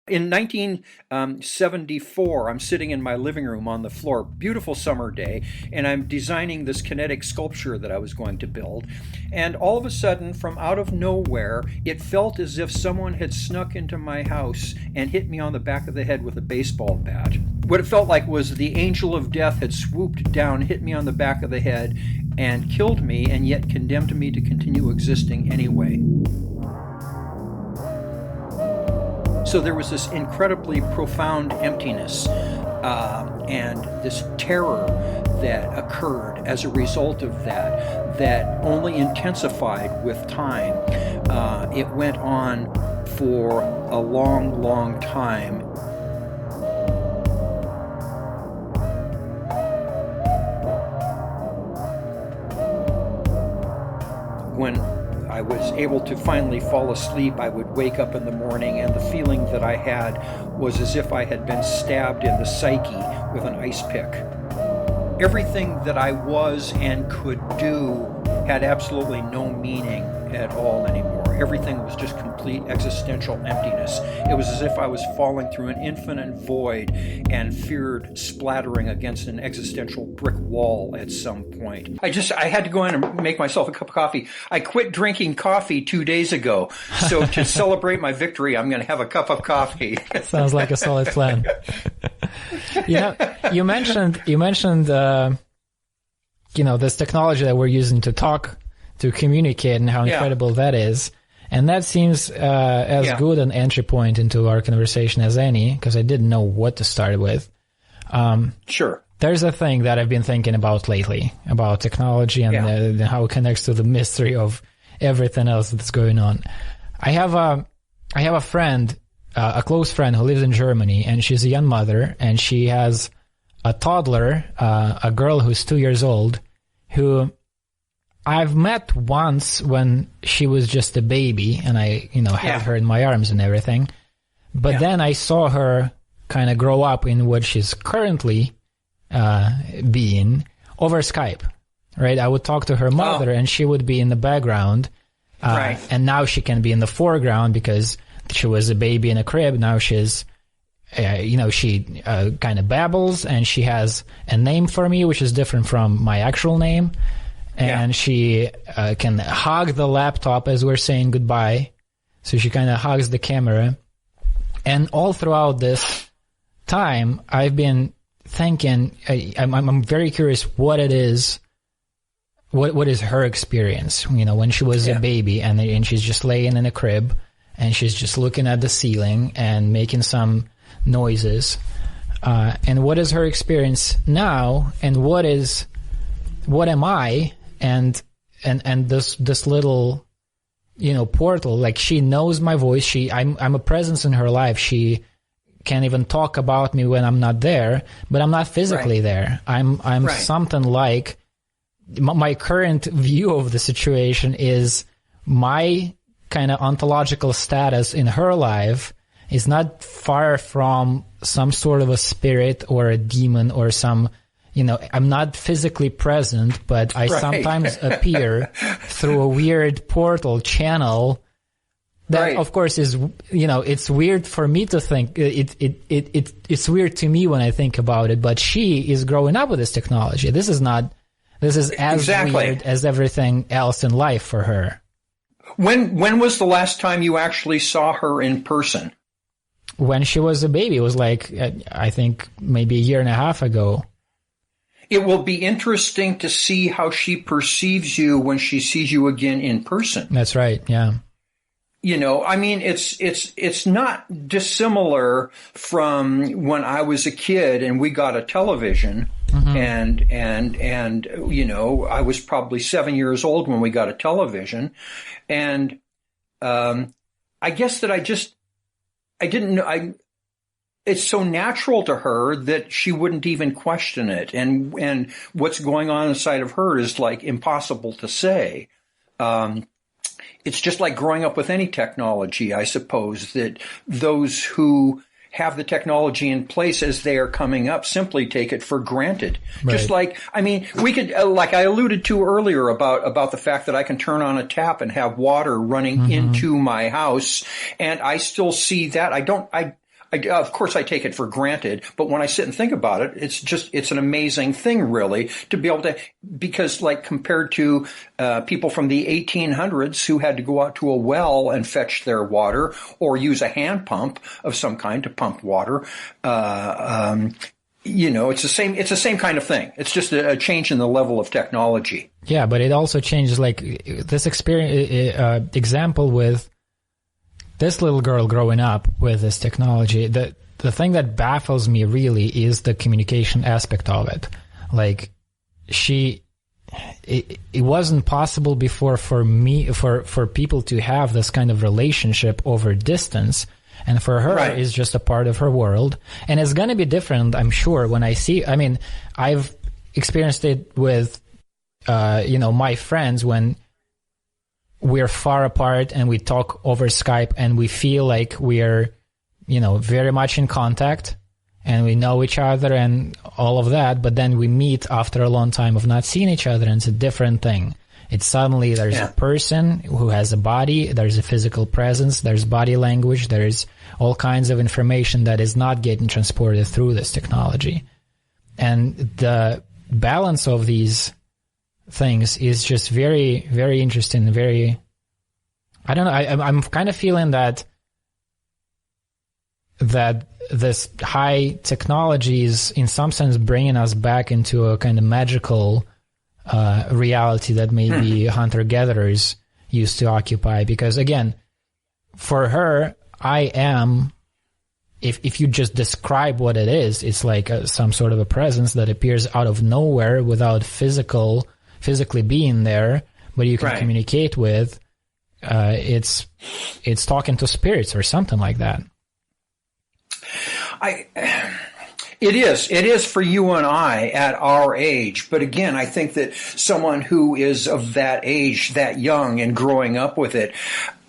In 1974, I'm sitting in my living room on the floor, beautiful summer day, and I'm designing this kinetic sculpture that I was going to build. And all of a sudden, from out of nowhere, it felt as if someone had snuck into my house and hit me on the back of the head with a baseball bat. What it felt like was the angel of death had swooped down, hit me on the back of the head, and killed me, and yet condemned me to continue existing anyway. So there was this incredibly profound emptiness and this terror that occurred as a result of that only intensified with time. It went on for a long, long time. When I was able to finally fall asleep, I would wake up in the morning, and the feeling that I had was as if I had been stabbed in the psyche with an ice pick. Everything that I was and could do had absolutely no meaning at all anymore. Everything was just complete existential emptiness. It was as if I was falling through an infinite void and feared splattering against an existential brick wall at some point. I had to go in and make myself a cup of coffee. I quit drinking coffee 2 days ago. So to celebrate my victory, I'm going to have a cup of coffee. Sounds like a solid plan. You mentioned, this technology that we're using to talk, to communicate, and how incredible that is. And that seems as good an entry point into our conversation as any, because I didn't know what to start with. Sure. There's a thing that I've been thinking about lately, about technology and how it connects to the mystery of everything else that's going on. I have a friend, a close friend who lives in Germany, and she's a young mother, and she has a toddler, a girl who's 2 years old, who I've met once when she was just a baby, and I, had her in my arms and everything. But then I saw her kind of grow up in what she's currently being over Skype, right? I would talk to her mother, and she would be in the background, and now she can be in the foreground because she was a baby in a crib. Now she's, she kind of babbles, and she has a name for me, which is different from my actual name. And she can hug the laptop as we're saying goodbye. So she kind of hugs the camera. And all throughout this time, I've been thinking, I'm very curious what it is, what is her experience, when she was a baby and she's just laying in a crib and she's just looking at the ceiling and making some noises. And what is her experience now, and what am I? And this little, portal, like she knows my voice. I'm a presence in her life. She can't even talk about me when I'm not there, but I'm not physically there. I'm something like, my current view of the situation is my kind of ontological status in her life is not far from some sort of a spirit or a demon or some, I'm not physically present, but I sometimes appear through a weird portal channel that, of course, is, it's weird for me to think. It's weird to me when I think about it, but she is growing up with this technology. This is as weird as everything else in life for her. When was the last time you actually saw her in person? When she was a baby. It was like, I think maybe a year and a half ago. It will be interesting to see how she perceives you when she sees you again in person. That's right. Yeah. It's not dissimilar from when I was a kid and we got a television, and I was probably 7 years old when we got a television, and I guess that I didn't know. It's so natural to her that she wouldn't even question it. And what's going on inside of her is like impossible to say. It's just like growing up with any technology, I suppose, that those who have the technology in place as they are coming up simply take it for granted. Right. Just like, we could, like I alluded to earlier about the fact that I can turn on a tap and have water running into my house, and I still see that. of course I take it for granted, but when I sit and think about it, it's an amazing thing, really, to be able to, because like compared to people from the 1800s who had to go out to a well and fetch their water or use a hand pump of some kind to pump water, it's the same kind of thing. It's just a change in the level of technology. Yeah, but it also changes, like this experience, example with this little girl growing up with this technology. The thing that baffles me really is the communication aspect of it. Like it wasn't possible before for people to have this kind of relationship over distance. And for her, it's just a part of her world. And it's going to be different, I'm sure, when I've experienced it with, my friends when we're far apart and we talk over Skype and we feel like we're, very much in contact and we know each other and all of that. But then we meet after a long time of not seeing each other, and it's a different thing. It's suddenly there's a person who has a body, there's a physical presence, there's body language, there's all kinds of information that is not getting transported through this technology. And the balance of these things is just very, very interesting, very, I don't know, I'm kind of feeling that this high technology is in some sense bringing us back into a kind of magical reality that maybe hunter-gatherers used to occupy. Because again, for her, I am, if you just describe what it is, it's like some sort of a presence that appears out of nowhere without physically being there, but you can communicate with. It's talking to spirits or something like that. It is for you and I at our age. But again, I think that someone who is of that age, that young, and growing up with it,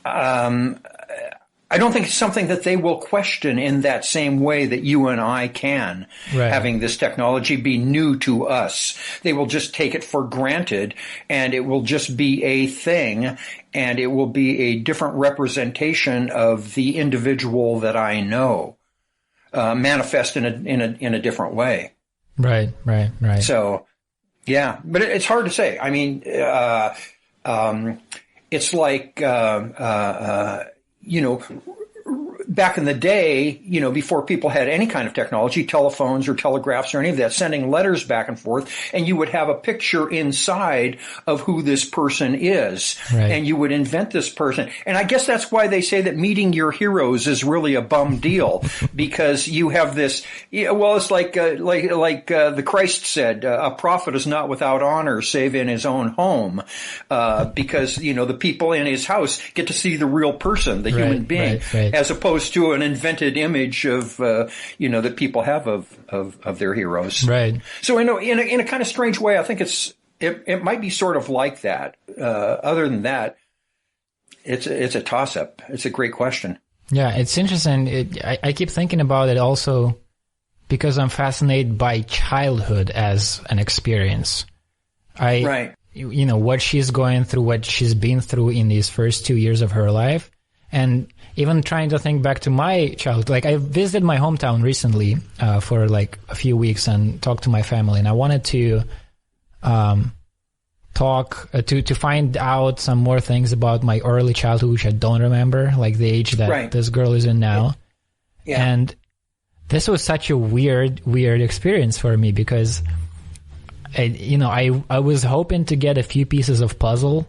I don't think it's something that they will question in that same way that you and I can, having this technology be new to us. They will just take it for granted, and it will just be a thing, and it will be a different representation of the individual that I know. Manifest in a different way. Right. So, yeah, but it's hard to say. I mean, it's like, back in the day, before people had any kind of technology, telephones or telegraphs or any of that, sending letters back and forth, and you would have a picture inside of who this person is, and you would invent this person. And I guess that's why they say that meeting your heroes is really a bum deal, because you have this. Well, it's like the Christ said, a prophet is not without honor save in his own home, because the people in his house get to see the real person, the human being, as opposed to an invented image of that people have of their heroes. Right. So in a kind of strange way, I think it might be sort of like that. Other than that, it's a toss up. It's a great question. Yeah, it's interesting. I keep thinking about it also because I'm fascinated by childhood as an experience. What she's going through, what she's been through in these first 2 years of her life. And even trying to think back to my childhood, like I visited my hometown recently for like a few weeks and talked to my family, and I wanted to to find out some more things about my early childhood, which I don't remember, like the age that this girl is in now. Yeah. And this was such a weird experience for me because I was hoping to get a few pieces of puzzle,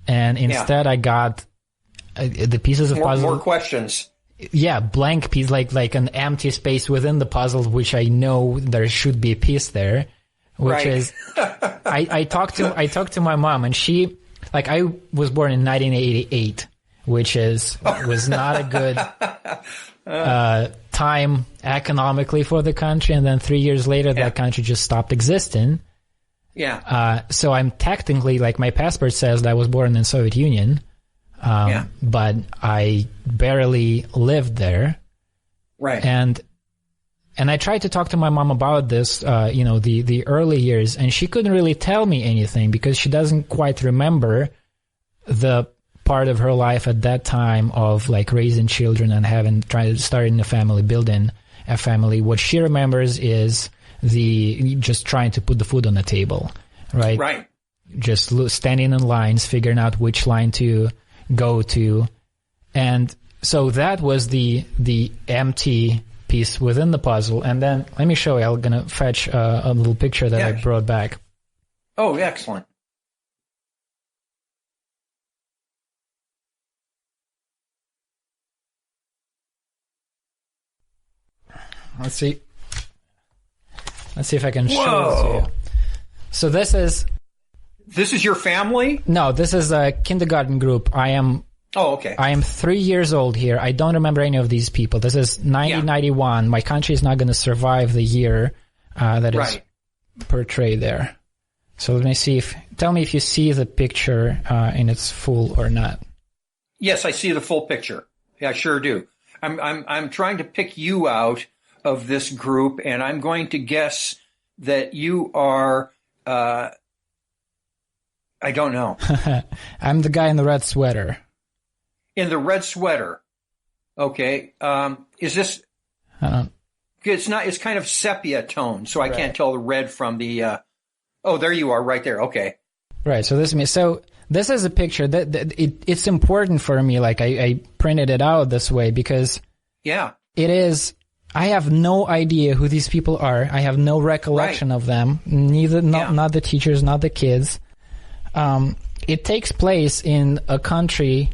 and instead I got the pieces of puzzle. More questions. Yeah, blank piece, like an empty space within the puzzle, which I know there should be a piece there. Which is, I talked to my mom, and she, like, I was born in 1988, which was not a good time economically for the country, and then 3 years later, that country just stopped existing. Yeah. So I'm technically, like, my passport says that I was born in Soviet Union. But I barely lived there. Right. And I tried to talk to my mom about this, the early years, and she couldn't really tell me anything because she doesn't quite remember the part of her life at that time of like raising children and starting a family, building a family. What she remembers is just trying to put the food on the table, right? Right. Just standing in lines, figuring out which line to go to. And so that was the empty piece within the puzzle. And then let me show you. I'm going to fetch a little picture that I brought back. Oh, excellent. Let's see if I can show it to you. So this is your family? No, this is a kindergarten group. Oh, okay. I am 3 years old here. I don't remember any of these people. This is 1991. My country is not going to survive the year that is portrayed there. So let me see tell me if you see the picture in its full or not. Yes, I see the full picture. Yeah, I sure do. I'm trying to pick you out of this group, and I'm going to guess that you are, I don't know. I'm the guy in the red sweater. In the red sweater. Okay. Is this, it's kind of sepia tone, so I can't tell the red from the, oh, there you are right there. Okay. Right. So this is a picture that it's important for me. Like I printed it out this way because it is, I have no idea who these people are. I have no recollection of them. Not the teachers, not the kids. It takes place in a country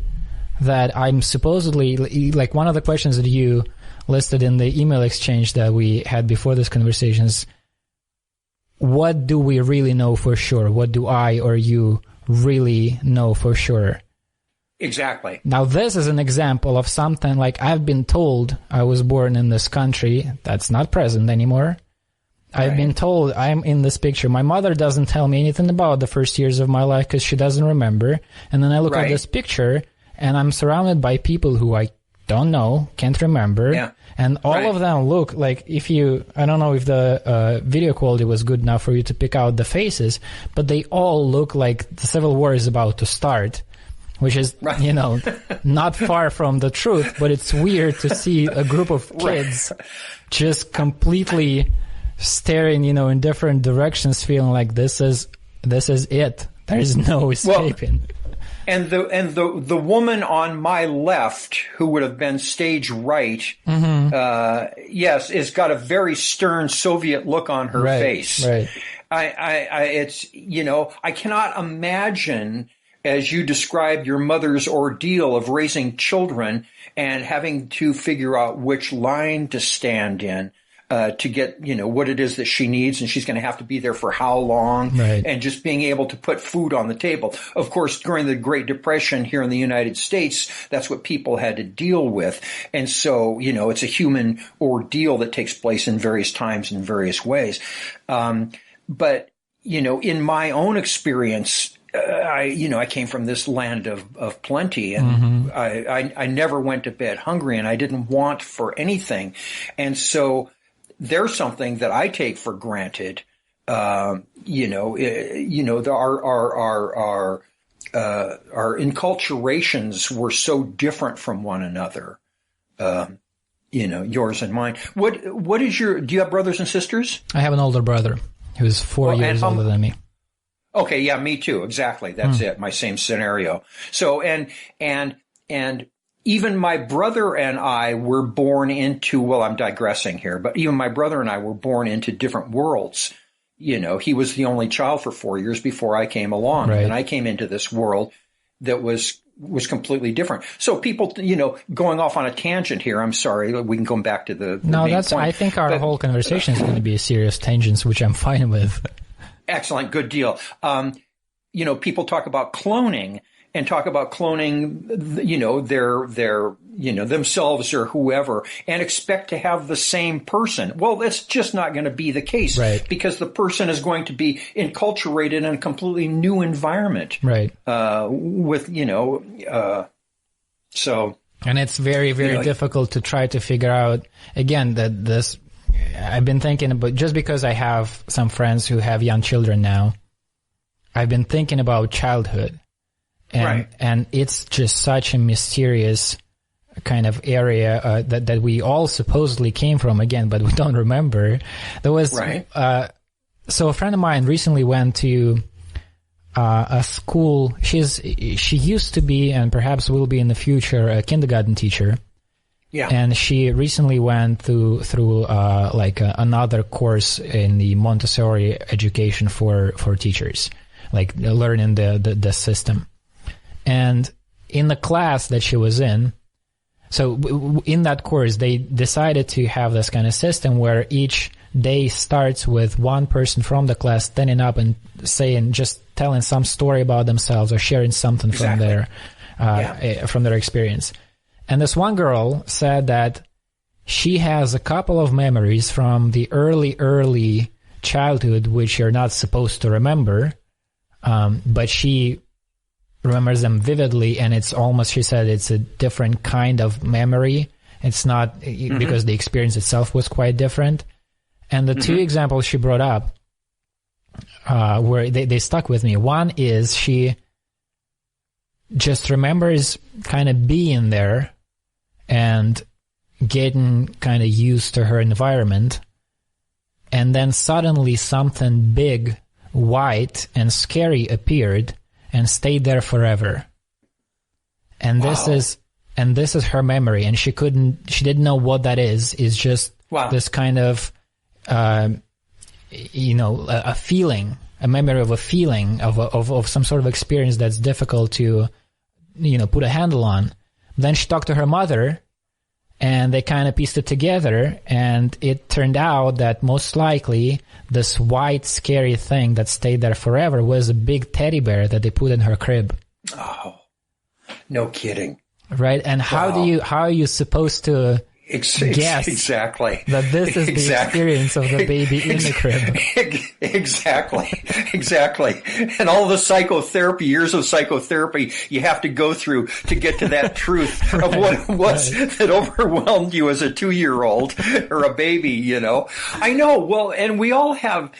that I'm supposedly, like one of the questions that you listed in the email exchange that we had before this conversation is, what do we really know for sure? What do I or you really know for sure? Exactly. Now, this is an example of something like I've been told I was born in this country that's not present anymore. I've been told I'm in this picture. My mother doesn't tell me anything about the first years of my life because she doesn't remember. And then I look at this picture and I'm surrounded by people who I don't know, can't remember. Yeah. And all of them look like I don't know if the video quality was good enough for you to pick out the faces, but they all look like the Civil War is about to start. Which is, not far from the truth, but it's weird to see a group of kids just completely staring, in different directions, feeling like this is it. There is no escaping. And the woman on my left, who would have been stage right, has got a very stern Soviet look on her face. Right. I cannot imagine, as you described your mother's ordeal of raising children and having to figure out which line to stand in to get, what it is that she needs, and she's going to have to be there for how long, and just being able to put food on the table. Of course, during the Great Depression here in the United States, that's what people had to deal with. And so, it's a human ordeal that takes place in various times in various ways. But, in my own experience, I came from this land of plenty, and I never went to bed hungry, and I didn't want for anything. And so there's something that I take for granted. Our enculturations were so different from one another. Yours and mine. Do you have brothers and sisters? I have an older brother who's 4 years older than me. Okay, yeah, me too. Exactly. That's it. My same scenario. So, and even my brother and I were born into, well, I'm digressing here, but even my brother and I were born into different worlds. He was the only child for 4 years before I came along. And I came into this world that was completely different. So people, going off on a tangent here, I'm sorry, we can come back to the main point. I think our whole conversation is going to be a serious tangent, which I'm fine with. Excellent. Good deal. People talk about cloning and talk about cloning, their themselves or whoever, and expect to have the same person. Well, that's just not going to be the case, because the person is going to be enculturated in a completely new environment, so. And it's very, very difficult to try to figure out, again, that this, I've been thinking about, just because I have some friends who have young children now, I've been thinking about childhood And it's just such a mysterious kind of area that we all supposedly came from again, but we don't remember. There was so a friend of mine recently went to a school. She used to be, and perhaps will be in the future, a kindergarten teacher. Yeah. And she recently went through another course in the Montessori education for teachers, like learning the system. And in the class that she was in, so in that course, they decided to have this kind of system where each day starts with one person from the class standing up and just telling some story about themselves or sharing something from their experience. And this one girl said that she has a couple of memories from the early childhood which you're not supposed to remember, but she remembers them vividly, and it's almost, she said, it's a different kind of memory. It's not because the experience itself was quite different. And the two examples she brought up where they stuck with me. One is she just remembers kind of being there and getting kind of used to her environment, and then suddenly something big, white, and scary appeared and stayed there forever. And this is her memory, and she didn't know what that is. It's just this kind of a feeling, a memory of a feeling of some sort of experience that's difficult to put a handle on. Then she talked to her mother, and they kind of pieced it together, and it turned out that most likely this white, scary thing that stayed there forever was a big teddy bear that they put in her crib. Oh, no kidding. Right? And how are you supposed to guess exactly that this is the experience of the baby in the crib? Exactly. And all the psychotherapy, years of psychotherapy you have to go through to get to that truth of what it was that overwhelmed you as a 2-year-old or a baby, I know. Well, and we all have,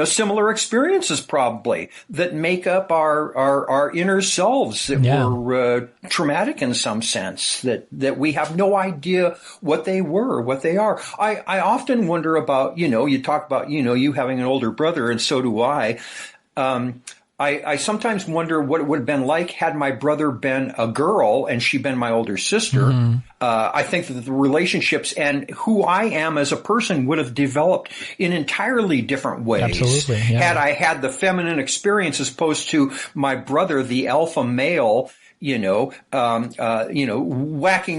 similar experiences probably that make up our inner selves that were traumatic in some sense, that we have no idea what they were, what they are. I often wonder about, you talk about, you having an older brother, and so do I. I sometimes wonder what it would have been like had my brother been a girl and she been my older sister. I think that the relationships and who I am as a person would have developed in entirely different ways. Absolutely, yeah. Had I had the feminine experience as opposed to my brother, the alpha male, whacking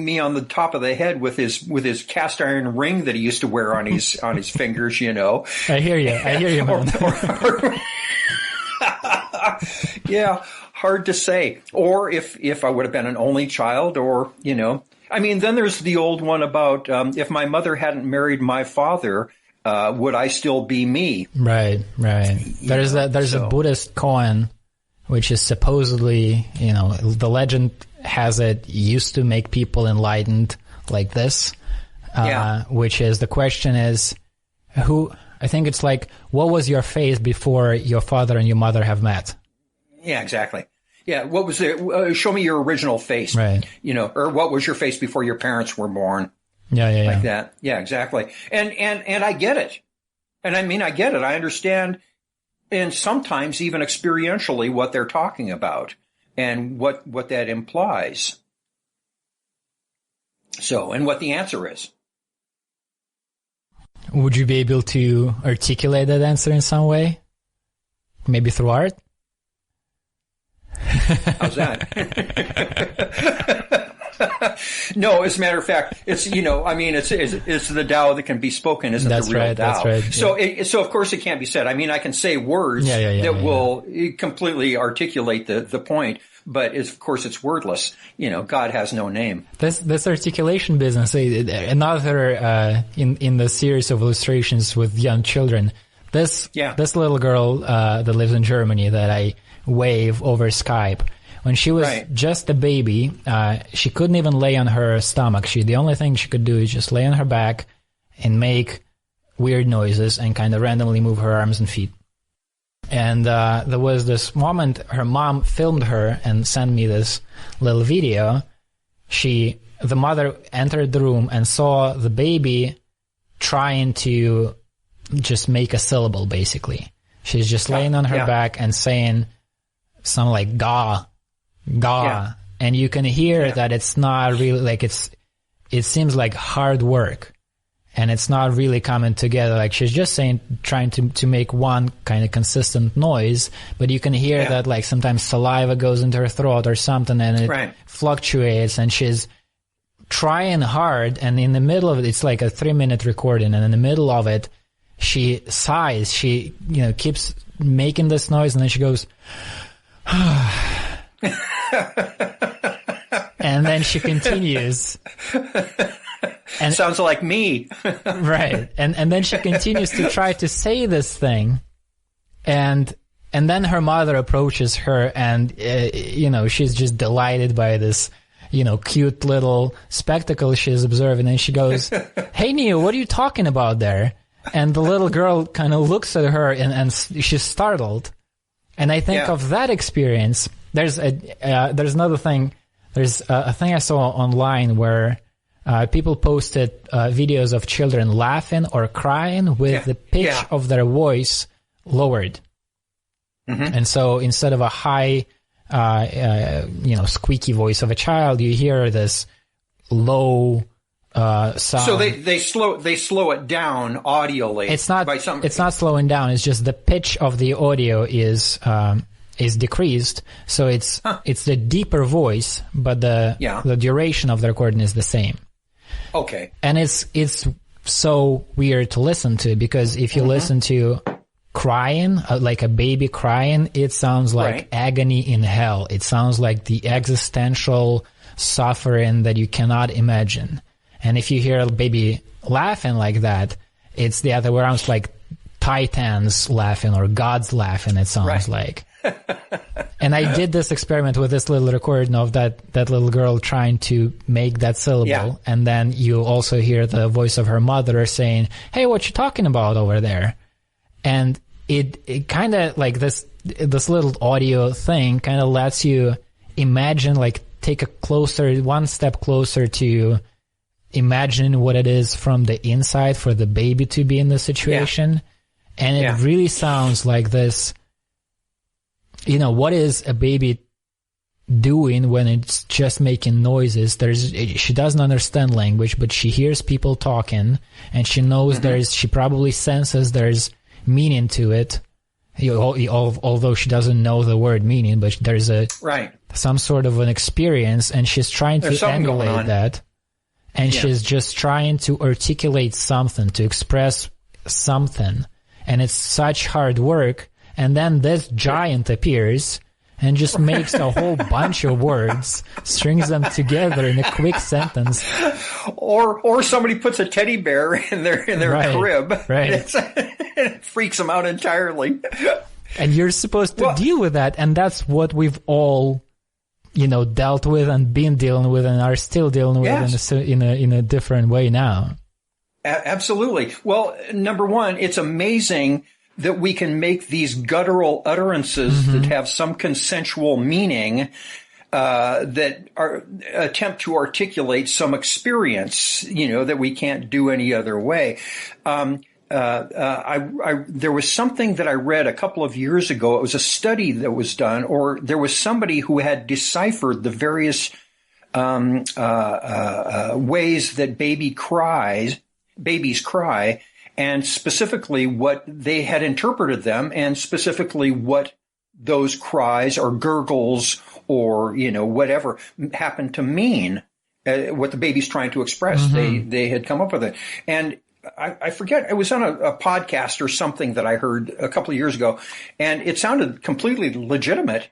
me on the top of the head with his cast iron ring that he used to wear on his fingers, I hear you, man. Yeah, hard to say. Or if I would have been an only child, or, then there's the old one about, if my mother hadn't married my father, would I still be me? Right. There's a Buddhist koan, which is supposedly, the legend has it, used to make people enlightened like this. Which is, the question is, I think it's like, what was your face before your father and your mother have met? Yeah, exactly. Yeah, what was it? Show me your original face. Right. Or what was your face before your parents were born? Yeah. Like that. Yeah, exactly. And I get it. And I get it. I understand. And sometimes even experientially what they're talking about and what that implies. So, and what the answer is. Would you be able to articulate that answer in some way? Maybe through art? How's that? No, as a matter of fact, it's, it's the Tao that can be spoken, isn't the real Tao. That's right. Yeah. So of course it can't be said. I can say words that will completely articulate the point, but of course it's wordless. God has no name. This articulation business, another, in the series of illustrations with young children, this little girl, that lives in Germany that I wave over Skype. When she was just a baby, she couldn't even lay on her stomach. The only thing she could do is just lay on her back, and make weird noises and kind of randomly move her arms and feet. And there was this moment, her mom filmed her and sent me this little video. The mother entered the room and saw the baby trying to just make a syllable, basically. She's just laying on her back and saying something like ga, ga. Yeah. And you can hear that it's not really like it seems like hard work. And it's not really coming together. Like she's just trying to make one kind of consistent noise, but you can hear that like sometimes saliva goes into her throat or something and it fluctuates, and she's trying hard, and in the middle of it, it's like a 3-minute recording, and in the middle of it, she sighs, she, keeps making this noise, and then she goes, and then she continues. And sounds like me. Right. And then she continues to try to say this thing. And then her mother approaches her and, she's just delighted by this, cute little spectacle she's observing. And she goes, "Hey, Neil, what are you talking about there?" And the little girl kind of looks at her and she's startled. And I think of that experience. There's another thing. There's a thing I saw online where people posted videos of children laughing or crying with the pitch of their voice lowered. Mm-hmm. And so instead of a high, squeaky voice of a child, you hear this low sound. So they slow it down audially. It's not slowing down. It's just the pitch of the audio is decreased. So it's the deeper voice, but the duration of the recording is the same. Okay. And it's so weird to listen to, because if you listen to crying, like a baby crying, it sounds like agony in hell. It sounds like the existential suffering that you cannot imagine. And if you hear a baby laughing like that, it's the other way around. It's like Titans laughing or gods laughing, it sounds like. And I did this experiment with this little recording of that little girl trying to make that syllable, and then you also hear the voice of her mother saying, "Hey, what you talking about over there?" And it kind of like this little audio thing kind of lets you imagine, like take one step closer to imagining what it is from the inside for the baby to be in the situation. And it really sounds like this. What is a baby doing when it's just making noises? She doesn't understand language, but she hears people talking, and she knows she probably senses there's meaning to it, although she doesn't know the word meaning, but there's some sort of an experience, and she's trying to emulate that, and she's just trying to articulate something, to express something, and it's such hard work. And then this giant appears and just makes a whole bunch of words, strings them together in a quick sentence. Or somebody puts a teddy bear in their crib. Right. It freaks them out entirely. And you're supposed to deal with that, and that's what we've all, dealt with and been dealing with and are still dealing with in a different way now. Absolutely. Well, number one, it's amazing that we can make these guttural utterances that have some consensual meaning, that attempt to articulate some experience, that we can't do any other way. There was something that I read a couple of years ago. It was a study that was done, or there was somebody who had deciphered the various ways that babies cry, and specifically what they had interpreted them, and specifically what those cries or gurgles or, whatever happened to mean, what the baby's trying to express. They had come up with it. And I forget, it was on a podcast or something that I heard a couple of years ago, and it sounded completely legitimate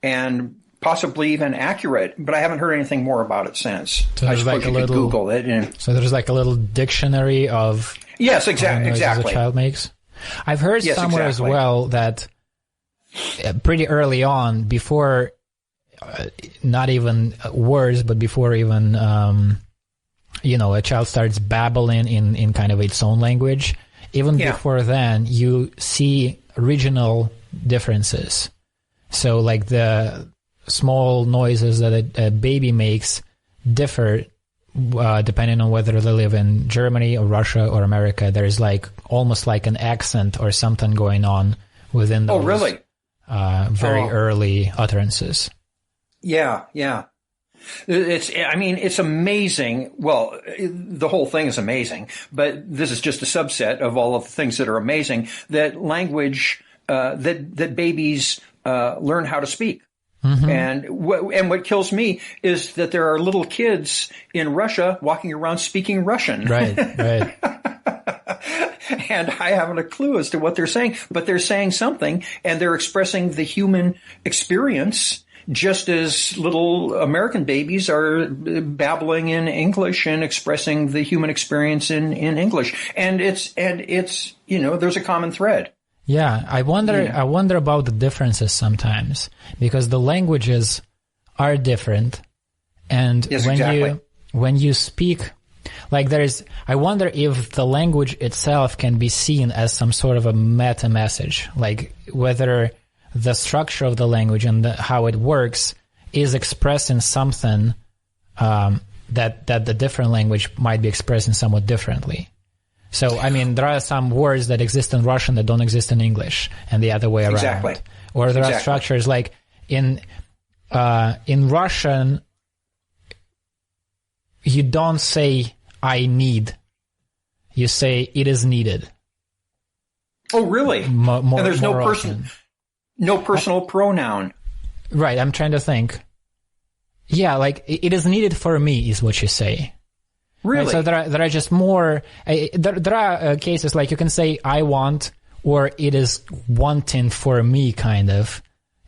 and possibly even accurate, but I haven't heard anything more about it since. So I suppose you could Google it. So there's like a little dictionary of... Yes, exactly. A child makes. I've heard somewhere as well that pretty early on, before not even words, but before even a child starts babbling in kind of its own language, even before then, you see original differences. So like the small noises that a baby makes differ depending on whether they live in Germany or Russia or America. There's like almost like an accent or something going on within those very early utterances. Yeah. It's amazing. Well, the whole thing is amazing, but this is just a subset of all of the things that are amazing, that language, that babies learn how to speak. Mm-hmm. And what kills me is that there are little kids in Russia walking around speaking Russian. Right. And I haven't a clue as to what they're saying, but they're saying something, and they're expressing the human experience, just as little American babies are babbling in English and expressing the human experience in English. And it's there's a common thread. Yeah, I wonder about the differences sometimes, because the languages are different, and when you speak, like I wonder if the language itself can be seen as some sort of a meta message, like whether the structure of the language and how it works is expressing something that the different language might be expressing somewhat differently. So, I mean, there are some words that exist in Russian that don't exist in English, and the other way around. Exactly. Or there are structures like in Russian, you don't say "I need," you say "it is needed." Oh, really? And there's no personal pronoun. Right. I'm trying to think. Yeah, like "it is needed for me" is what you say. Really? Right, so there are just more. There are cases like you can say "I want" or "it is wanting for me," kind of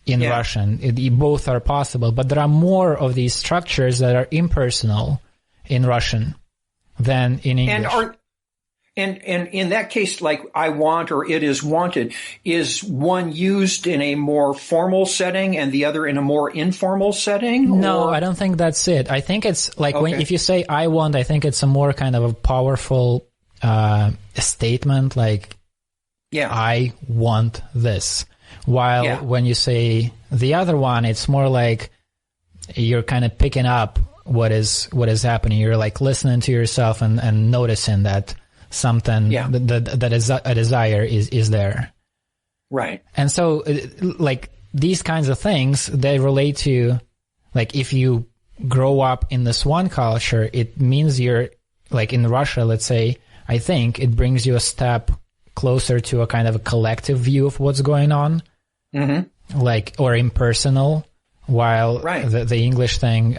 in Russian. Both are possible, but there are more of these structures that are impersonal in Russian than in English. And in that case, like "I want" or "it is wanted," is one used in a more formal setting and the other in a more informal setting? No, I don't think that's it. I think it's like if you say "I want," I think it's a more kind of a powerful statement, like I want this. While when you say the other one, it's more like you're kind of picking up what is happening. You're like listening to yourself and noticing that something that is a desire is there. Right. And so like these kinds of things, they relate to, like, if you grow up in this one culture, it means you're like in Russia, let's say, I think it brings you a step closer to a kind of a collective view of what's going on, like, or impersonal. While the English thing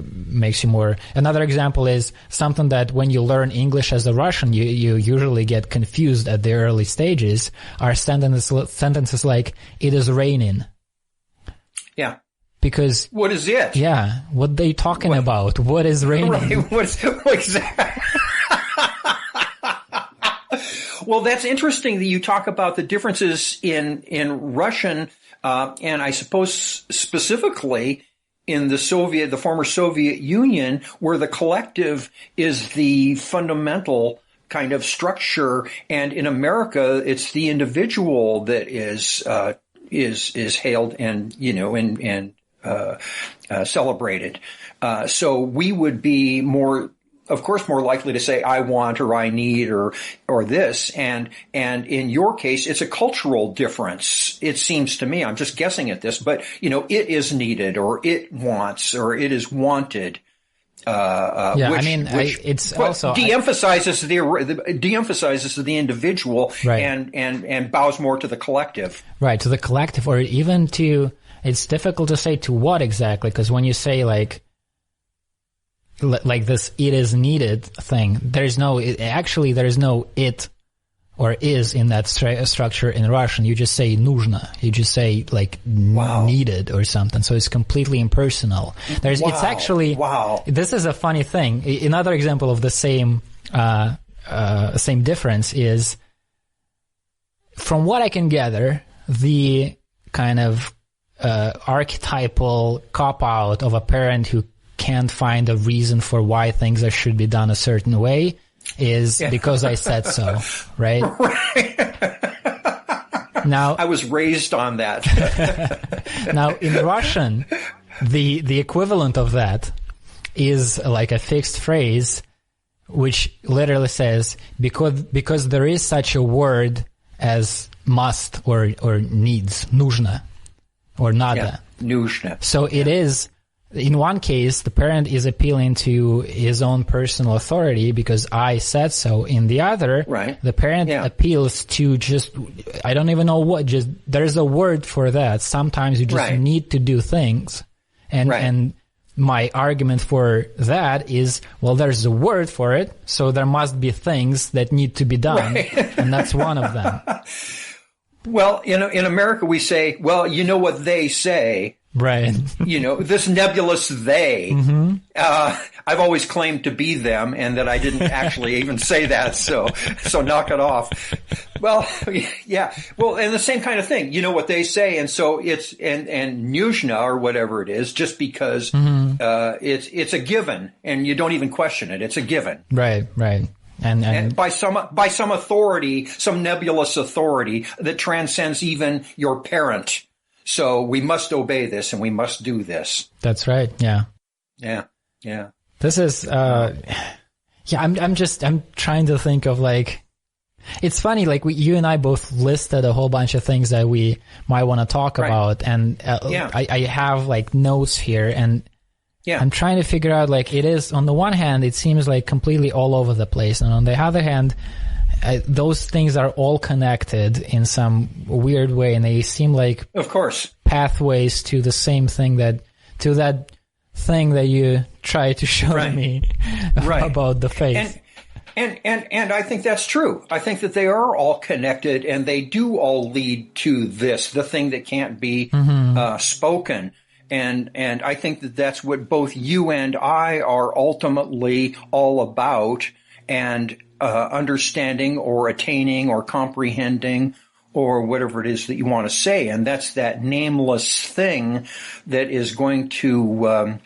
makes you more. Another example is something that when you learn English as a Russian, you usually get confused at the early stages. Are sentences like "it is raining." Yeah. Because what is it? Yeah. What they talking about? What is raining? Right. Exactly. Well, that's interesting that you talk about the differences in Russian. And I suppose specifically in the former Soviet Union, where the collective is the fundamental kind of structure, and in America, it's the individual that is hailed and celebrated. So we would be more likely to say "I want" or "I need" or this. And in your case, it's a cultural difference. It seems to me, I'm just guessing at this, but "it is needed" or "it wants" or "it is wanted." It's also de-emphasizes the individual, and bows more to the collective. Right, to the collective, or even to. It's difficult to say to what exactly, because when you say like this "it is needed" thing, there is no "it" or "is" in that structure in Russian. You just say "нужно." You just say like "needed" or something. So it's completely impersonal. It's actually this is a funny thing. Another example of the same difference is, from what I can gather, the kind of archetypal cop-out of a parent who can't find a reason for why things should be done a certain way is because I said so, right? Now, I was raised on that. Now, in Russian, the equivalent of that is like a fixed phrase, which literally says, because there is such a word as must or needs, нужно, or надо. Yeah, нужно. So it is, in one case, the parent is appealing to his own personal authority because I said so. In the other, the parent appeals to just, I don't even know what, just, there's a word for that. Sometimes you just need to do things. And my argument for that is, well, there's a word for it, so there must be things that need to be done. And that's one of them. Well, in America, we say, well, you know what they say. Right. This nebulous they. Mm-hmm. I've always claimed to be them, and that I didn't actually even say that. So knock it off. Well, yeah. Well, and the same kind of thing. You know what they say, and so it's and нужно or whatever it is, just because it's a given, and you don't even question it. It's a given. Right. And by some authority, some nebulous authority that transcends even your parent. So we must obey this, and we must do this. That's right. Yeah. This is, I'm trying to think of like, it's funny, like you and I both listed a whole bunch of things that we might want to talk about. And I have like notes here, and I'm trying to figure out, like, it is, on the one hand, it seems like completely all over the place. And on the other hand, those things are all connected in some weird way, and they seem like, of course, pathways to the same thing, that you try to show me about the faith. And I think that's true. I think that they are all connected, and they do all lead to this, the thing that can't be spoken. And I think that that's what both you and I are ultimately all about, and understanding or attaining or comprehending or whatever it is that you want to say. And that's that nameless thing that is going to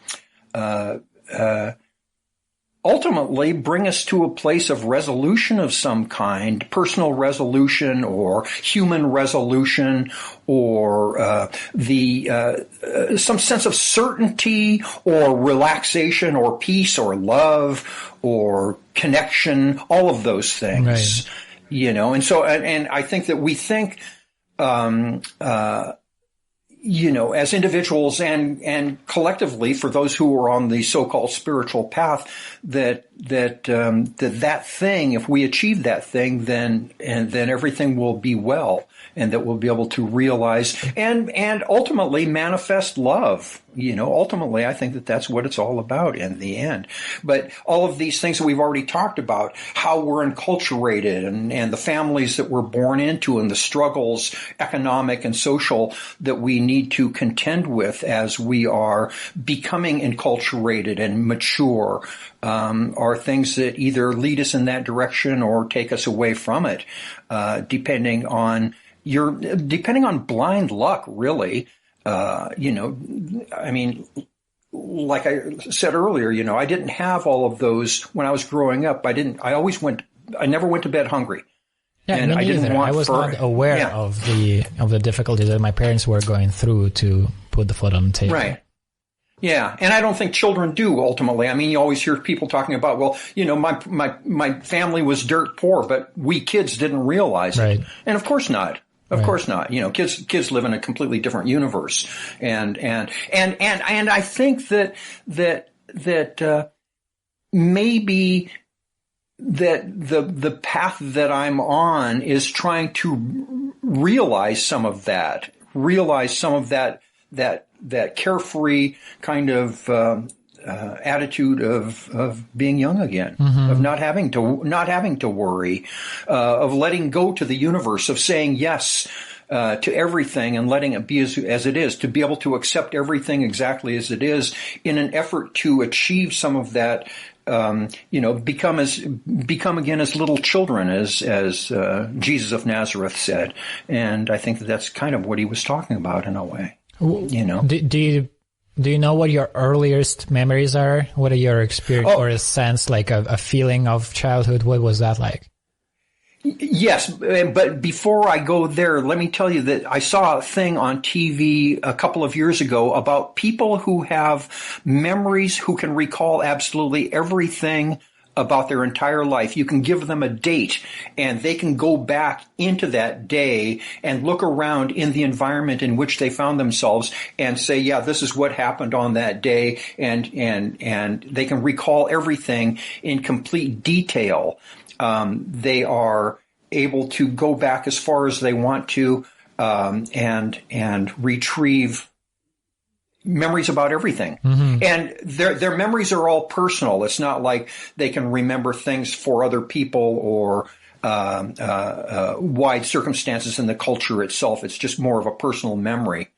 ultimately bring us to a place of resolution of some kind, personal resolution or human resolution, or some sense of certainty or relaxation or peace or love or connection, all of those things, and so, and I think that we think, as individuals and collectively, for those who are on the so-called spiritual path, that thing, if we achieve that thing, then everything will be well, and that we'll be able to realize and ultimately manifest love. Ultimately, I think that that's what it's all about in the end. But all of these things that we've already talked about, how we're enculturated, and the families that we're born into, and the struggles, economic and social, that we need to contend with as we are becoming enculturated and mature, are things that either lead us in that direction or take us away from it, depending on blind luck, really. I mean, like I said earlier, I didn't have all of those when I was growing up. I never went to bed hungry. Yeah, and me neither. I was not aware of the difficulties that my parents were going through to put the food on the table. Right. Yeah, and I don't think children do ultimately. I mean, you always hear people talking about, well, my family was dirt poor, but we kids didn't realize it. And of course not. Of course not. Kids live in a completely different universe, and I think that maybe that the path that I'm on is trying to realize some of that carefree kind of attitude of being young again, of not having to worry, of letting go to the universe, of saying yes to everything and letting it be as it is, to be able to accept everything exactly as it is, in an effort to achieve some of that. Become again as little children, as Jesus of Nazareth said, and I think that's kind of what he was talking about in a way. Do you know what your earliest memories are? What are your experience or a sense, like a feeling of childhood? What was that like? Yes, but before I go there, let me tell you that I saw a thing on TV a couple of years ago about people who have memories, who can recall absolutely everything about their entire life. You can give them a date and they can go back into that day and look around in the environment in which they found themselves and say, yeah, this is what happened on that day. And they can recall everything in complete detail. They are able to go back as far as they want to, and retrieve memories about everything. Mm-hmm. And their memories are all personal. It's not like they can remember things for other people or wide circumstances in the culture itself. It's just more of a personal memory,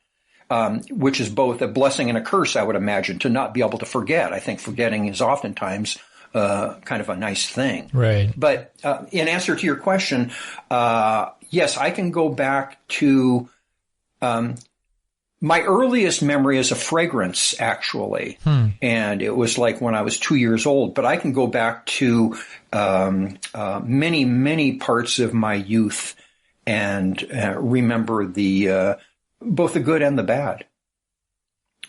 which is both a blessing and a curse, I would imagine, to not be able to forget. I think forgetting is oftentimes kind of a nice thing. Right. But in answer to your question, yes, I can go back to my earliest memory is a fragrance, actually. And it was like when I was 2 years old. But I can go back to many, many parts of my youth and remember both the good and the bad.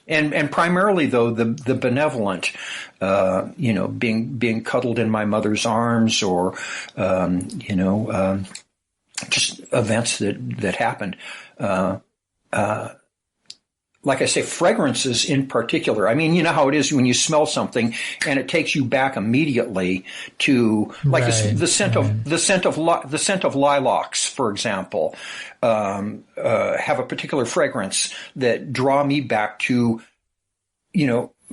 And primarily, though, the benevolent, being cuddled in my mother's arms or, just events that happened. Like I say, fragrances in particular. I mean, you know how it is when you smell something and it takes you back immediately to, like, the scent of lilacs, for example, have a particular fragrance that draw me back to,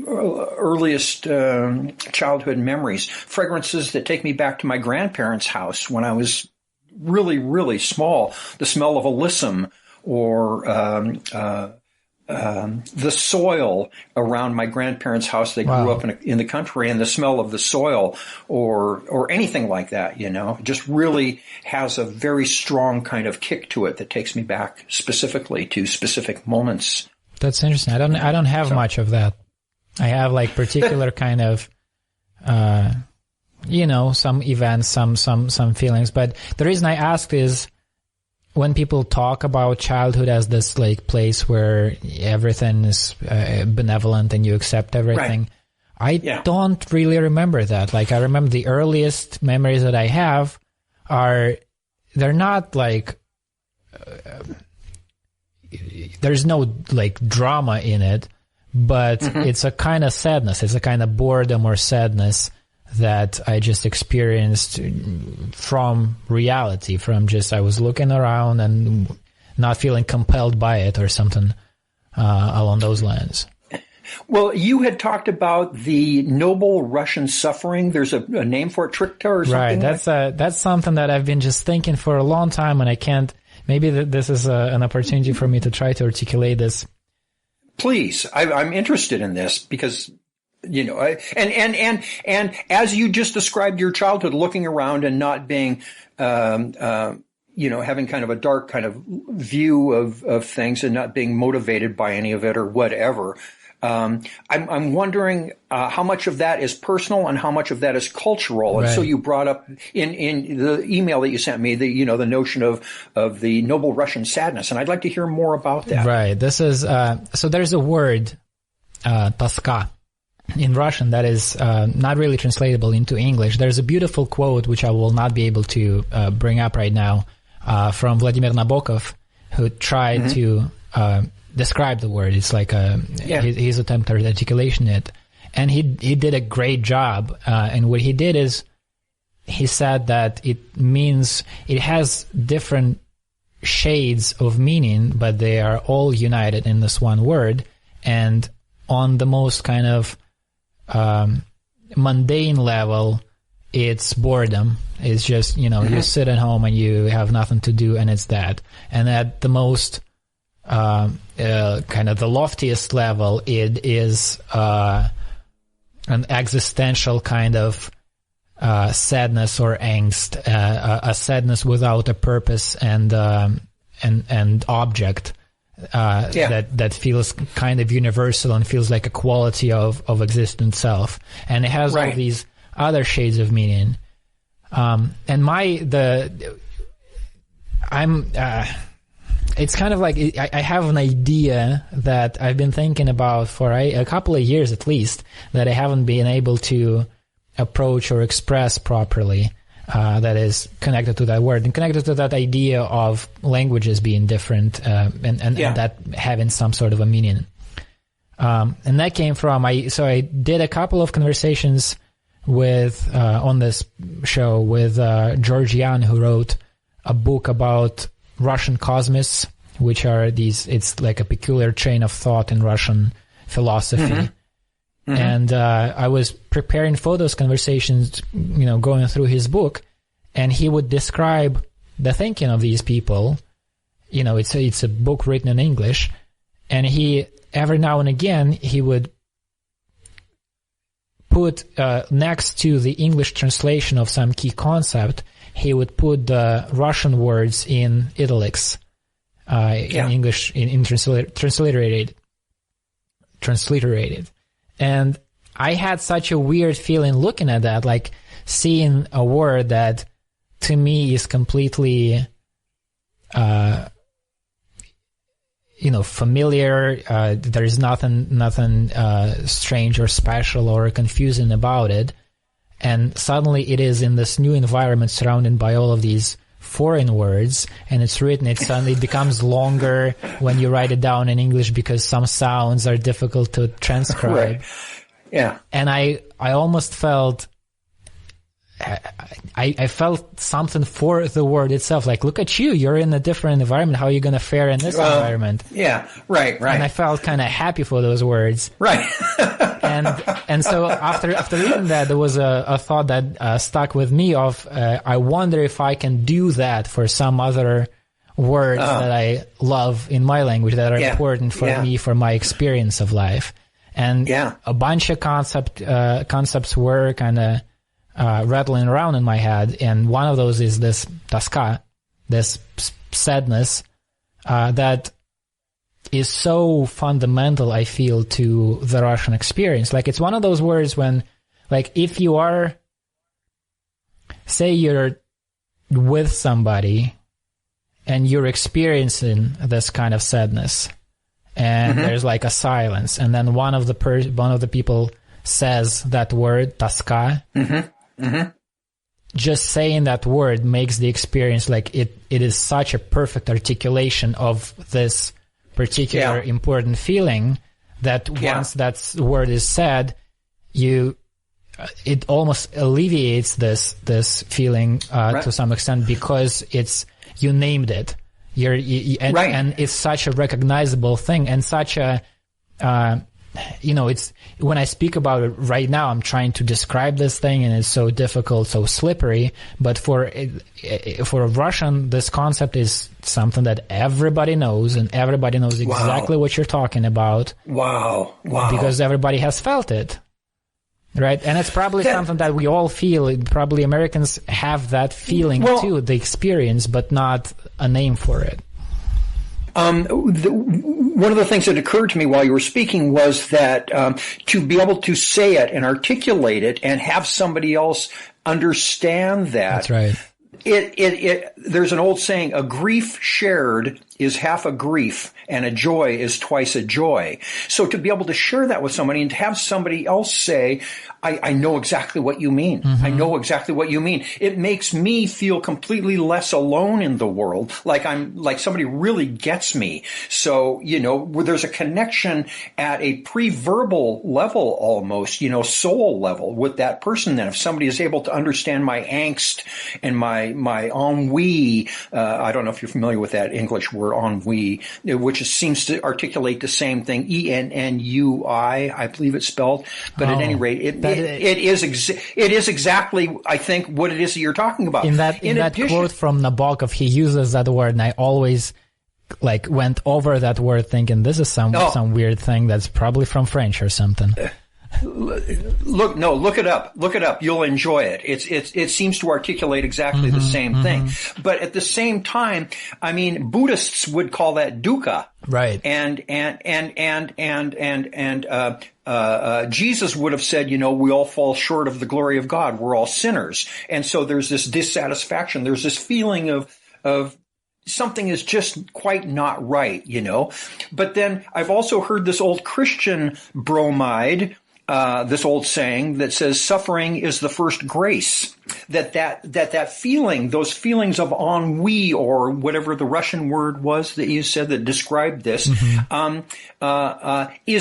earliest childhood memories. Fragrances that take me back to my grandparents' house when I was really, really small. The smell of alyssum or the soil around my grandparents' house. They grew up in the country, and the smell of the soil or anything like that, just really has a very strong kind of kick to it that takes me back specifically to specific moments. That's interesting. I don't have much of that. I have like particular kind of, some events, some feelings. But the reason I asked is, when people talk about childhood as this like place where everything is benevolent and you accept everything, I don't really remember that. Like, I remember the earliest memories that I have they're not like, there's no like drama in it, but it's a kind of sadness. It's a kind of boredom or sadness that I just experienced from reality, from just, I was looking around and not feeling compelled by it or something along those lines. Well, you had talked about the noble Russian suffering. There's a name for it, Trickta or something? Right. That's something that I've been just thinking for a long time, and I can't, maybe this is an opportunity for me to try to articulate this. Please. I'm interested in this because, and as you just described your childhood, looking around and not being, having kind of a dark kind of view of things and not being motivated by any of it or whatever. I'm wondering how much of that is personal and how much of that is cultural. And so you brought up in the email that you sent me the notion of the noble Russian sadness, and I'd like to hear more about that. Right. This is so there's a word Toska in Russian that is not really translatable into English. There's a beautiful quote which I will not be able to bring up right now from Vladimir Nabokov, who tried to describe the word. It's like his attempt at articulation it, and he did a great job. And what he did is he said that it has different shades of meaning, but they are all united in this one word. And on the most kind of mundane level, it's boredom. It's just, you sit at home and you have nothing to do, and it's that. And at the most kind of the loftiest level, it is an existential kind of sadness or angst, a sadness without a purpose and object. That feels kind of universal and feels like a quality of existence itself. And it has all these other shades of meaning. It's kind of like I have an idea that I've been thinking about for a couple of years at least that I haven't been able to approach or express properly. That is connected to that word and connected to that idea of languages being different and that having some sort of a meaning. And that came from I did a couple of conversations with on this show with George Yan, who wrote a book about Russian cosmists, which are it's like a peculiar train of thought in Russian philosophy. Mm-hmm. And I was preparing for those conversations, going through his book, and he would describe the thinking of these people. It's a book written in English, and he every now and again he would put next to the English translation of some key concept, he would put the Russian words in italics, in English, in transliterated. And I had such a weird feeling looking at that, like seeing a word that to me is completely, familiar. There's nothing strange or special or confusing about it. And suddenly it is in this new environment surrounded by all of these foreign words, and it's written, it suddenly becomes longer when you write it down in English because some sounds are difficult to transcribe. Right. Yeah. And I almost felt, I felt something for the word itself. Like, look at you, you're in a different environment. How are you going to fare in this environment? Yeah, right. And I felt kind of happy for those words. Right. And so after reading that, there was a thought that stuck with me of, I wonder if I can do that for some other words that I love in my language that are important for me, for my experience of life. And a bunch of concepts were kind of rattling around in my head, and one of those is this Toska, this sadness that is so fundamental, I feel, to the Russian experience. Like, it's one of those words when, like, if you are, say you're with somebody and you're experiencing this kind of sadness, and there's like a silence, and then one of the people says that word, Toska. Just saying that word makes the experience like it is such a perfect articulation of this particular important feeling that once that word is said, it almost alleviates this feeling to some extent, because you named it. And it's such a recognizable thing, and such a it's, when I speak about it right now, I'm trying to describe this thing, and it's so difficult, so slippery. But for a Russian, this concept is something that everybody knows, and everybody knows exactly what you're talking about. Wow. Because everybody has felt it. Right? And it's probably something that we all feel. Probably Americans have that feeling too, the experience, but not a name for it. One of the things that occurred to me while you were speaking was that to be able to say it and articulate it and have somebody else understand that. That's right. There's an old saying, a grief shared is half a grief, and a joy is twice a joy. So to be able to share that with somebody and to have somebody else say, I know exactly what you mean. I know exactly what you mean. It makes me feel completely less alone in the world, like somebody really gets me. So, where there's a connection at a pre-verbal level almost, soul level with that person. Then if somebody is able to understand my angst and my ennui, I don't know if you're familiar with that English word ennui, which seems to articulate the same thing, ENNUI, I believe it's spelled. But at any rate, it is exactly, I think, what it is that you're talking about. In that quote from Nabokov, he uses that word, and I always went over that word thinking this is some weird thing that's probably from French or something. Look it up. Look it up. You'll enjoy it. It seems to articulate exactly the same thing. But at the same time, I mean, Buddhists would call that dukkha. Right. And Jesus would have said, we all fall short of the glory of God. We're all sinners. And so there's this dissatisfaction. There's this feeling of something is just quite not right, But then I've also heard this old Christian bromide, this old saying that says suffering is the first grace. That feeling, those feelings of ennui, or whatever the Russian word was that you said that described this, is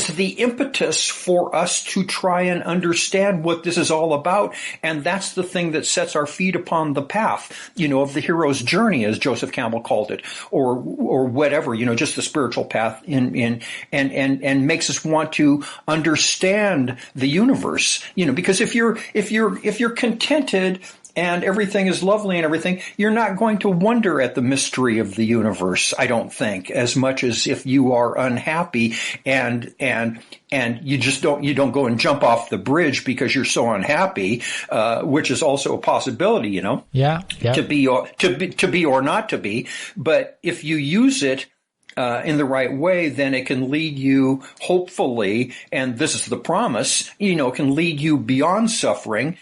the impetus for us to try and understand what this is all about. And that's the thing that sets our feet upon the path, of the hero's journey, as Joseph Campbell called it, or whatever, just the spiritual path and makes us want to understand the universe, because if you're contented and everything is lovely and everything, you're not going to wonder at the mystery of the universe, I don't think, as much as if you are unhappy and you just don't go and jump off the bridge because you're so unhappy, which is also a possibility, Yeah. to be or not to be. But if you use it in the right way, then it can lead you, hopefully, and this is the promise, can lead you beyond suffering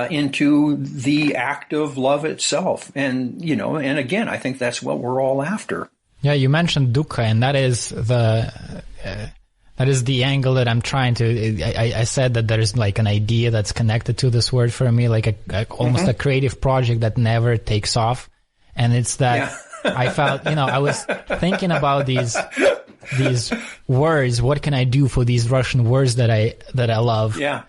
into the act of love itself. And, and again, I think that's what we're all after. Yeah, you mentioned dukkha, and that is the angle that I'm trying to, I said that there is like an idea that's connected to this word for me, like almost a creative project that never takes off. And it's that I felt, I was thinking about these words. What can I do for these Russian words that I love? Yeah.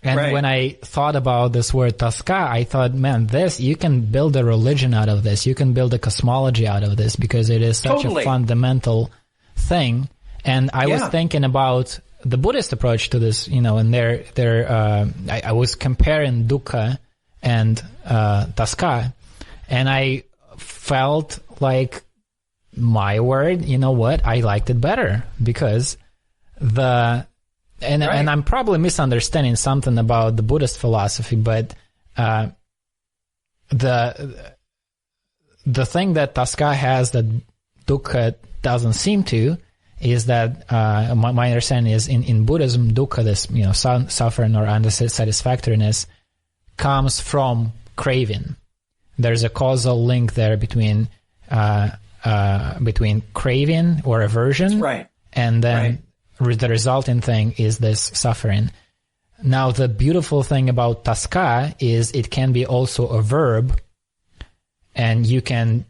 And when I thought about this word Toska, I thought, man, you can build a religion out of this. You can build a cosmology out of this because it is such a fundamental thing. And I was thinking about the Buddhist approach to this, and I was comparing dukkha and Toska, and I felt like my word, I liked it better because and I'm probably misunderstanding something about the Buddhist philosophy, but the thing that Toska has that dukkha doesn't seem to is that my understanding is in Buddhism, dukkha, this suffering or unsatisfactoriness, comes from craving. There's a causal link there between craving or aversion, and then the resulting thing is this suffering. Now, the beautiful thing about Toska is it can be also a verb, and you can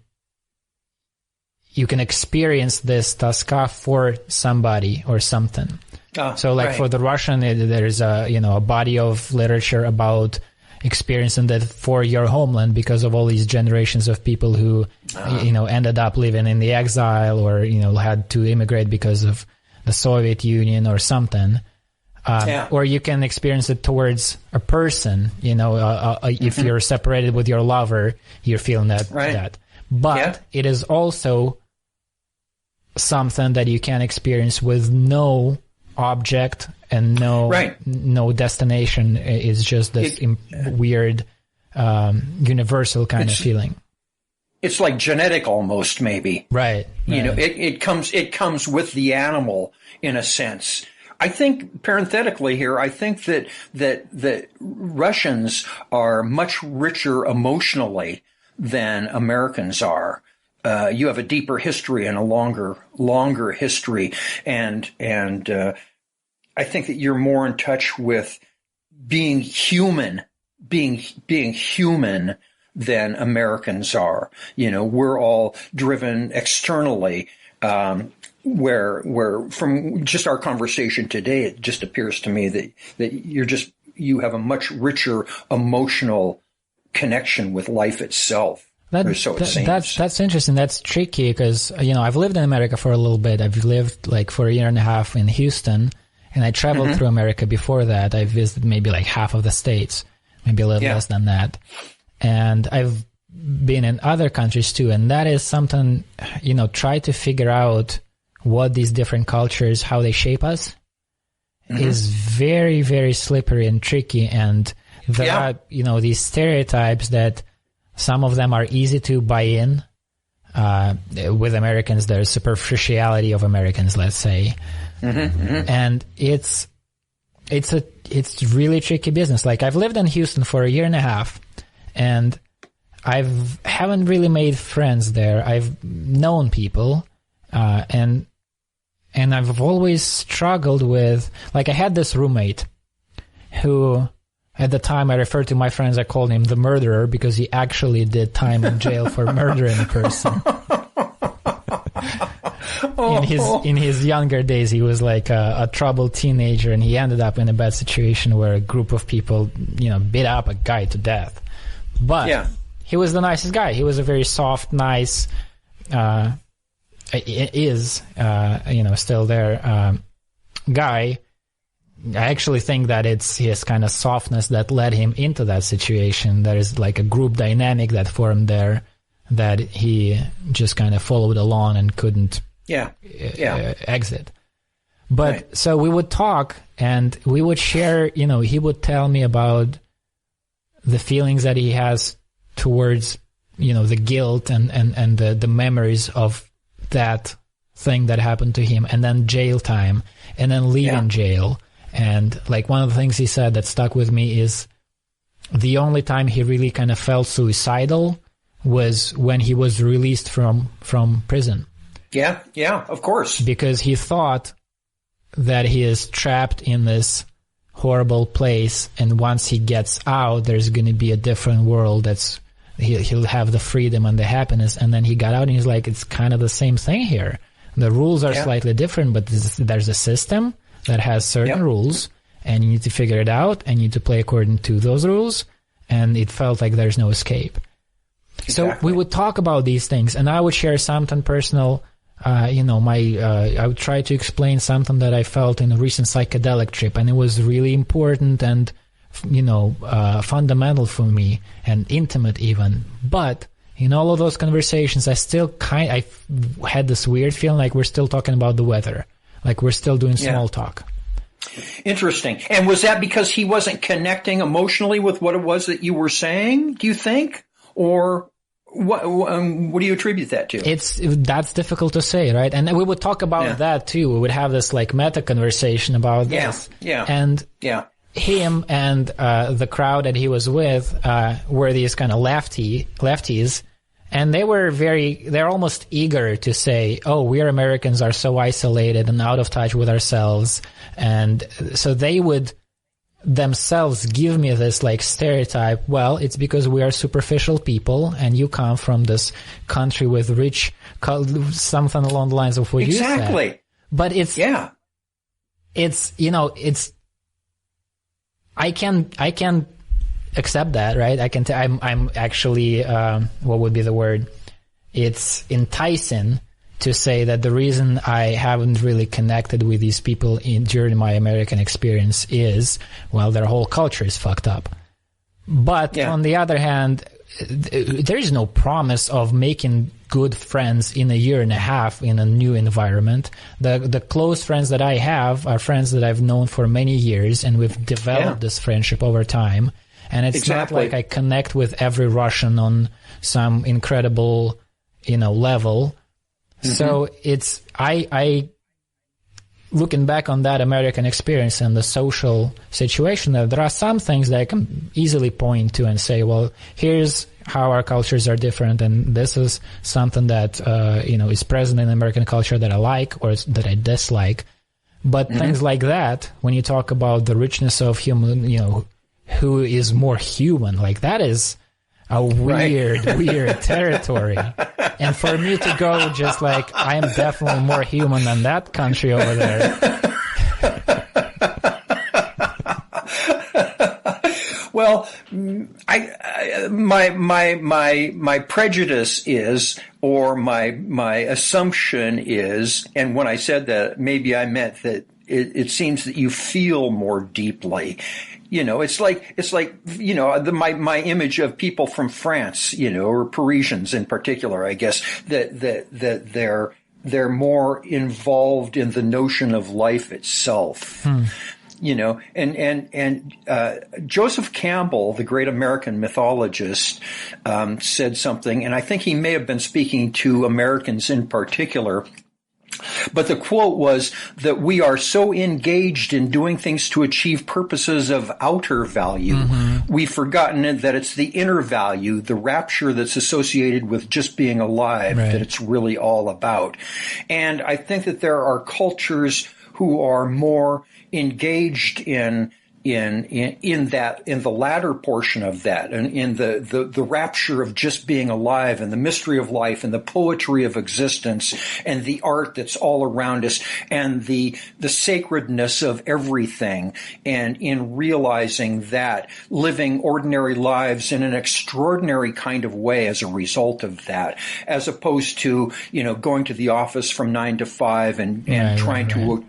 experience this Toska for somebody or something. For the Russian, there's a body of literature about experiencing that for your homeland because of all these generations of people who, ended up living in the exile or, had to immigrate because of the Soviet Union or something. Or you can experience it towards a person, if you're separated with your lover, you're feeling that. But it is also something that you can experience with no object and no destination. Is just this weird, universal kind of feeling. It's like genetic almost, maybe. Right. It comes with the animal in a sense. I think parenthetically here, I think that Russians are much richer emotionally than Americans are. You have a deeper history and a longer history, and I think that you're more in touch with being human than Americans are. We're all driven externally, where from just our conversation today, it just appears to me that you have a much richer emotional connection with life itself. That's interesting. That's tricky because, I've lived in America for a little bit. I've lived for a year and a half in Houston, and I traveled through America before that. I visited maybe half of the states, maybe a little less than that. And I've been in other countries too. And that is something, try to figure out what these different cultures, how they shape us. is very, very slippery and tricky. And there are, these stereotypes that some of them are easy to buy in. With Americans, there's superficiality of Americans, let's say. And it's really tricky business. Like, I've lived in Houston for 1.5 years, and haven't really made friends there. I've known people, and I've always struggled with, like, I had this roommate who, at the time, I referred to my friends, I called him the murderer because he actually did time in jail for murdering a person. In his younger days, he was like a troubled teenager, and he ended up in a bad situation where a group of people, beat up a guy to death. But he was the nicest guy. He was a very soft, nice, still there, guy. I actually think that it's his kind of softness that led him into that situation. There is like a group dynamic that formed there that he just kind of followed along and couldn't exit. But so we would talk and we would share, he would tell me about the feelings that he has towards, the guilt and the memories of that thing that happened to him, and then jail time, and then leaving jail. And like one of the things he said that stuck with me is the only time he really kind of felt suicidal was when he was released from prison. Yeah, of course. Because he thought that he is trapped in this horrible place, and once he gets out, there's going to be a different world he'll have the freedom and the happiness. And then he got out and he's like, it's kind of the same thing here. The rules are slightly different, but there's a system that has certain rules, and you need to figure it out, and you need to play according to those rules, and it felt like there's no escape. Exactly. So we would talk about these things, and I would share something personal. I would try to explain something that I felt in a recent psychedelic trip, and it was really important and, fundamental for me, and intimate even. But in all of those conversations, I had this weird feeling like we're still talking about the weather. Like we're still doing small talk. Interesting. And was that because he wasn't connecting emotionally with what it was that you were saying, do you think? Or what do you attribute that to? That's difficult to say, right? And we would talk about that too. We would have this like meta conversation about this. And him and the crowd that he was with were these kind of lefties. And they're almost eager to say, oh, we Americans are so isolated and out of touch with ourselves. And so they would themselves give me this like stereotype. Well, it's because we are superficial people and you come from this country with rich, something along the lines of what you said. But I can accept that, right? I'm actually, what would be the word? It's enticing to say that the reason I haven't really connected with these people during my American experience is, well, their whole culture is fucked up. But on the other hand, there is no promise of making good friends in 1.5 years in a new environment. The close friends that I have are friends that I've known for many years, and we've developed this friendship over time. And it's not like I connect with every Russian on some incredible, level. So I looking back on that American experience and the social situation, there are some things that I can easily point to and say, well, here's how our cultures are different, and this is something that, is present in American culture that I like or that I dislike. But things like that, when you talk about the richness of human, who is more human, like that is a weird territory. And for me to go just like, I am definitely more human than that country over there. Well, my prejudice is, or my assumption is, and when I said that, maybe I meant that it seems that you feel more deeply. It's like my image of people from France, or Parisians in particular, I guess, that they're more involved in the notion of life itself. You know, and Joseph Campbell, the great American mythologist, said something, and I think he may have been speaking to Americans in particular. But the quote was that we are so engaged in doing things to achieve purposes of outer value, we've forgotten that it's the inner value, the rapture that's associated with just being alive, that it's really all about. And I think that there are cultures who are more engaged in the latter portion of that, and in the rapture of just being alive, and the mystery of life, and the poetry of existence, and the art that's all around us, and the sacredness of everything, and in realizing that, living ordinary lives in an extraordinary kind of way as a result of that, as opposed to, you know, going to the office from 9 to 5 and trying to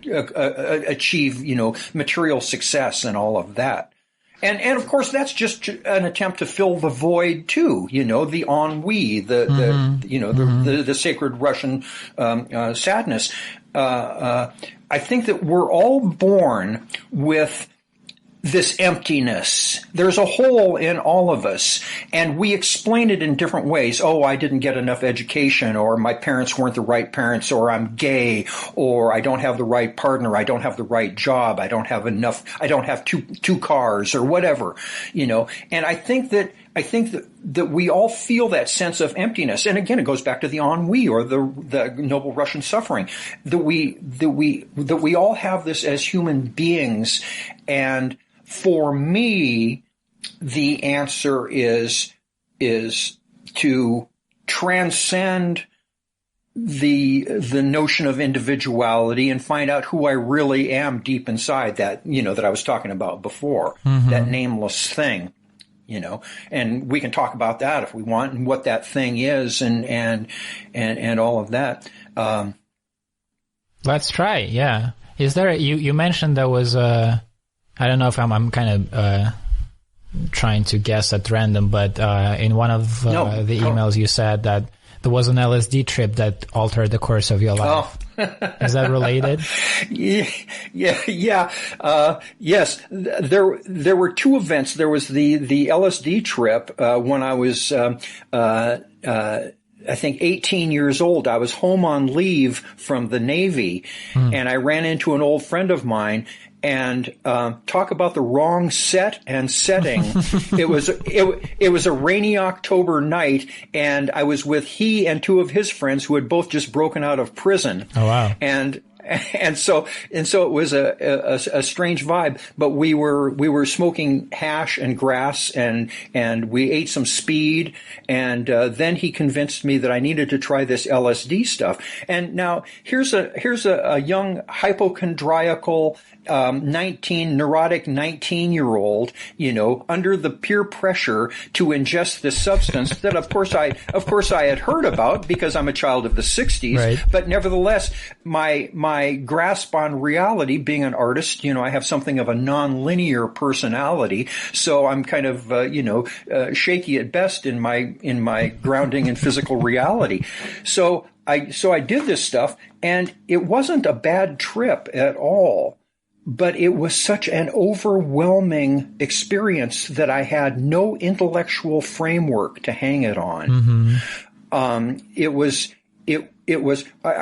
achieve, you know, material success and all of that. And of course, that's just an attempt to fill the void too, you know, the ennui, the sacred Russian sadness. I think that we're all born with this emptiness. There's a hole in all of us, and we explain it in different ways. Oh, I didn't get enough education, or my parents weren't the right parents, or I'm gay, or I don't have the right partner, I don't have the right job, I don't have enough, I don't have two cars, or whatever, you know. And I think that we all feel that sense of emptiness. And again, it goes back to the ennui, or the noble Russian suffering, that we all have this as human beings. And for me, the answer is to transcend the notion of individuality and find out who I really am deep inside, that, you know, that I was talking about before, that nameless thing, you know. And we can talk about that if we want, and what that thing is, and all of that. Let's try. Yeah. Is there, you mentioned there was I don't know if I'm kind of trying to guess at random, but in one of the emails you said that there was an LSD trip that altered the course of your life. Oh. Is that related? Yeah. Yes. There were two events. There was the LSD trip when I was I think 18 years old. I was home on leave from the Navy, and I ran into an old friend of mine. And talk about the wrong set and setting. It was a rainy October night, and I was with he and two of his friends who had both just broken out of prison. Oh wow! And so it was a strange vibe. But we were smoking hash and grass, and we ate some speed, and then he convinced me that I needed to try this LSD stuff. And now here's a young hypochondriacal neurotic 19-year-old, you know, under the peer pressure to ingest this substance that of course I had heard about because I'm a child of the 60s, right. But nevertheless, my grasp on reality, being an artist, you know, I have something of a non-linear personality, so I'm kind of, shaky at best in my grounding in physical reality. So I did this stuff, and it wasn't a bad trip at all. But it was such an overwhelming experience that I had no intellectual framework to hang it on. I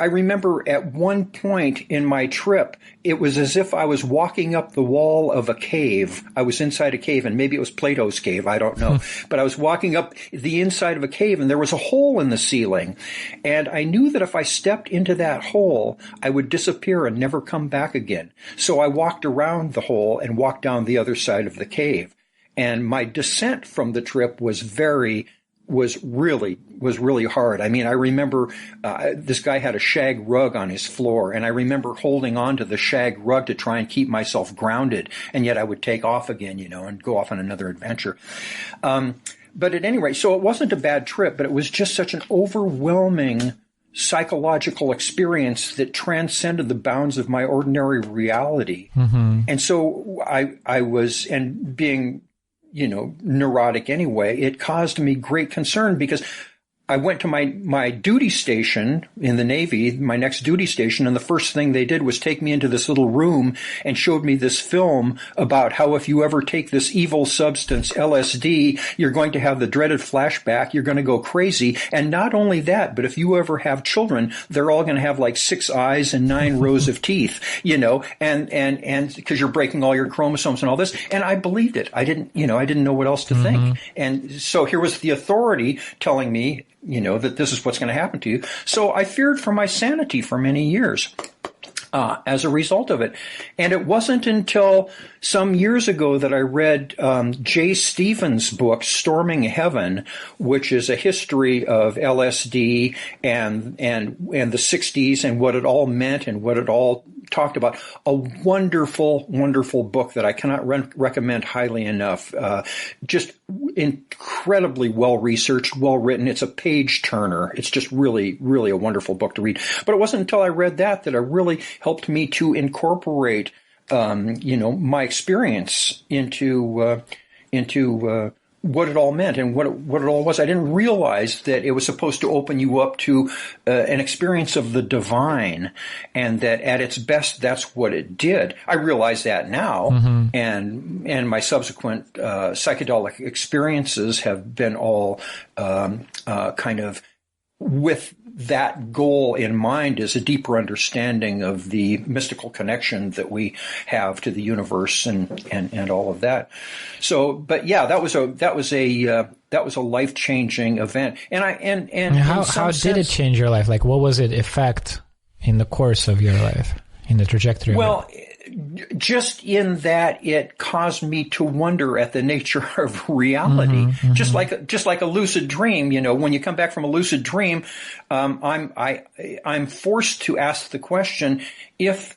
remember at one point in my trip, it was as if I was walking up the wall of a cave. I was inside a cave, and maybe it was Plato's cave, I don't know. But I was walking up the inside of a cave, and there was a hole in the ceiling. And I knew that if I stepped into that hole, I would disappear and never come back again. So I walked around the hole and walked down the other side of the cave. And my descent from the trip was really hard. I mean, I remember this guy had a shag rug on his floor, and I remember holding on to the shag rug to try and keep myself grounded, and yet I would take off again, you know, and go off on another adventure. But at any rate, so it wasn't a bad trip, but it was just such an overwhelming psychological experience that transcended the bounds of my ordinary reality. And so I was, and being, you know, neurotic anyway, it caused me great concern because I went to my duty station in the Navy, my next duty station, and the first thing they did was take me into this little room and showed me this film about how if you ever take this evil substance, LSD, you're going to have the dreaded flashback, you're going to go crazy. And not only that, but if you ever have children, they're all going to have like 6 eyes and 9 rows of teeth, and because you're breaking all your chromosomes and all this. And I believed it. I didn't know what else to think. And so here was the authority telling me, that this is what's going to happen to you. So I feared for my sanity for many years as a result of it. And it wasn't until some years ago that I read Jay Stevens' book, Storming Heaven, which is a history of LSD and the 60s and what it all meant and what it all talked about. A wonderful, wonderful book that I cannot recommend highly enough. Just incredibly well-researched, well-written. It's a page-turner. It's just really, really a wonderful book to read. But it wasn't until I read that it really helped me to incorporate, my experience into what it all meant and what it all was. I didn't realize that it was supposed to open you up to an experience of the divine, and that at its best, that's what it did. I realize that now, and my subsequent psychedelic experiences have been all kind of with that goal in mind, is a deeper understanding of the mystical connection that we have to the universe and all of that. So, but yeah, that was a life-changing event. And how did it change your life? Like, what was it effect in the course of your life, in the trajectory? Well, just in that it caused me to wonder at the nature of reality, just like a lucid dream. When you come back from a lucid dream, I'm forced to ask the question, if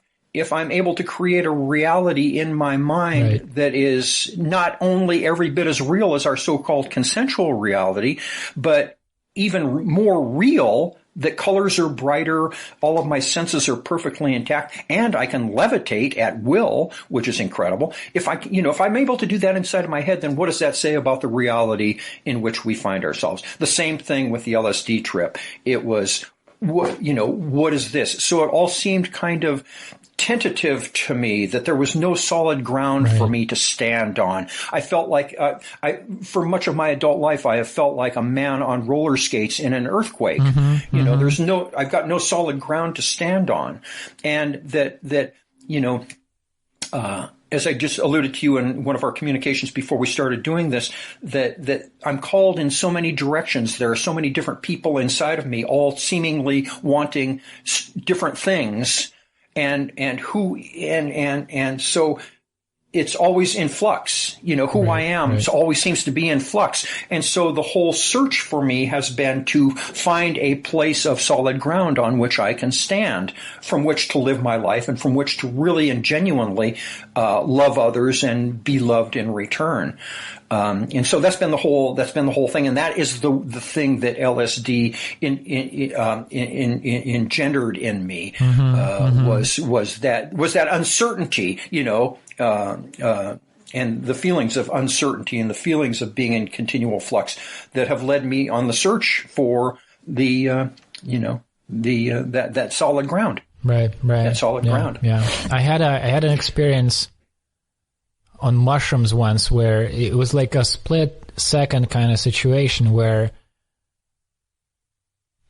I'm able to create a reality in my mind that is not only every bit as real as our so-called consensual reality, but even more real, that colors are brighter, all of my senses are perfectly intact, and I can levitate at will, which is incredible. If I'm able to do that inside of my head, then what does that say about the reality in which we find ourselves? The same thing with the LSD trip. It was, what is this? So it all seemed kind of tentative to me, that there was no solid ground for me to stand on. I felt like, for much of my adult life, I have felt like a man on roller skates in an earthquake. I've got no solid ground to stand on. And that as I just alluded to you in one of our communications before we started doing this, that I'm called in so many directions. There are so many different people inside of me, all seemingly wanting different things. And so it's always in flux. Who I am always seems to be in flux. And so the whole search for me has been to find a place of solid ground on which I can stand, from which to live my life, and from which to really and genuinely love others and be loved in return. And so that's been the whole thing. And that is the thing that LSD engendered in me, was that uncertainty, and the feelings of uncertainty and the feelings of being in continual flux that have led me on the search for that solid ground. Right. That solid ground. Yeah. I had an experience on mushrooms once where it was like a split second kind of situation where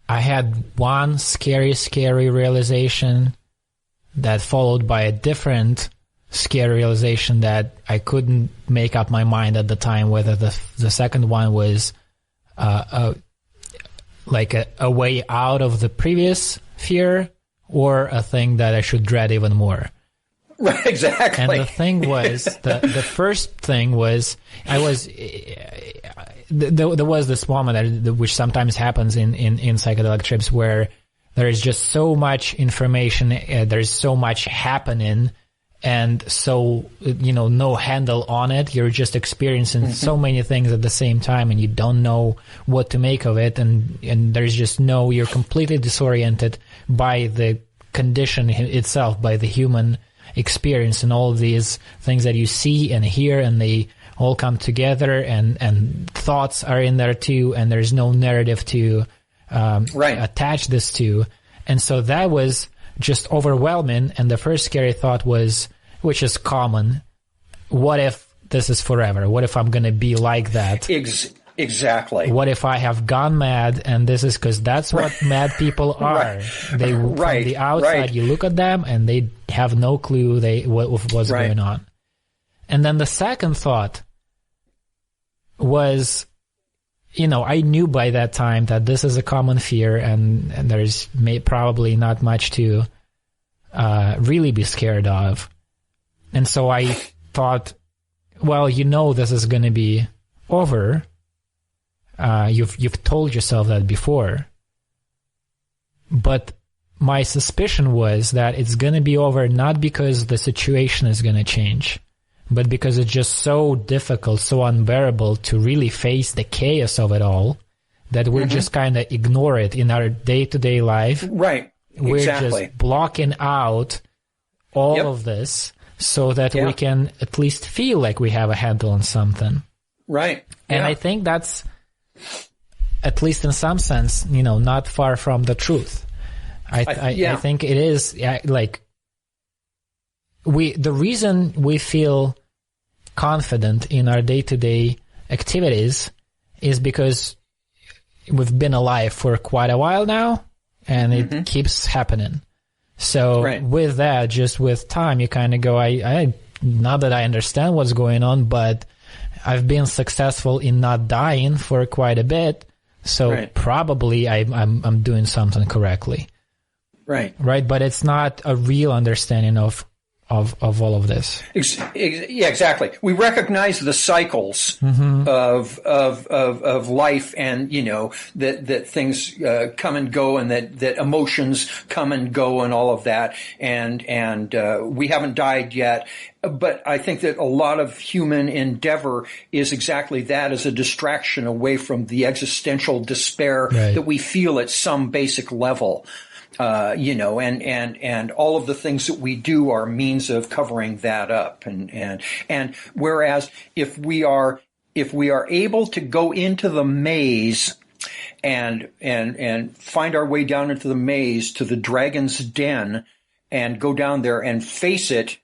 I had one scary realization that followed by a different scary realization that I couldn't make up my mind at the time whether the second one was like a way out of the previous fear or a thing that I should dread even more. Right, exactly. And the thing was, the first thing was, there was this moment which sometimes happens in psychedelic trips where there is just so much information, there's so much happening, and so, no handle on it. You're just experiencing so many things at the same time, and you don't know what to make of it, and there's just you're completely disoriented by the condition itself, by the human experience and all of these things that you see and hear, and they all come together, and thoughts are in there too, and there's no narrative to attach this to. And so that was just overwhelming. And the first scary thought was, which is common, what if this is forever? What if I'm going to be like that? Exactly. What if I have gone mad, and this is because that's what mad people are. They from the outside, you look at them and they have no clue what's going on. And then the second thought was, I knew by that time that this is a common fear, and there's probably not much to really be scared of. And so I thought, well, this is going to be over. You've told yourself that before. But my suspicion was that it's going to be over not because the situation is going to change, but because it's just so difficult, so unbearable to really face the chaos of it all, that we're just kind of ignore it in our day-to-day life. Right. We're just blocking out all of this so that we can at least feel like we have a handle on something. Right. And I think that's, at least in some sense, not far from the truth. I think it is the reason we feel confident in our day-to-day activities is because we've been alive for quite a while now, and it keeps happening. So with that, just with time, you kind of go, I not that I understand what's going on, but I've been successful in not dying for quite a bit, so probably I'm doing something correctly. Right. But it's not a real understanding of all of this. Yeah, exactly. We recognize the cycles of life, and that things come and go, and that emotions come and go, and all of that. And we haven't died yet. But I think that a lot of human endeavor is exactly that, as a distraction away from the existential despair that we feel at some basic level. And all of the things that we do are means of covering that up. And whereas if we are able to go into the maze and find our way down into the maze to the dragon's den, and go down there and face it,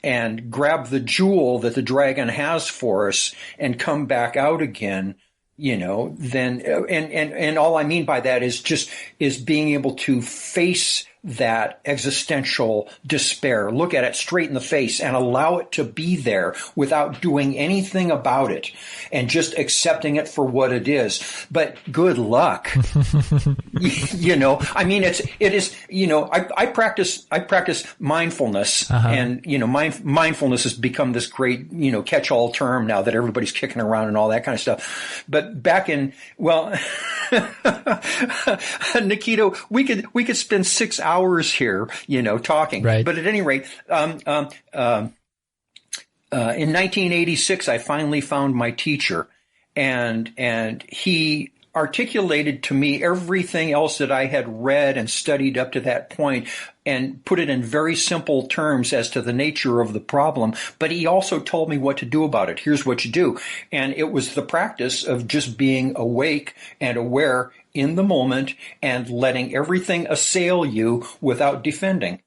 and grab the jewel that the dragon has for us, and come back out again, then, and all I mean by that is being able to face that existential despair, look at it straight in the face and allow it to be there without doing anything about it, and just accepting it for what it is. But good luck. I mean, it is, I practice mindfulness, and, mindfulness has become this great, catch-all term now that everybody's kicking around and all that kind of stuff. But back in, Nikita, we could spend 6 hours here, talking. Right. But at any rate, in 1986, I finally found my teacher, and he articulated to me everything else that I had read and studied up to that point, and put it in very simple terms as to the nature of the problem. But he also told me what to do about it. Here's what you do. And it was the practice of just being awake and aware in the moment, and letting everything assail you without defending,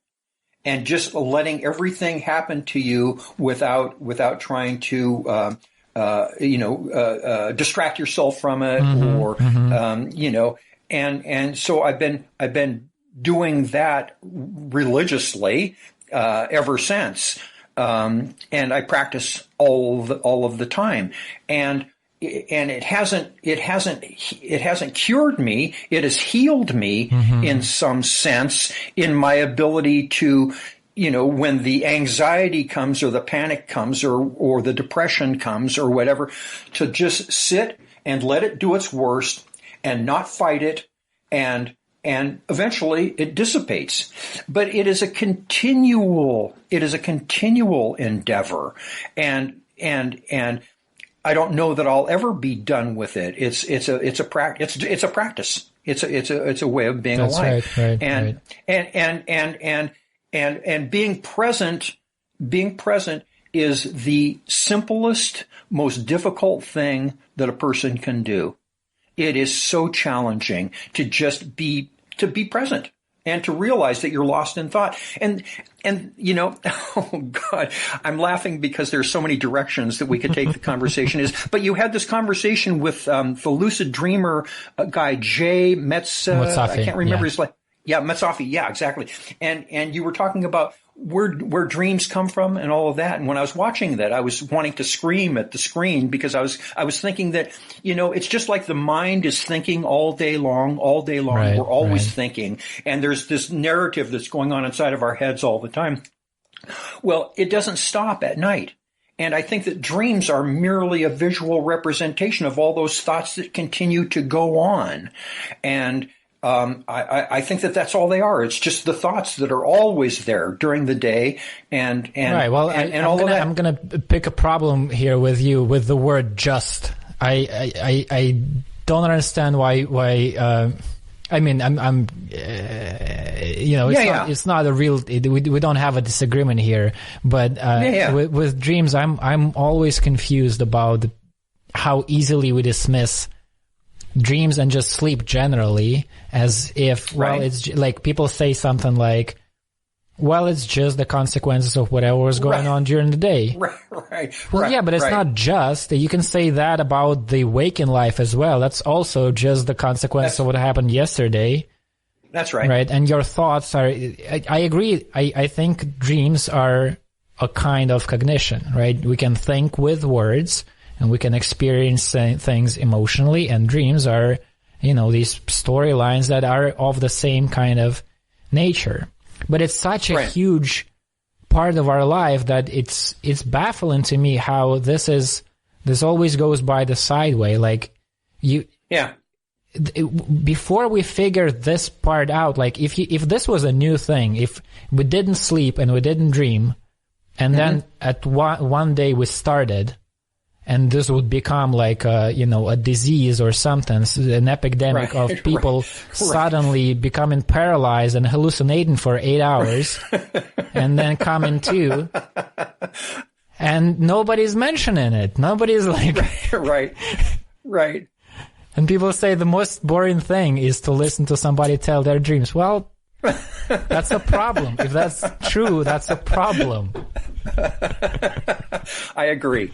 and just letting everything happen to you without trying to distract yourself from it, and so I've been doing that religiously ever since, and I practice all of the time, and it hasn't cured me. It has healed me in some sense, in my ability to, when the anxiety comes, or the panic comes, or the depression comes, or whatever, to just sit and let it do its worst and not fight it, and eventually it dissipates. But it is a continual endeavor, and I don't know that I'll ever be done with it. It's a practice. It's a way of being alive. Right. And And being present is the simplest, most difficult thing that a person can do. It is so challenging to just be present and to realize that you're lost in thought. And you know, oh God, I'm laughing because there's so many directions that we could take the conversation but you had this conversation with the lucid dreamer guy, Jay Mutzafi. I can't remember his name. Yeah, Mutzafi. Yeah, exactly. And you were talking about where dreams come from and all of that. And when I was watching that, I was wanting to scream at the screen because I was thinking that, you know, it's just like the mind is thinking all day long. Right, we're always thinking. And there's this narrative that's going on inside of our heads all the time. Well, it doesn't stop at night. And I think that dreams are merely a visual representation of all those thoughts that continue to go on. And I think that that's all they are. It's just the thoughts that are always there during the day, and right. Well, I'm gonna pick a problem here with you with the word "just." I don't understand why. I mean, I'm you know, it's not a real. We don't have a disagreement here, but with dreams, I'm always confused about how easily we dismiss dreams and just sleep generally, as if, well, it's like people say something like, well, it's just the consequences of whatever was going on during the day. Well, yeah, but it's not just. You can say that about the waking life as well. That's also just the consequence of what happened yesterday. That's right. Right, and your thoughts are, I agree, I think dreams are a kind of cognition, right? We can think with words, and we can experience things emotionally, and dreams are, you know, these storylines that are of the same kind of nature. But it's such a huge part of our life that it's baffling to me how this always goes by the side way. Like before we figure this part out, like if this was a new thing, if we didn't sleep and we didn't dream, and then at one day we started, and this would become like a disease or something, an epidemic of people suddenly becoming paralyzed and hallucinating for 8 hours, and then coming to, and nobody's mentioning it. Nobody's like, right. And people say the most boring thing is to listen to somebody tell their dreams. Well, that's a problem. If that's true, that's a problem. I agree.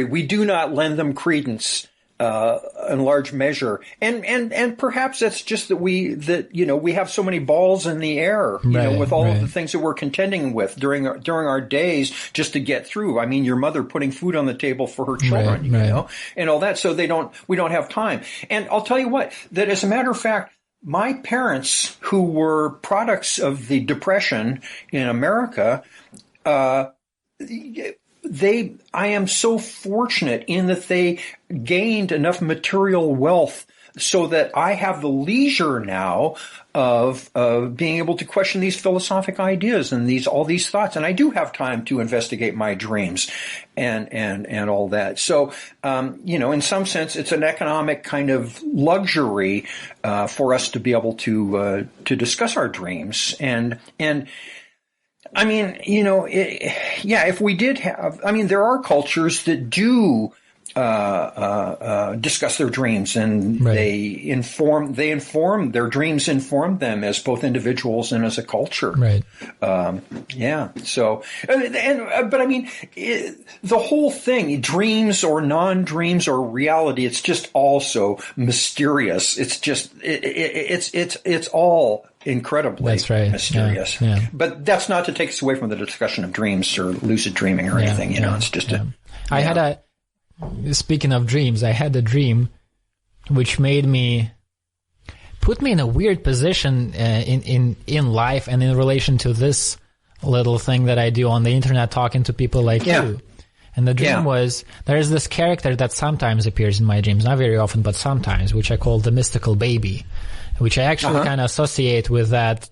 We do not lend them credence in large measure, and perhaps that's just that we have so many balls in the air, with all of the things that we're contending with during our days just to get through. I mean, your mother putting food on the table for her children, you know, and all that. So we don't have time. And I'll tell you what, that as a matter of fact, my parents, who were products of the Depression in America, I am so fortunate in that they gained enough material wealth so that I have the leisure now of being able to question these philosophic ideas and all these thoughts. And I do have time to investigate my dreams and all that. So, in some sense, it's an economic kind of luxury for us to be able to discuss our dreams. And I mean, if we did have, I mean, there are cultures that do discuss their dreams, and their dreams inform them as both individuals and as a culture. Right. So, but I mean, the whole thing, dreams or non-dreams or reality, it's just all so mysterious. It's just, it's all incredibly mysterious. Yeah. But that's not to take us away from the discussion of dreams or lucid dreaming or anything. It's just speaking of dreams, I had a dream which put me in a weird position in life and in relation to this little thing that I do on the internet, talking to people like you. And the dream was, there's this character that sometimes appears in my dreams, not very often, but sometimes, which I call the mystical baby, which I actually kind of associate with that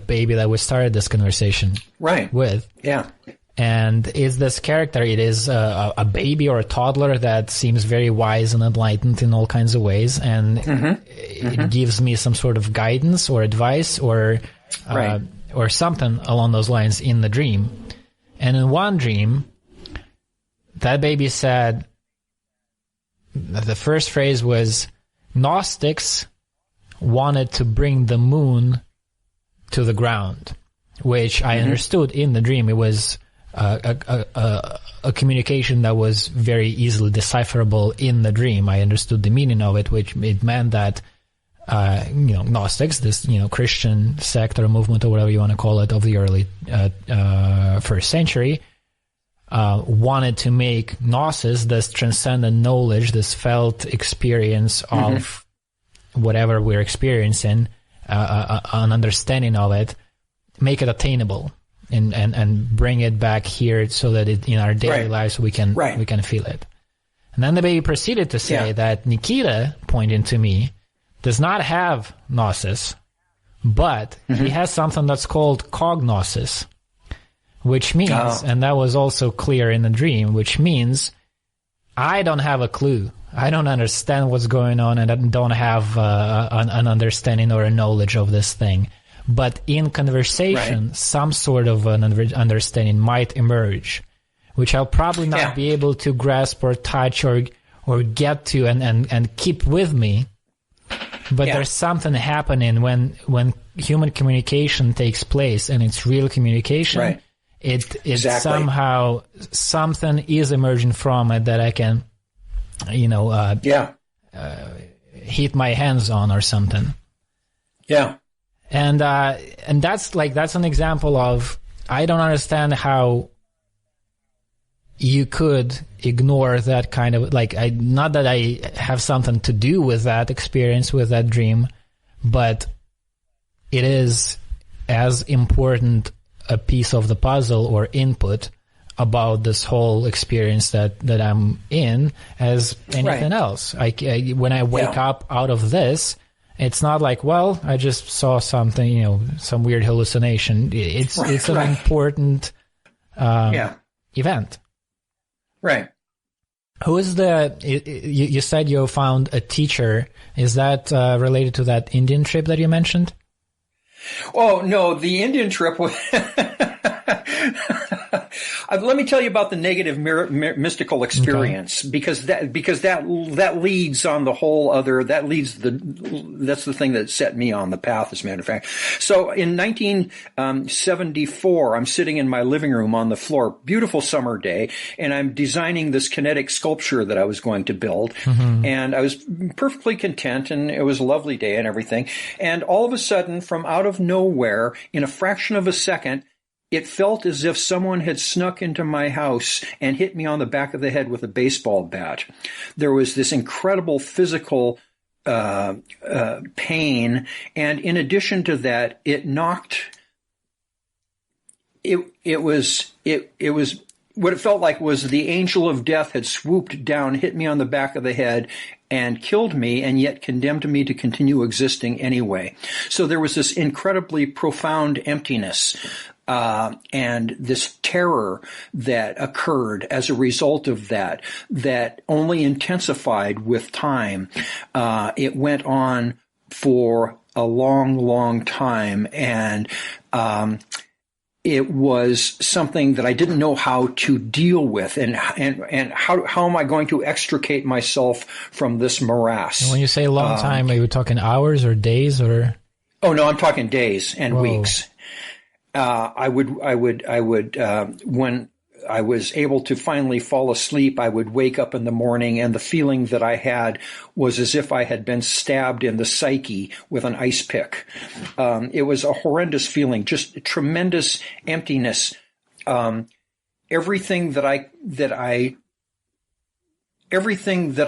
baby that we started this conversation with. Yeah. And it's this character, it is a baby or a toddler that seems very wise and enlightened in all kinds of ways, and it gives me some sort of guidance or advice or or something along those lines in the dream. And in one dream, that baby said, the first phrase was, Gnostics wanted to bring the moon to the ground, which I understood in the dream. It was a communication that was very easily decipherable in the dream. I understood the meaning of it, which it meant that Gnostics, this Christian sect or movement or whatever you want to call it of the early first century, wanted to make gnosis, this transcendent knowledge, this felt experience of whatever we're experiencing, an understanding of it, make it attainable and bring it back here so that in our daily lives we can feel it. And then the baby proceeded to say that Nikita, pointing to me, does not have gnosis, but he has something that's called co-gnosis, which means, and that was also clear in the dream, which means I don't have a clue. I don't understand what's going on, and I don't have an understanding or a knowledge of this thing. But in conversation, some sort of an understanding might emerge, which I'll probably not be able to grasp or touch or get to and keep with me. But there's something happening when human communication takes place, and it's real communication. It somehow something is emerging from it that I can, hit my hands on or something. Yeah. And that's an example of, I don't understand how you could ignore that kind of, not that I have something to do with that experience, with that dream, but it is as important a piece of the puzzle or input about this whole experience that I'm in as anything else. When I wake up out of this, it's not like, well, I just saw something, some weird hallucination. It's an important event. Right. Who is you said you found a teacher. Is that related to that Indian trip that you mentioned? Oh, no, the Indian trip was... Let me tell you about the negative mystical experience, because that leads on the whole other, that's the thing that set me on the path, as a matter of fact. So in 1974, I'm sitting in my living room on the floor, beautiful summer day, and I'm designing this kinetic sculpture that I was going to build. And I was perfectly content, and it was a lovely day and everything. And all of a sudden, from out of nowhere, in a fraction of a second, it felt as if someone had snuck into my house and hit me on the back of the head with a baseball bat. There was this incredible physical pain, and in addition to that, it knocked. It was what it felt like was the angel of death had swooped down, hit me on the back of the head, and killed me, and yet condemned me to continue existing anyway. So there was this incredibly profound emptiness. And this terror that occurred as a result of that only intensified with time. It went on for a long, long time, and it was something that I didn't know how to deal with, and how am I going to extricate myself from this morass? And when you say a long time, are you talking hours or days or? Oh no, I'm talking days and weeks. I would, when I was able to finally fall asleep, I would wake up in the morning, and the feeling that I had was as if I had been stabbed in the psyche with an ice pick. It was a horrendous feeling, just tremendous emptiness. Everything that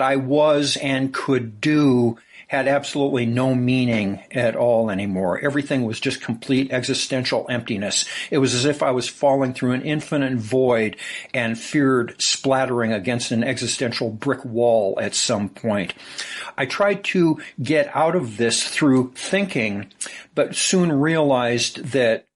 I was and could do had absolutely no meaning at all anymore. Everything was just complete existential emptiness. It was as if I was falling through an infinite void and feared splattering against an existential brick wall at some point. I tried to get out of this through thinking, but soon realized that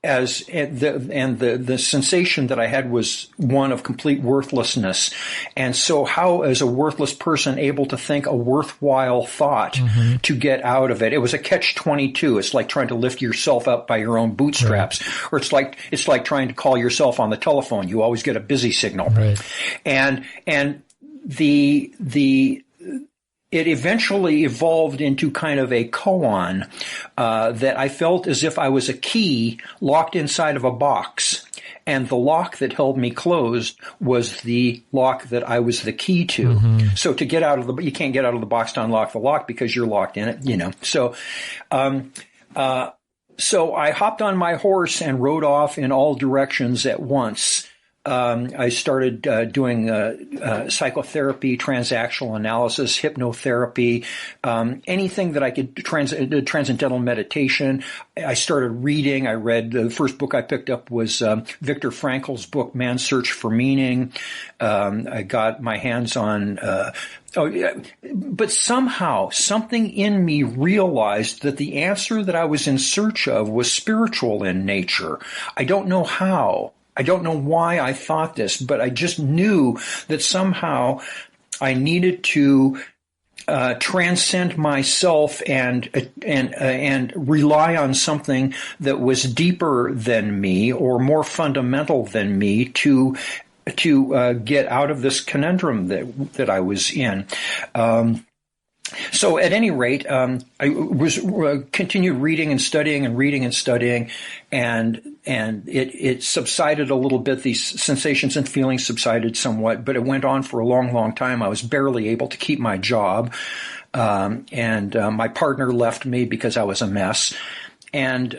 the sensation that I had was one of complete worthlessness. And so how is a worthless person able to think a worthwhile thought to get out of it? It was a catch-22. It's like trying to lift yourself up by your own bootstraps, or it's like trying to call yourself on the telephone. You always get a busy signal. Right. And it eventually evolved into kind of a koan that I felt as if I was a key locked inside of a box, and the lock that held me closed was the lock that I was the key to. So to get out of you can't get out of the box to unlock the lock because you're locked in it, So, so I hopped on my horse and rode off in all directions at once. I started doing psychotherapy, transactional analysis, hypnotherapy, anything that I could, transcendental meditation. I started reading. I read the first book I picked up was Viktor Frankl's book, Man's Search for Meaning. I got my hands on but somehow something in me realized that the answer that I was in search of was spiritual in nature. I don't know how. I don't know why I thought this, but I just knew that somehow I needed to transcend myself and rely on something that was deeper than me or more fundamental than me to get out of this conundrum that I was in. So at any rate, I was continued reading and studying, and it subsided a little bit. These sensations and feelings subsided somewhat, but it went on for a long, long time. I was barely able to keep my job, and my partner left me because I was a mess. And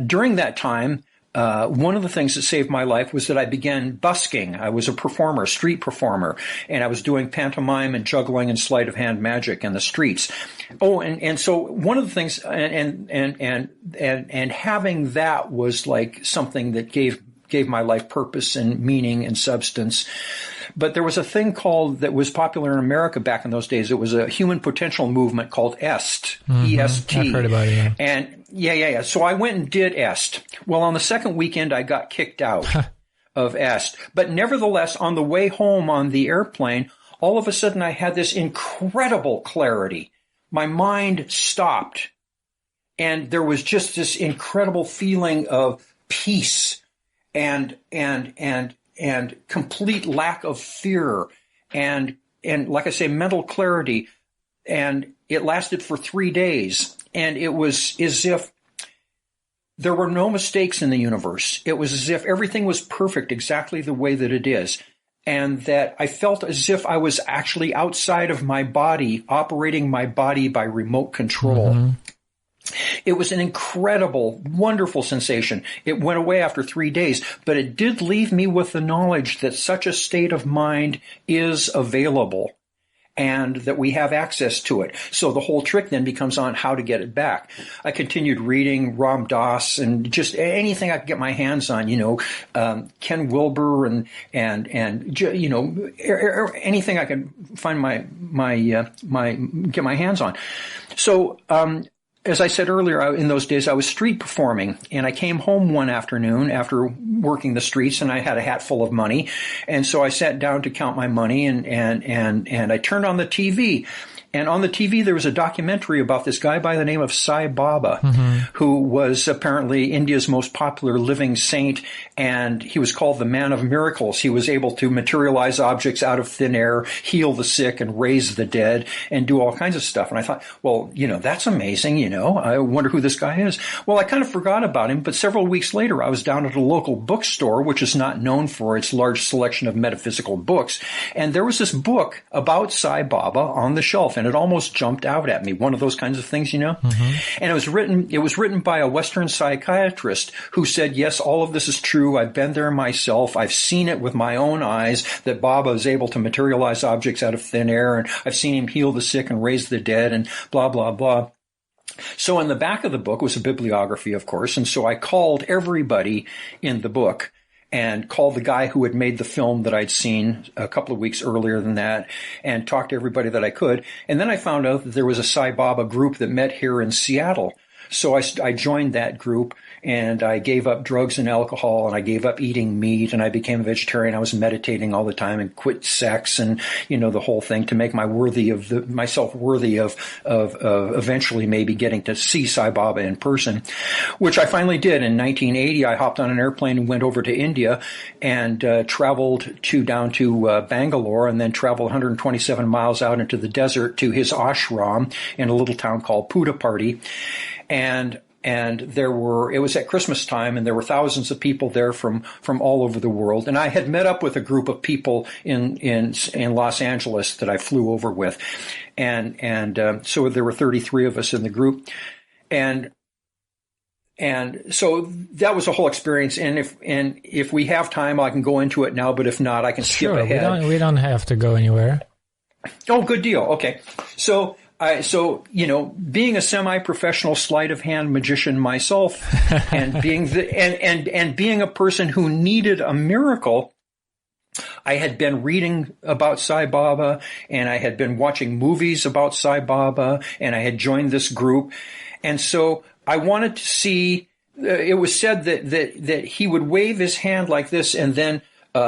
during that time, one of the things that saved my life was that I began busking. I was a performer, street performer, and I was doing pantomime and juggling and sleight of hand magic in the streets. Oh, and so one of the things, and having that was like something that gave my life purpose and meaning and substance. But there was a thing that was popular in America back in those days. It was a human potential movement called EST, E-S-T. I've heard about it, yeah. And yeah. So I went and did EST. Well, on the second weekend, I got kicked out of EST. But nevertheless, on the way home on the airplane, all of a sudden I had this incredible clarity. My mind stopped. And there was just this incredible feeling of peace and complete lack of fear and like I say, mental clarity. And it lasted for 3 days. And it was as if there were no mistakes in the universe. It was as if everything was perfect exactly the way that it is. And that I felt as if I was actually outside of my body, operating my body by remote control. It was an incredible, wonderful sensation. It went away after 3 days, but it did leave me with the knowledge that such a state of mind is available and that we have access to it. So the whole trick then becomes on how to get it back. I continued reading Ram Dass and just anything I could get my hands on, Ken Wilber and anything I could find get my hands on. So, as I said earlier, in those days I was street performing, and I came home one afternoon after working the streets, and I had a hat full of money, and so I sat down to count my money, and I turned on the TV. And on the TV, there was a documentary about this guy by the name of Sai Baba, who was apparently India's most popular living saint, and he was called the Man of Miracles. He was able to materialize objects out of thin air, heal the sick, and raise the dead, and do all kinds of stuff. And I thought, well, that's amazing, I wonder who this guy is. Well, I kind of forgot about him, but several weeks later, I was down at a local bookstore, which is not known for its large selection of metaphysical books, and there was this book about Sai Baba on the shelf, and it almost jumped out at me. One of those kinds of things, And it was written by a Western psychiatrist who said, yes, all of this is true. I've been there myself. I've seen it with my own eyes that Baba is able to materialize objects out of thin air, and I've seen him heal the sick and raise the dead and blah, blah, blah. So in the back of the book was a bibliography, of course, and so I called everybody in the book and called the guy who had made the film that I'd seen a couple of weeks earlier than that, and talked to everybody that I could. And then I found out that there was a Sai Baba group that met here in Seattle. So I joined that group, and I gave up drugs and alcohol, and I gave up eating meat, and I became a vegetarian. I was meditating all the time and quit sex and, the whole thing to make myself worthy of eventually maybe getting to see Sai Baba in person, which I finally did. In 1980, I hopped on an airplane and went over to India and traveled down to Bangalore, and then traveled 127 miles out into the desert to his ashram in a little town called Puttaparthi. And it was at Christmas time, and there were thousands of people there from all over the world. And I had met up with a group of people in Los Angeles that I flew over with. And so there were 33 of us in the group. And so that was a whole experience. And if we have time, I can go into it now, but if not, I can skip ahead. We don't have to go anywhere. Oh, good deal. Okay. So being a semi-professional sleight of hand magician myself, and being a person who needed a miracle, I had been reading about Sai Baba, and I had been watching movies about Sai Baba, and I had joined this group, and so I wanted to see. It was said that he would wave his hand like this, and then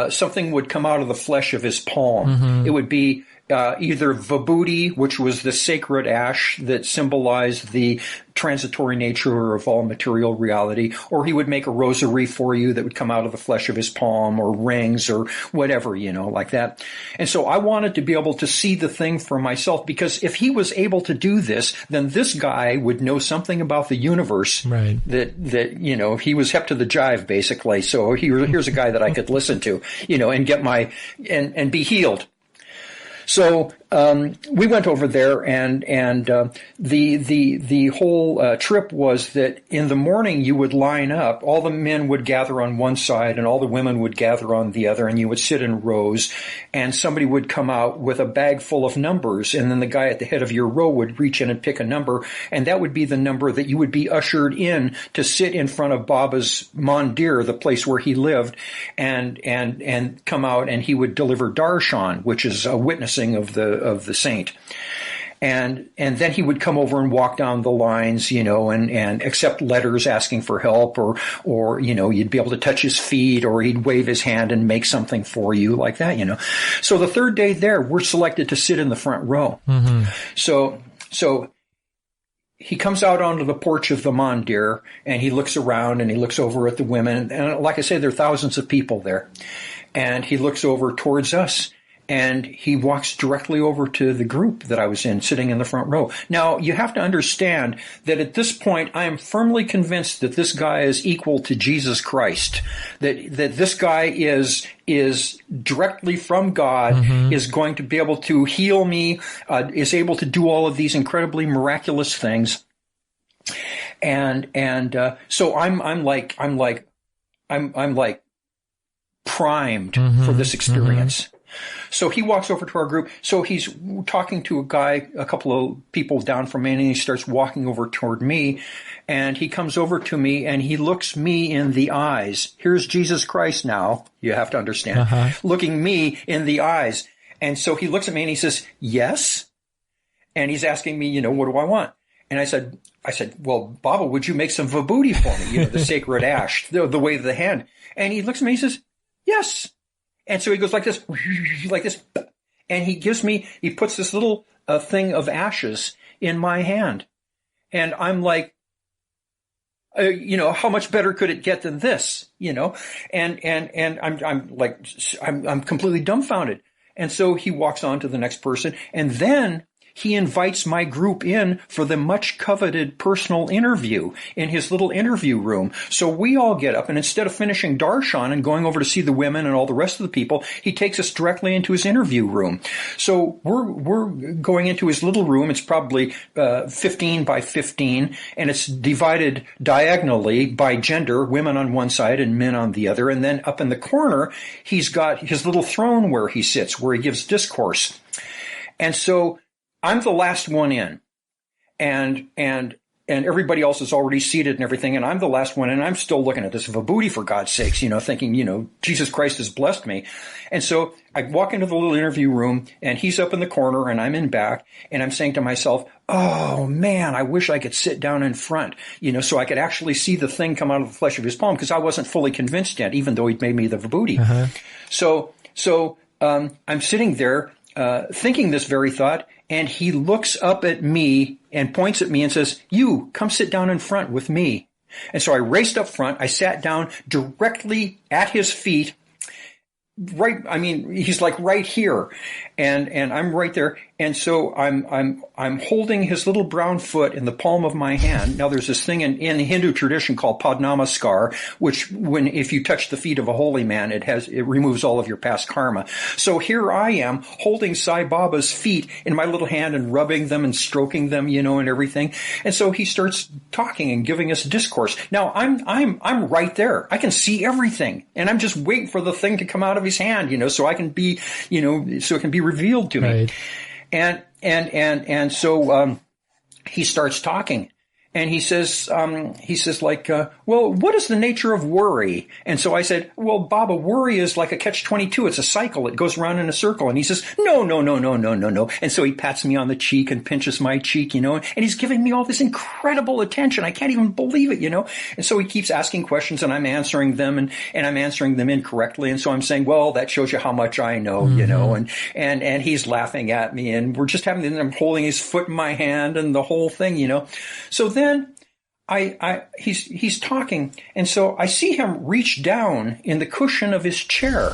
something would come out of the flesh of his palm. Mm-hmm. It would be either vibhuti, which was the sacred ash that symbolized the transitory nature of all material reality, or he would make a rosary for you that would come out of the flesh of his palm, or rings, or whatever, like that. And so I wanted to be able to see the thing for myself, because if he was able to do this, then this guy would know something about the universe, right? That he was hep to the jive, basically. So here's a guy that I could listen to, and get and be healed. So we went over there, and the whole trip was that in the morning you would line up. All the men would gather on one side, and all the women would gather on the other, and you would sit in rows. And somebody would come out with a bag full of numbers, and then the guy at the head of your row would reach in and pick a number, and that would be the number that you would be ushered in to sit in front of Baba's mandir, the place where he lived, and come out, and he would deliver darshan, which is a witnessing of the saint. And then he would come over and walk down the lines, and accept letters asking for help, or you'd be able to touch his feet, or he'd wave his hand and make something for you like that, So the third day there, we're selected to sit in the front row. Mm-hmm. So he comes out onto the porch of the mandir, and he looks around, and he looks over at the women. And like I say, there are thousands of people there. And he looks over towards us, and he walks directly over to the group that I was in, sitting in the front row. Now, you have to understand that at this point, I am firmly convinced that this guy is equal to Jesus Christ, that this guy is directly from God, mm-hmm. is going to be able to heal me, is able to do all of these incredibly miraculous things. And so I'm like primed mm-hmm. for this experience. Mm-hmm. So he walks over to our group. So he's talking to a couple of people down from me, and he starts walking over toward me. And he comes over to me, and he looks me in the eyes. Here's Jesus Christ now, you have to understand, uh-huh. looking me in the eyes. And so he looks at me, and he says, yes. And he's asking me, what do I want? And I said, well, Baba, would you make some vibhuti for me? The sacred ash, the wave of the hand. And he looks at me, and he says, yes. And so he goes like this, and he puts this little thing of ashes in my hand. And I'm like, how much better could it get than this, And I'm completely dumbfounded. And so he walks on to the next person, and then he invites my group in for the much coveted personal interview in his little interview room. So we all get up, and instead of finishing darshan and going over to see the women and all the rest of the people, he takes us directly into his interview room. So we're going into his little room. It's probably 15 by 15, and it's divided diagonally by gender, women on one side and men on the other. And then up in the corner, he's got his little throne where he sits, where he gives discourse. And so I'm the last one in, and and everybody else is already seated and everything, and I'm the last one, and I'm still looking at this vibhuti, for God's sakes, thinking, Jesus Christ has blessed me. And so I walk into the little interview room, and he's up in the corner, and I'm in back, and I'm saying to myself, oh, man, I wish I could sit down in front, so I could actually see the thing come out of the flesh of his palm, because I wasn't fully convinced yet, even though he'd made me the vibhuti. Uh-huh. So I'm sitting there thinking this very thought, and he looks up at me and points at me and says, you, come sit down in front with me. And so I raced up front. I sat down directly at his feet. He's like right here, and I'm right there. And so I'm holding his little brown foot in the palm of my hand. Now there's this thing in Hindu tradition called Padnamaskar, which if you touch the feet of a holy man, it removes all of your past karma. So here I am holding Sai Baba's feet in my little hand and rubbing them and stroking them, and everything. And so he starts talking and giving us discourse. Now I'm right there. I can see everything, and I'm just waiting for the thing to come out of his hand, so I can be, so it can be revealed to me. Right. And so he starts talking, and he says well, what is the nature of worry? And so I said, well, Baba, worry is like a catch-22. It's a cycle. It goes around in a circle. And he says, no. And so he pats me on the cheek and pinches my cheek, and he's giving me all this incredible attention. I can't even believe it, And so he keeps asking questions, and I'm answering them, and I'm answering them incorrectly. And so I'm saying, well, that shows you how much I know, and he's laughing at me, and we're just I'm holding his foot in my hand and the whole thing, So then he's talking, and so I see him reach down in the cushion of his chair,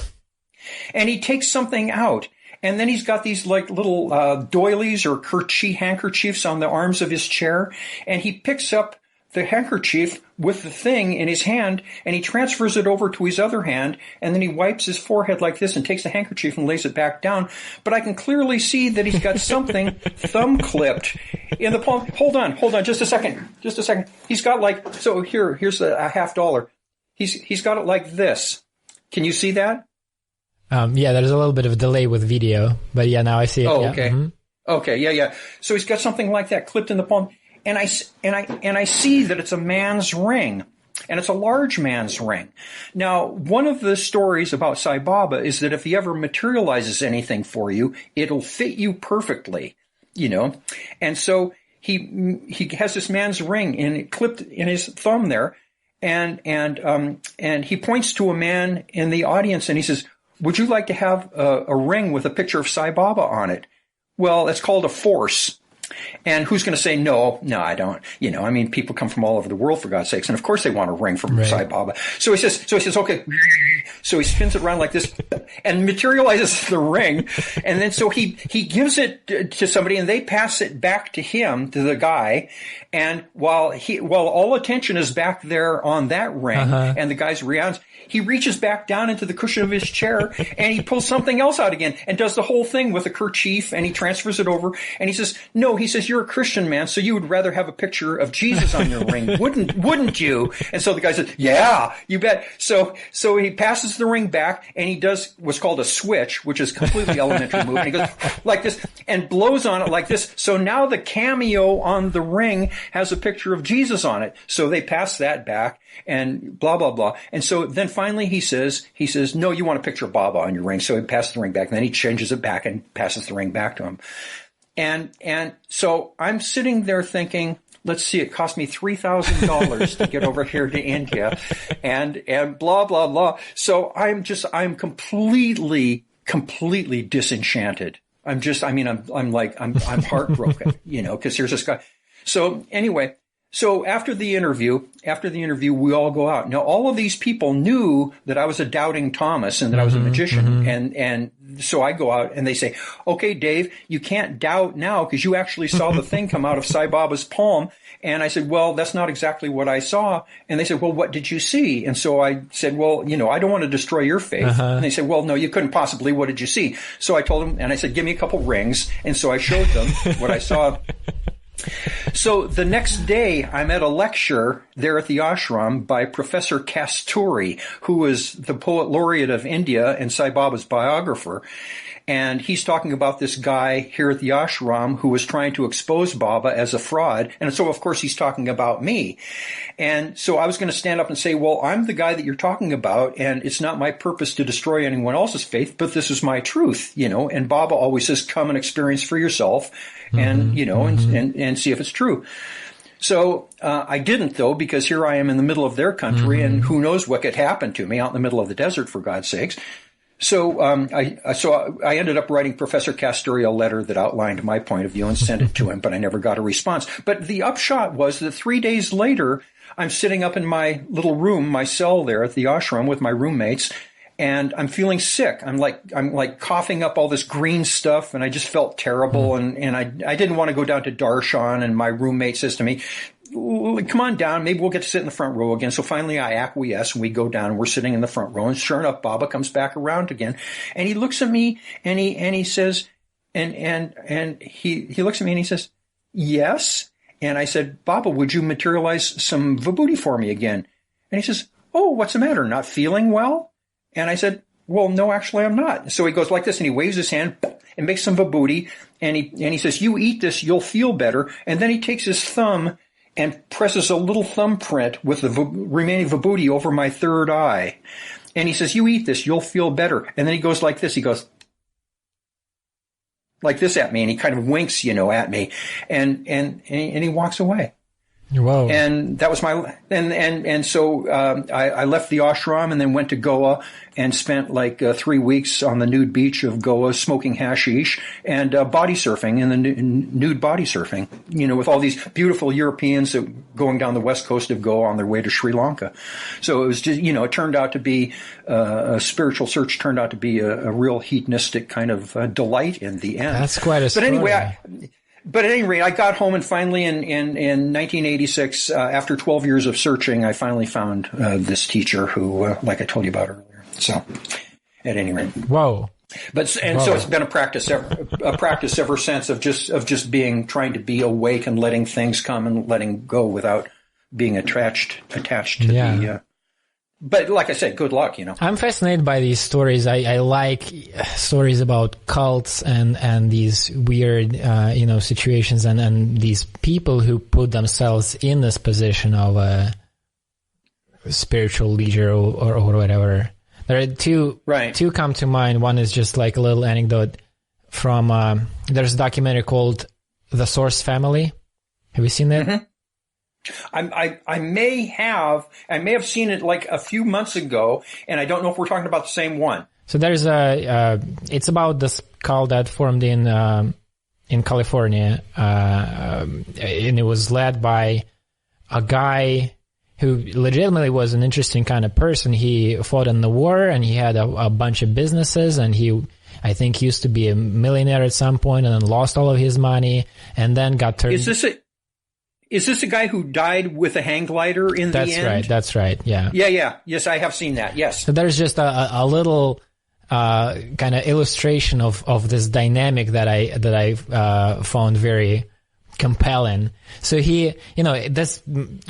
and he takes something out, and then he's got these like little doilies or handkerchiefs on the arms of his chair, and he picks up the handkerchief with the thing in his hand, and he transfers it over to his other hand, and then he wipes his forehead like this and takes the handkerchief and lays it back down. But I can clearly see that he's got something thumb clipped in the palm. Hold on, just a second. He's got here's a $50. He's got it like this. Can you see that? Yeah, there's a little bit of a delay with video, but yeah, now I see it. Oh, yeah. okay. Mm-hmm. Okay, yeah. So he's got something like that clipped in the palm. And I see that it's a man's ring, and it's a large man's ring. Now, one of the stories about Sai Baba is that if he ever materializes anything for you, it'll fit you perfectly, And so he has this man's ring clipped in his thumb there, and he points to a man in the audience, and he says, "Would you like to have a ring with a picture of Sai Baba on it?" Well, it's called a force. And who's going to say, no, I don't, people come from all over the world, for God's sakes. And of course they want a ring from Sai Baba. So he says, okay. So he spins it around like this and materializes the ring. And then so he gives it to somebody, and they pass it back to him, to the guy. And while all attention is back there on that ring, and the guy's reactions, he reaches back down into the cushion of his chair, and he pulls something else out again and does the whole thing with a kerchief, and he transfers it over. And he says, no, he says, you're a Christian man, so you would rather have a picture of Jesus on your ring, wouldn't you? And so the guy says, yeah, you bet. So he passes the ring back, and he does what's called a switch, which is completely elementary move. And he goes like this and blows on it like this. So now the cameo on the ring has a picture of Jesus on it. So they pass that back, and blah, blah, blah. And so then finally he says, no, you want a picture of Baba on your ring. So he passes the ring back, and then he changes it back and passes the ring back to him. And so I'm sitting there thinking, let's see, it cost me $3,000 to get over here to India, and blah, blah, blah. So I'm completely disenchanted. I'm heartbroken, because here's this guy. So anyway, so after the interview, we all go out. Now, all of these people knew that I was a doubting Thomas and that I was a magician. And so I go out, and they say, okay, Dave, you can't doubt now because you actually saw the thing come out of Sai Baba's palm. And I said, well, that's not exactly what I saw. And they said, well, what did you see? And so I said, well, I don't want to destroy your faith. And they said, well, no, you couldn't possibly. What did you see? So I told them, and I said, give me a couple rings. And so I showed them what I saw. So the next day, I'm at a lecture there at the ashram by Professor Kasturi, who was the poet laureate of India and Sai Baba's biographer. And he's talking about this guy here at the ashram who was trying to expose Baba as a fraud. And so, of course, he's talking about me. And so I was going to stand up and say, well, I'm the guy that you're talking about, and it's not my purpose to destroy anyone else's faith, but this is my truth, you know. And Baba always says, come and experience for yourself and, you know, and see if it's true. So I didn't, though, because here I am in the middle of their country, and who knows what could happen to me out in the middle of the desert, for God's sakes. So I ended up writing Professor Casturi a letter that outlined my point of view and sent it to him, but I never got a response. But the upshot was that 3 days later, I'm sitting up in my little room, my cell there at the ashram with my roommates, and I'm feeling sick. I'm like coughing up all this green stuff, and I just felt terrible. And I didn't want to go down to Darshan, and my roommate says to me, come on down, maybe we'll get to sit in the front row again. So finally I acquiesce, and we go down, and we're sitting in the front row, and sure enough, Baba comes back around again, and he looks at me, and he says, and he looks at me and he says, yes. And I said, Baba, would you materialize some vibhuti for me again? And he says, oh, what's the matter? Not feeling well? And I said, well, no, actually, I'm not. So he goes like this, and he waves his hand and makes some vibhuti, and he says, you eat this, you'll feel better. And then he takes his thumb and presses a little thumbprint with the remaining vibhuti over my third eye. And he says, you eat this, you'll feel better. And then he goes like this. He goes like this at me, and he kind of winks, you know, at me, and he walks away. Whoa. And that was so I left the ashram and then went to Goa and spent like 3 weeks on the nude beach of Goa smoking hashish and body surfing in the nude body surfing, you know, with all these beautiful Europeans that going down the west coast of Goa on their way to Sri Lanka. So it was just, you know, it turned out to be a spiritual search turned out to be a real hedonistic kind of delight in the end. That's quite a story. But anyway, But at any rate, I got home, and finally in 1986, after 12 years of searching, I finally found this teacher who, like I told you about earlier. So, at any rate. Whoa. So it's been a practice ever since of just trying to be awake and letting things come and letting go without being attached to the. But like I said, good luck, you know. I'm fascinated by these stories. I like stories about cults and these weird, situations and these people who put themselves in this position of a spiritual leader or whatever. There are two come to mind. One is just like a little anecdote from, there's a documentary called The Source Family. Have you seen that? Mm-hmm. I may have seen it like a few months ago, and I don't know if we're talking about the same one. So there's it's about this cult that formed in California, and it was led by a guy who legitimately was an interesting kind of person. He fought in the war, and he had a bunch of businesses, and I think he used to be a millionaire at some point, and then lost all of his money, and then got turned. Is this a guy who died with a hang glider in the end? That's right. Yeah. Yeah. Yes, I have seen that. Yes. So there's just a little kind of illustration of this dynamic that I found very compelling. So he, this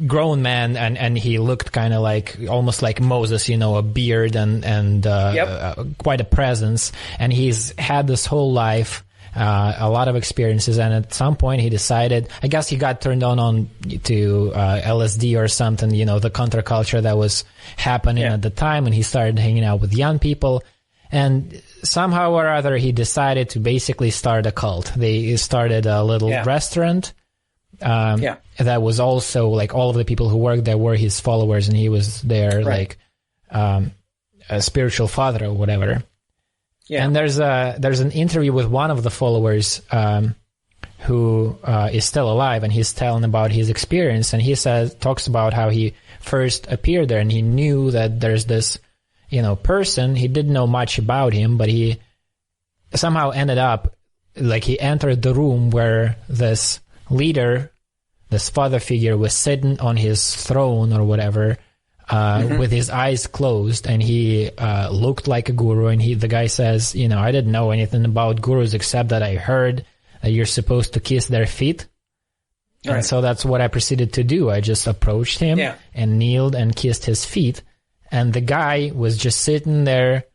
grown man, and he looked kind of like almost like Moses, a beard and quite a presence, and he's had this whole life. A lot of experiences, and at some point he decided, I guess he got turned on to LSD or something, the counterculture that was happening at the time, and he started hanging out with young people, and somehow or other he decided to basically start a cult. They started a little restaurant that was also like all of the people who worked there were his followers, and he was their like a spiritual father or whatever. Yeah. And there's an interview with one of the followers who is still alive, and he's telling about his experience, and he talks about how he first appeared there, and he knew that there's this person. He didn't know much about him, but he somehow ended up like he entered the room where this leader, this father figure, was sitting on his throne or whatever. With his eyes closed, and he looked like a guru, and the guy says, I didn't know anything about gurus except that I heard that you're supposed to kiss their feet. Right. And so that's what I proceeded to do. I just approached him and kneeled and kissed his feet, and the guy was just sitting there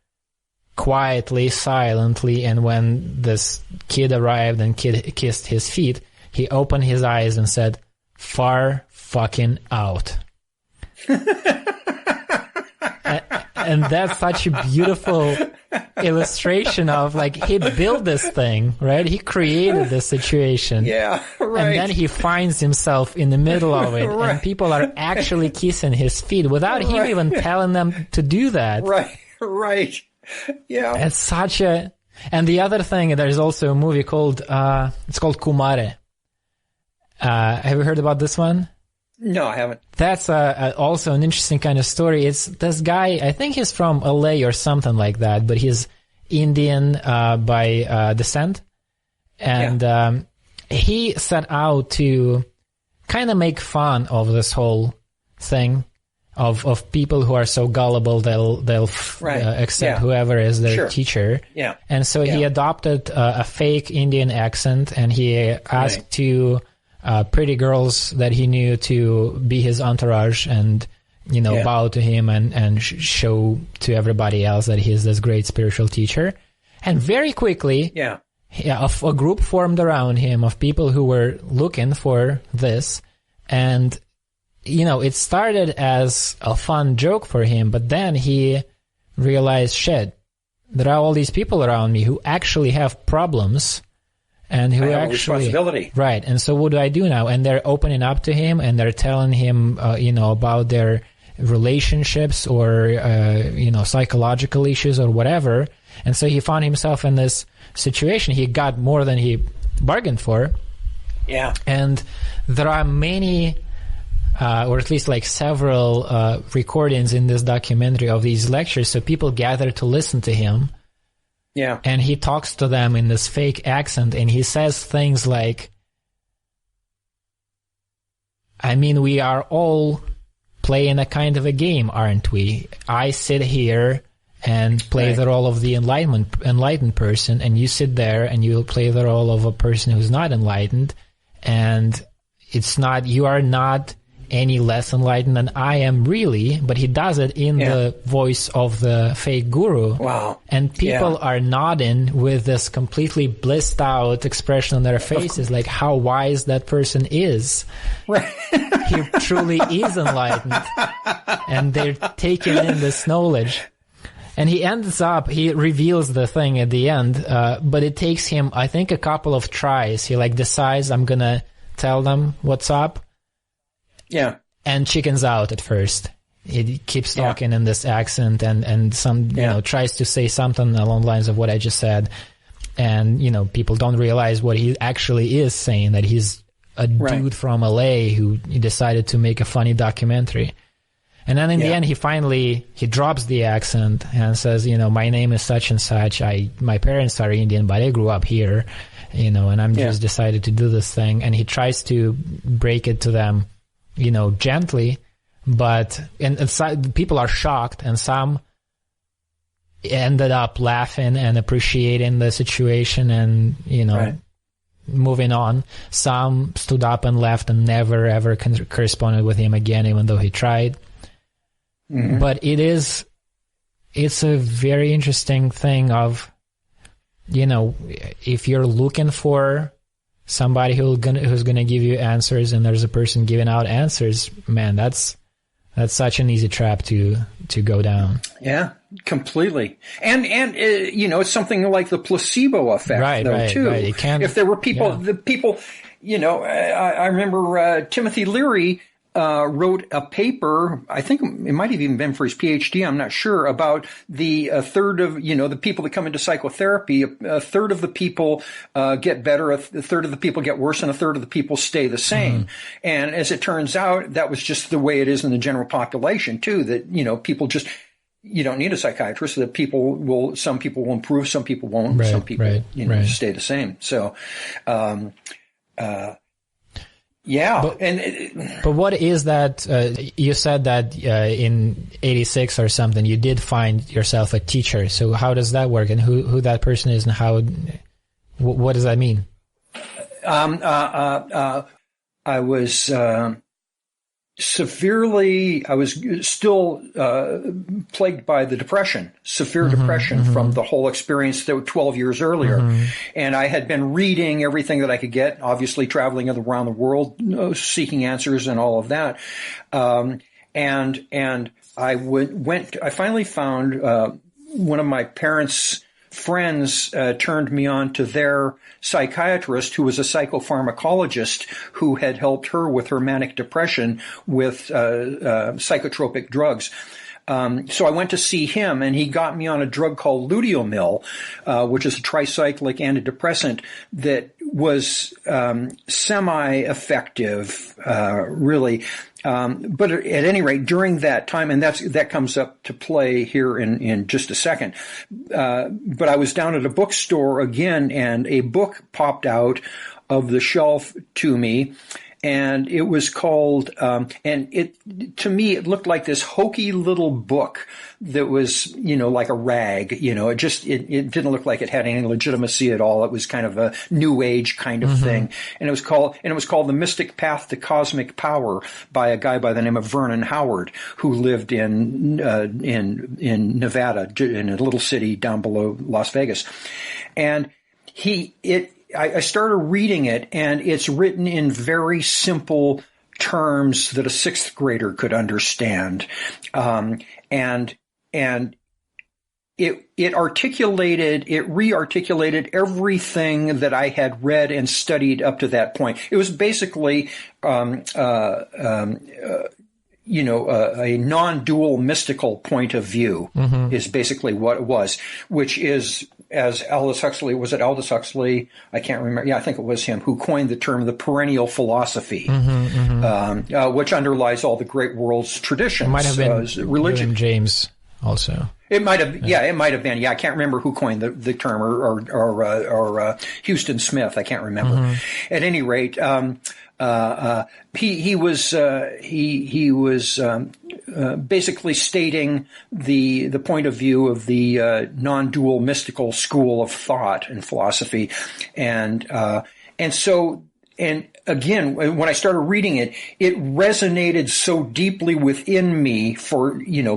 quietly, silently, and when this kid arrived and kissed his feet, he opened his eyes and said, "Far fucking out." And that's such a beautiful illustration of, like, he built this thing, right? He created this situation. Yeah, right. And then he finds himself in the middle of it, right. And people are actually kissing his feet without him even telling them to do that. Right. Yeah. It's such a... And the other thing, there's also a movie called, it's called Kumare. Have you heard about this one? No, I haven't. That's also an interesting kind of story. It's this guy, I think he's from LA or something like that, but he's Indian by descent. And he set out to kind of make fun of this whole thing of people who are so gullible they'll accept whoever is their teacher. Yeah. And so he adopted a fake Indian accent, and he asked two pretty girls that he knew to be his entourage and, bow to him and show to everybody else that he's this great spiritual teacher. And very quickly, a group formed around him of people who were looking for this. And, it started as a fun joke for him, but then he realized, shit, there are all these people around me who actually have problems. And who actually responsibility. Right. And so what do I do now? And they're opening up to him and they're telling him, about their relationships or, psychological issues or whatever. And so he found himself in this situation. He got more than he bargained for. Yeah. And there are many, or at least like several, recordings in this documentary of these lectures. So people gather to listen to him. Yeah. And he talks to them in this fake accent, and he says things like, I mean, we are all playing a kind of a game, aren't we? I sit here and play the role of the enlightened person, and you sit there and you play the role of a person who's not enlightened, and you are not any less enlightened than I am really, but he does it in the voice of the fake guru. Wow. And people are nodding with this completely blissed out expression on their faces, like how wise that person is. Right. He truly is enlightened. And they're taking in this knowledge. And he reveals the thing at the end, but it takes him, I think, a couple of tries. He decides, I'm gonna tell them what's up. Yeah. And chickens out at first. He keeps talking in this accent and tries to say something along the lines of what I just said. And, people don't realize what he actually is saying, that he's a dude from LA who decided to make a funny documentary. And then in the end, he drops the accent and says, my name is such and such. My parents are Indian, but I grew up here, and I'm just decided to do this thing. And he tries to break it to them, gently, but people are shocked, and some ended up laughing and appreciating the situation and, moving on. Some stood up and left and never ever corresponded with him again, even though he tried. Mm-hmm. But it's a very interesting thing of, if you're looking for somebody who's gonna give you answers, and there's a person giving out answers, man, that's such an easy trap to go down. Yeah, completely. And it's something like the placebo effect, too. Right. It can, if there were people, I remember Timothy Leary wrote a paper, I think it might have even been for his PhD, I'm not sure, about the third of, the people that come into psychotherapy, a third of the people get better, a third of the people get worse, and a third of the people stay the same. And as it turns out, that was just the way it is in the general population, too, that, people just, you don't need a psychiatrist, that some people will improve, some people won't, some people, stay the same. So, but what is that? You said that in '86 or something, you did find yourself a teacher. So how does that work, and who that person is, and what does that mean? I was I was still plagued by the depression, severe depression from the whole experience that 12 years earlier. And I had been reading everything that I could get, obviously traveling around the world, seeking answers and all of that. And I finally found, one of my parents' friends turned me on to their psychiatrist, who was a psychopharmacologist who had helped her with her manic depression with psychotropic drugs. So I went to see him, and he got me on a drug called luteolmil, which is a tricyclic antidepressant that was semi-effective, really. But at any rate, during that time, and that comes up to play here in just a second. But I was down at a bookstore again, and a book popped out of the shelf to me. And it was called, to me, it looked like this hokey little book that was, like a rag, it didn't look like it had any legitimacy at all. It was kind of a new age kind of thing. And it was called The Mystic Path to Cosmic Power by a guy by the name of Vernon Howard, who lived in Nevada, in a little city down below Las Vegas. And I started reading it, and it's written in very simple terms that a sixth grader could understand. And it re-articulated everything that I had read and studied up to that point. It was basically, a non-dual mystical point of view is basically what it was, which is, as Aldous Huxley, was it Aldous Huxley? I can't remember. Yeah, I think it was him who coined the term the perennial philosophy, which underlies all the great world's traditions. It might have been religion. William James also. It might have, it might have been. Yeah, I can't remember who coined the term, or Houston Smith. I can't remember. At any rate, he was basically stating the point of view of the non-dual mystical school of thought and philosophy, and again, when I started reading it, it resonated so deeply within me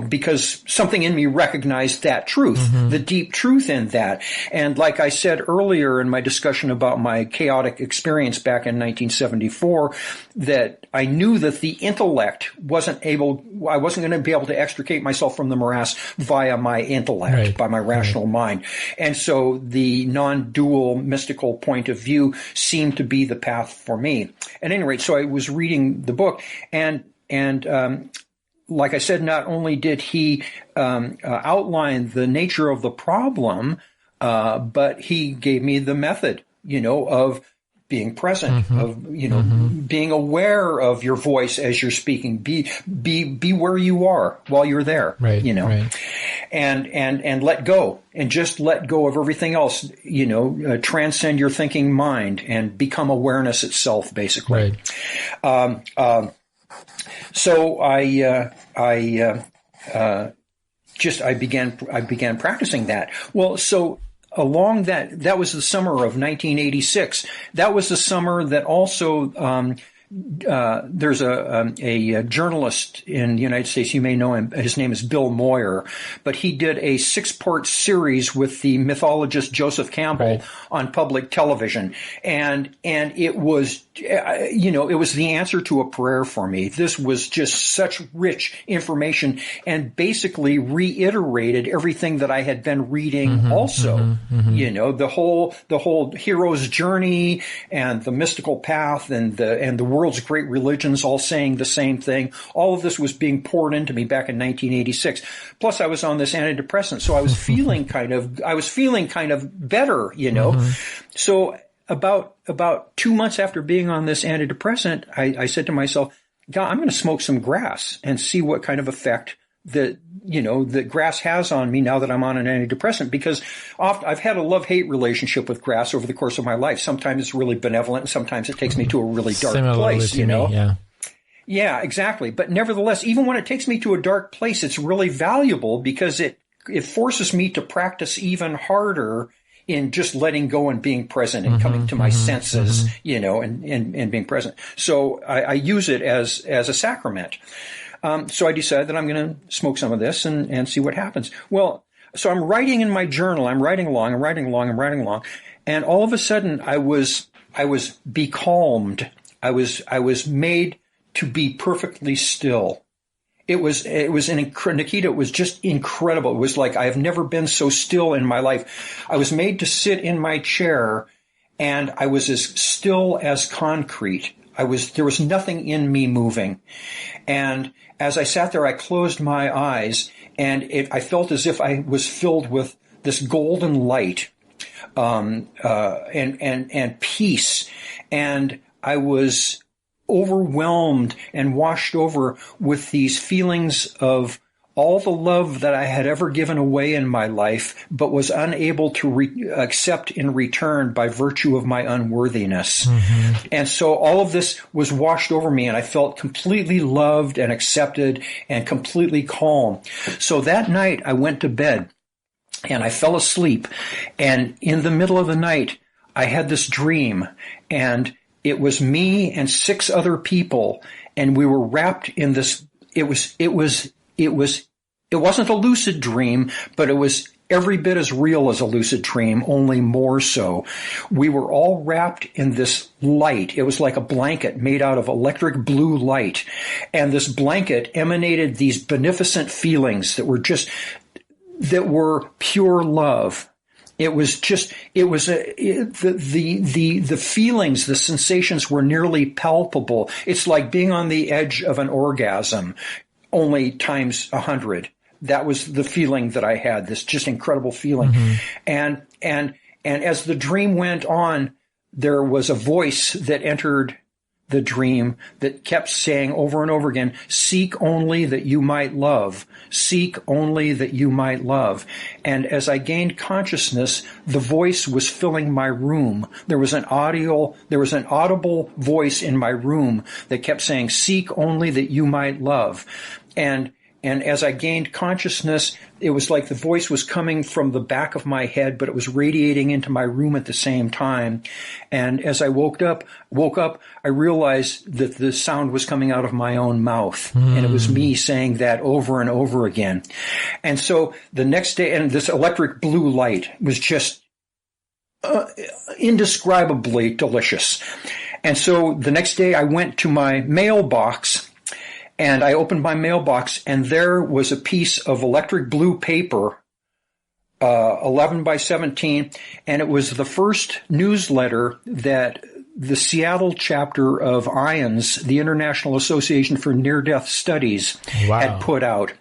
because something in me recognized that truth, the deep truth in that. And like I said earlier in my discussion about my chaotic experience back in 1974, that I knew that the intellect I wasn't going to be able to extricate myself from the morass via my intellect, by my rational mind. And so the non-dual mystical point of view seemed to be the path for me. At any rate, so I was reading the book, and like I said, not only did he outline the nature of the problem, but he gave me the method, of being present, of being aware of your voice as you're speaking. Be where you are while you're there, and let go, and just let go of everything else. Transcend your thinking mind and become awareness itself, basically. So I began practicing that. Well, so along that was the summer of 1986. That was the summer that also, there's a journalist in the United States. You may know him. His name is Bill Moyer, but he did a 6-part series with the mythologist Joseph Campbell on public television. And it was, it was the answer to a prayer for me. This was just such rich information, and basically reiterated everything that I had been reading also. The whole hero's journey and the mystical path and the world's great religions all saying the same thing. All of this was being poured into me back in 1986. Plus I was on this antidepressant, so I was feeling kind of better, So about 2 months after being on this antidepressant, I said to myself, God, I'm going to smoke some grass and see what kind of effect that grass has on me now that I'm on an antidepressant, because I've had a love-hate relationship with grass over the course of my life. Sometimes it's really benevolent, and sometimes it takes me to a really dark place, Yeah, exactly. But nevertheless, even when it takes me to a dark place, it's really valuable because it forces me to practice even harder in just letting go and being present and coming to my senses, you know, and being present. So I use it as a sacrament. So I decided that I'm going to smoke some of this and see what happens. Well, so I'm writing in my journal. I'm writing along. And all of a sudden I was becalmed. I was made to be perfectly still. Nikita, it was just incredible. It was like I have never been so still in my life. I was made to sit in my chair and I was as still as concrete. There was nothing in me moving. And as I sat there, I closed my eyes and I felt as if I was filled with this golden light, and peace. And I was overwhelmed and washed over with these feelings of all the love that I had ever given away in my life, but was unable to accept in return by virtue of my unworthiness. And so all of this was washed over me, and I felt completely loved and accepted and completely calm. So that night I went to bed and I fell asleep, and in the middle of the night I had this dream, and it was me and 6 other people, and we were wrapped in this. It wasn't a lucid dream, but it was every bit as real as a lucid dream, only more so. We were all wrapped in this light. It was like a blanket made out of electric blue light, and this blanket emanated these beneficent feelings that were pure love. The feelings, the sensations were nearly palpable. It's like being on the edge of an orgasm, only times 100. That was the feeling that I had, this just incredible feeling. And as the dream went on, there was a voice that entered the dream that kept saying over and over again, seek only that you might love, seek only that you might love. And as I gained consciousness, the voice was filling my room. There was an audible voice in my room that kept saying, seek only that you might love. And as I gained consciousness, it was like the voice was coming from the back of my head, but it was radiating into my room at the same time. And as I woke up, I realized that the sound was coming out of my own mouth. And it was me saying that over and over again. And so the next day, and this electric blue light was just indescribably delicious. And so the next day I went to my mailbox, and I opened my mailbox, and there was a piece of electric blue paper, 11 by 17, and it was the first newsletter that the Seattle chapter of IANS, the International Association for Near-Death Studies, had put out.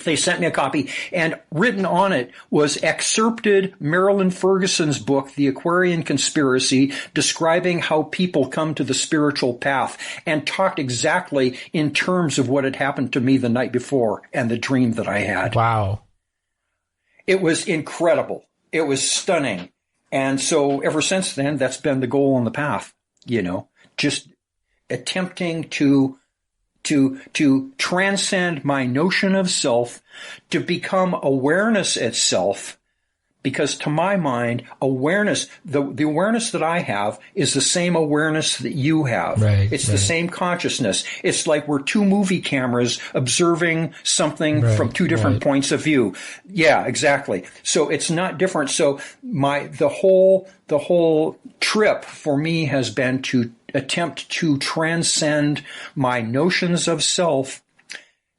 They sent me a copy, and written on it was excerpted Marilyn Ferguson's book, The Aquarian Conspiracy, describing how people come to the spiritual path, and talked exactly in terms of what had happened to me the night before and the dream that I had. Wow. It was incredible. It was stunning. And so ever since then, that's been the goal on the path, just attempting to transcend my notion of self, to become awareness itself, because to my mind, awareness, the awareness that I have is the same awareness that you have. It's the same consciousness. It's like we're 2 movie cameras observing something from 2 different points of view. Yeah, exactly. So it's not different. So the whole trip for me has been to attempt to transcend my notions of self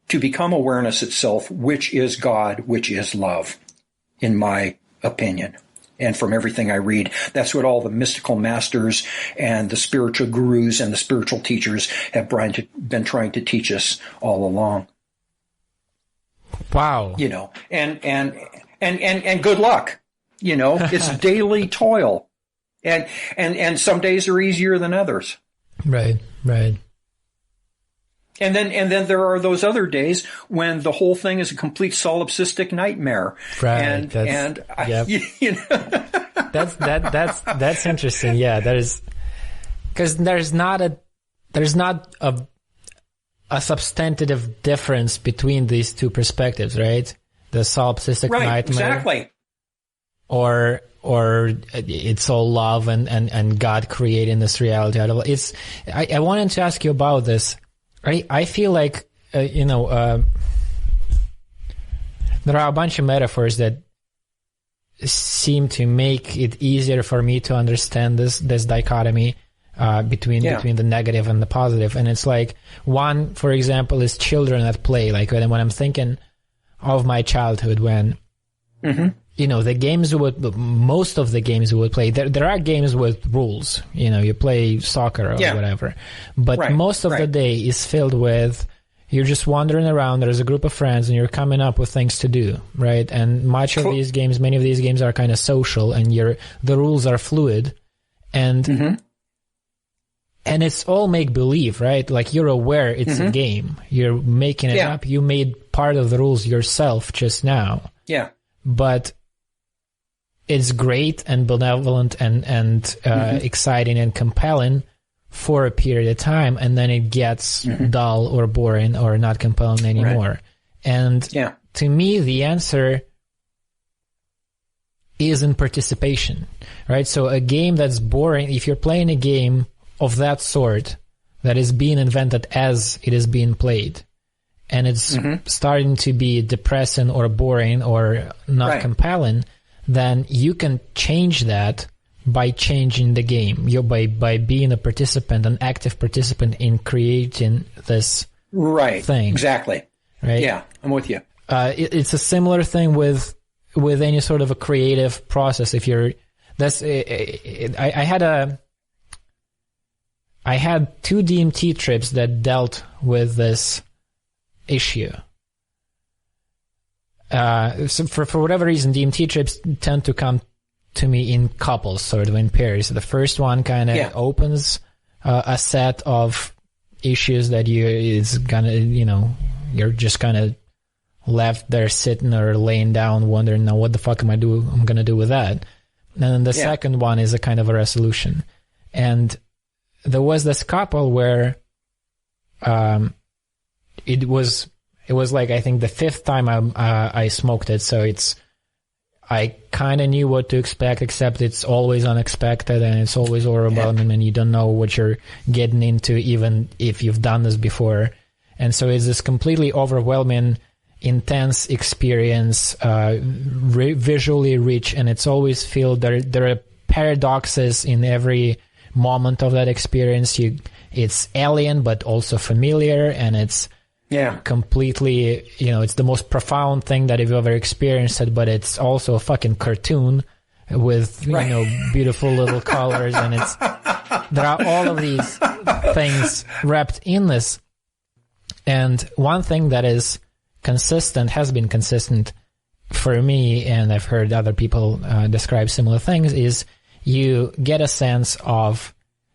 to become awareness itself, which is God, which is love, in my opinion. And from everything I read, that's what all the mystical masters and the spiritual gurus and the spiritual teachers have been trying to teach us all along. Wow. And good luck. It's daily toil. And some days are easier than others. Right. And then there are those other days when the whole thing is a complete solipsistic nightmare. Right. That's interesting. Yeah, because there's not a substantive difference between these 2 perspectives, right? The solipsistic nightmare. Exactly. or it's all love and God creating this reality out of it. I wanted to ask you about this. I feel like, there are a bunch of metaphors that seem to make it easier for me to understand this dichotomy between the negative and the positive. And it's like, one, for example, is children at play. Like when I'm thinking of my childhood, when the games most of the games we would play, there are games with rules. You play soccer or whatever, but most of the day is filled with, you're just wandering around, there's a group of friends, and you're coming up with things to do, right? And many of these games are kind of social, and the rules are fluid, and it's all make-believe, right? Like, you're aware it's a game. You're making it up. You made part of the rules yourself just now. Yeah. But it's great and benevolent and exciting and compelling for a period of time, and then it gets dull or boring or not compelling anymore. Right. And to me, the answer is in participation, right? So a game that's boring, if you're playing a game of that sort that is being invented as it is being played, and it's starting to be depressing or boring or not compelling, then you can change that by changing the game. By being a participant, an active participant in creating this thing. Exactly. Right? Yeah, I'm with you. It's a similar thing with any sort of a creative process. If you're, I had 2 DMT trips that dealt with this issue. So for whatever reason, DMT trips tend to come to me in couples, sort of in pairs. The first one kind of opens a set of issues that you're just kind of left there sitting or laying down wondering, now what the fuck am I going to do with that? And then the second one is a kind of a resolution. And there was this couple where it was like, I think the 5th time I smoked it, so I kind of knew what to expect, except it's always unexpected and it's always overwhelming, and you don't know what you're getting into, even if you've done this before. And so it's this completely overwhelming, intense experience, visually rich, and it's always feel there are paradoxes in every moment of that experience. It's alien, but also familiar, and it's completely, it's the most profound thing that you've ever experienced, but it's also a fucking cartoon with, beautiful little colors, and there are all of these things wrapped in this. And one thing that is consistent, has been consistent for me, and I've heard other people describe similar things, is you get a sense of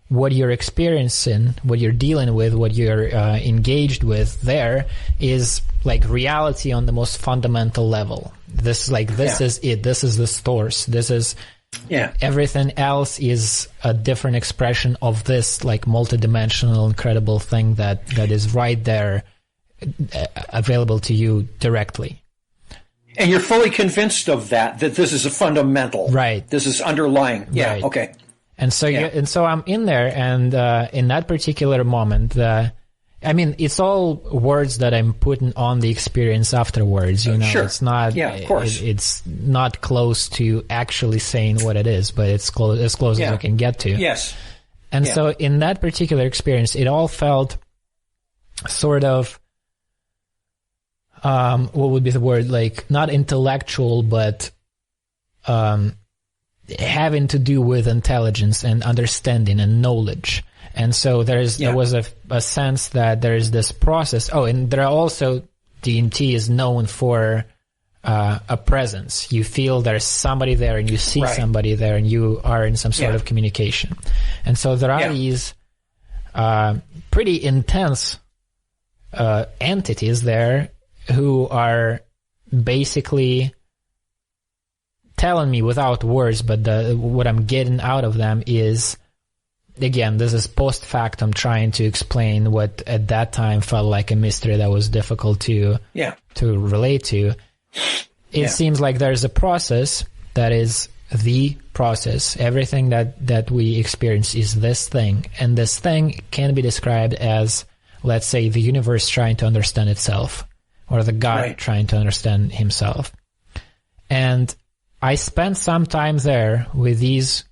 what you're experiencing, what you're dealing with, what you're engaged with there is like reality on the most fundamental level. This is it. This is the source. This is everything else is a different expression of this like multidimensional, incredible thing that is right there, available to you directly. And you're fully convinced of that this is a fundamental. Right. This is underlying. Yeah. Right. Okay. And so so I'm in there, and in that particular moment, it's all words that I'm putting on the experience afterwards. Sure. It's not. Yeah, of course. It's not close to actually saying what it is, but it's as close as I can get to. Yes. And so in that particular experience, it all felt sort of, what would be the word? Like, not intellectual, but having to do with intelligence and understanding and knowledge. And so there was a sense that there is this process. Oh, and there are also, DMT is known for a presence. You feel there's somebody there, and you see somebody there, and you are in some sort of communication. And so there are these pretty intense entities there who are basically telling me without words, but what I'm getting out of them is, again, this is post factum, trying to explain what at that time felt like a mystery that was difficult to relate to. It seems like there's a process that is the process. Everything that we experience is this thing, and this thing can be described as, let's say, the universe trying to understand itself, or the God trying to understand himself. And I spent some time there with these,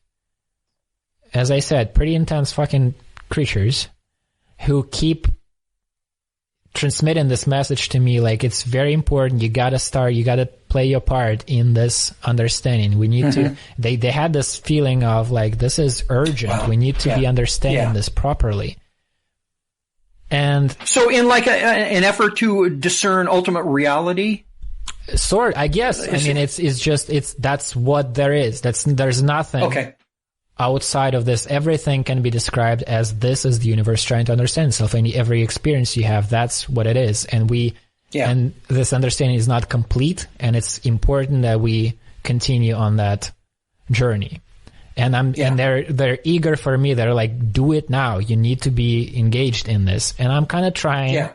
as I said, pretty intense fucking creatures who keep transmitting this message to me, like, it's very important, you gotta play your part in this understanding. We need to, they had this feeling of like, this is urgent, we need to be understanding this properly. And so in like an effort to discern ultimate reality? I guess. I mean, that's what there is. There's nothing outside of this. Everything can be described as this is the universe trying to understand itself. And every experience you have, that's what it is. And and this understanding is not complete, and it's important that we continue on that journey. And and they're eager for me. They're like, do it now. You need to be engaged in this. And I'm kind of trying. Yeah.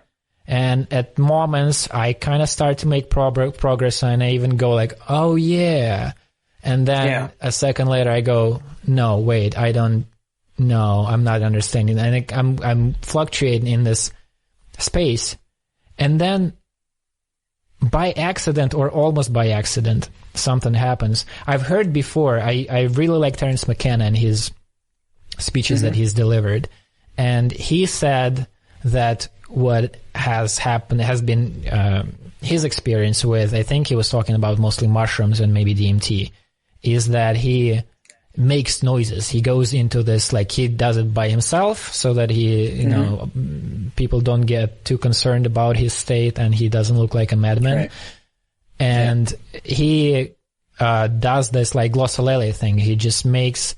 And at moments, I kind of start to make progress, and I even go like, oh yeah. And then a second later, I go, no, wait, I'm not understanding. And I'm fluctuating in this space. And then by accident, or almost by accident, something happens. I've heard before, I really like Terence McKenna and his speeches that he's delivered. And he said that what has happened has been his experience with, I think he was talking about mostly mushrooms and maybe DMT, is that he makes noises. He goes into this, like, he does it by himself so that he, you know, people don't get too concerned about his state, and he doesn't look like a madman. Right. And he does this like glossolalia thing. He just makes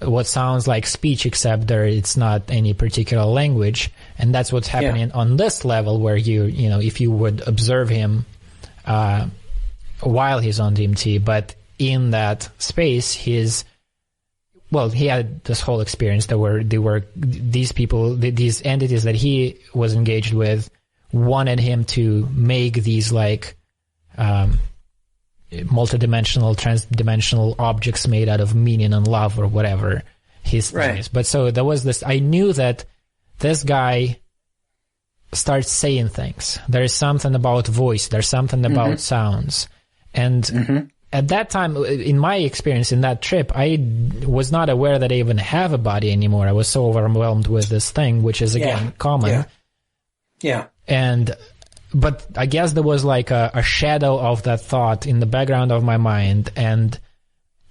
what sounds like speech, except it's not any particular language. And that's what's happening on this level, where you know, if you would observe him while he's on DMT, but in that space, he had this whole experience. There were these people, these entities that he was engaged with, wanted him to make these like multidimensional, transdimensional objects made out of meaning and love, or whatever his thing is. But so there was this, I knew that this guy starts saying things. There is something about voice. There's something about sounds. And at that time, in my experience, in that trip, I was not aware that I even have a body anymore. I was so overwhelmed with this thing, which is, again, common. But I guess there was like a shadow of that thought in the background of my mind, and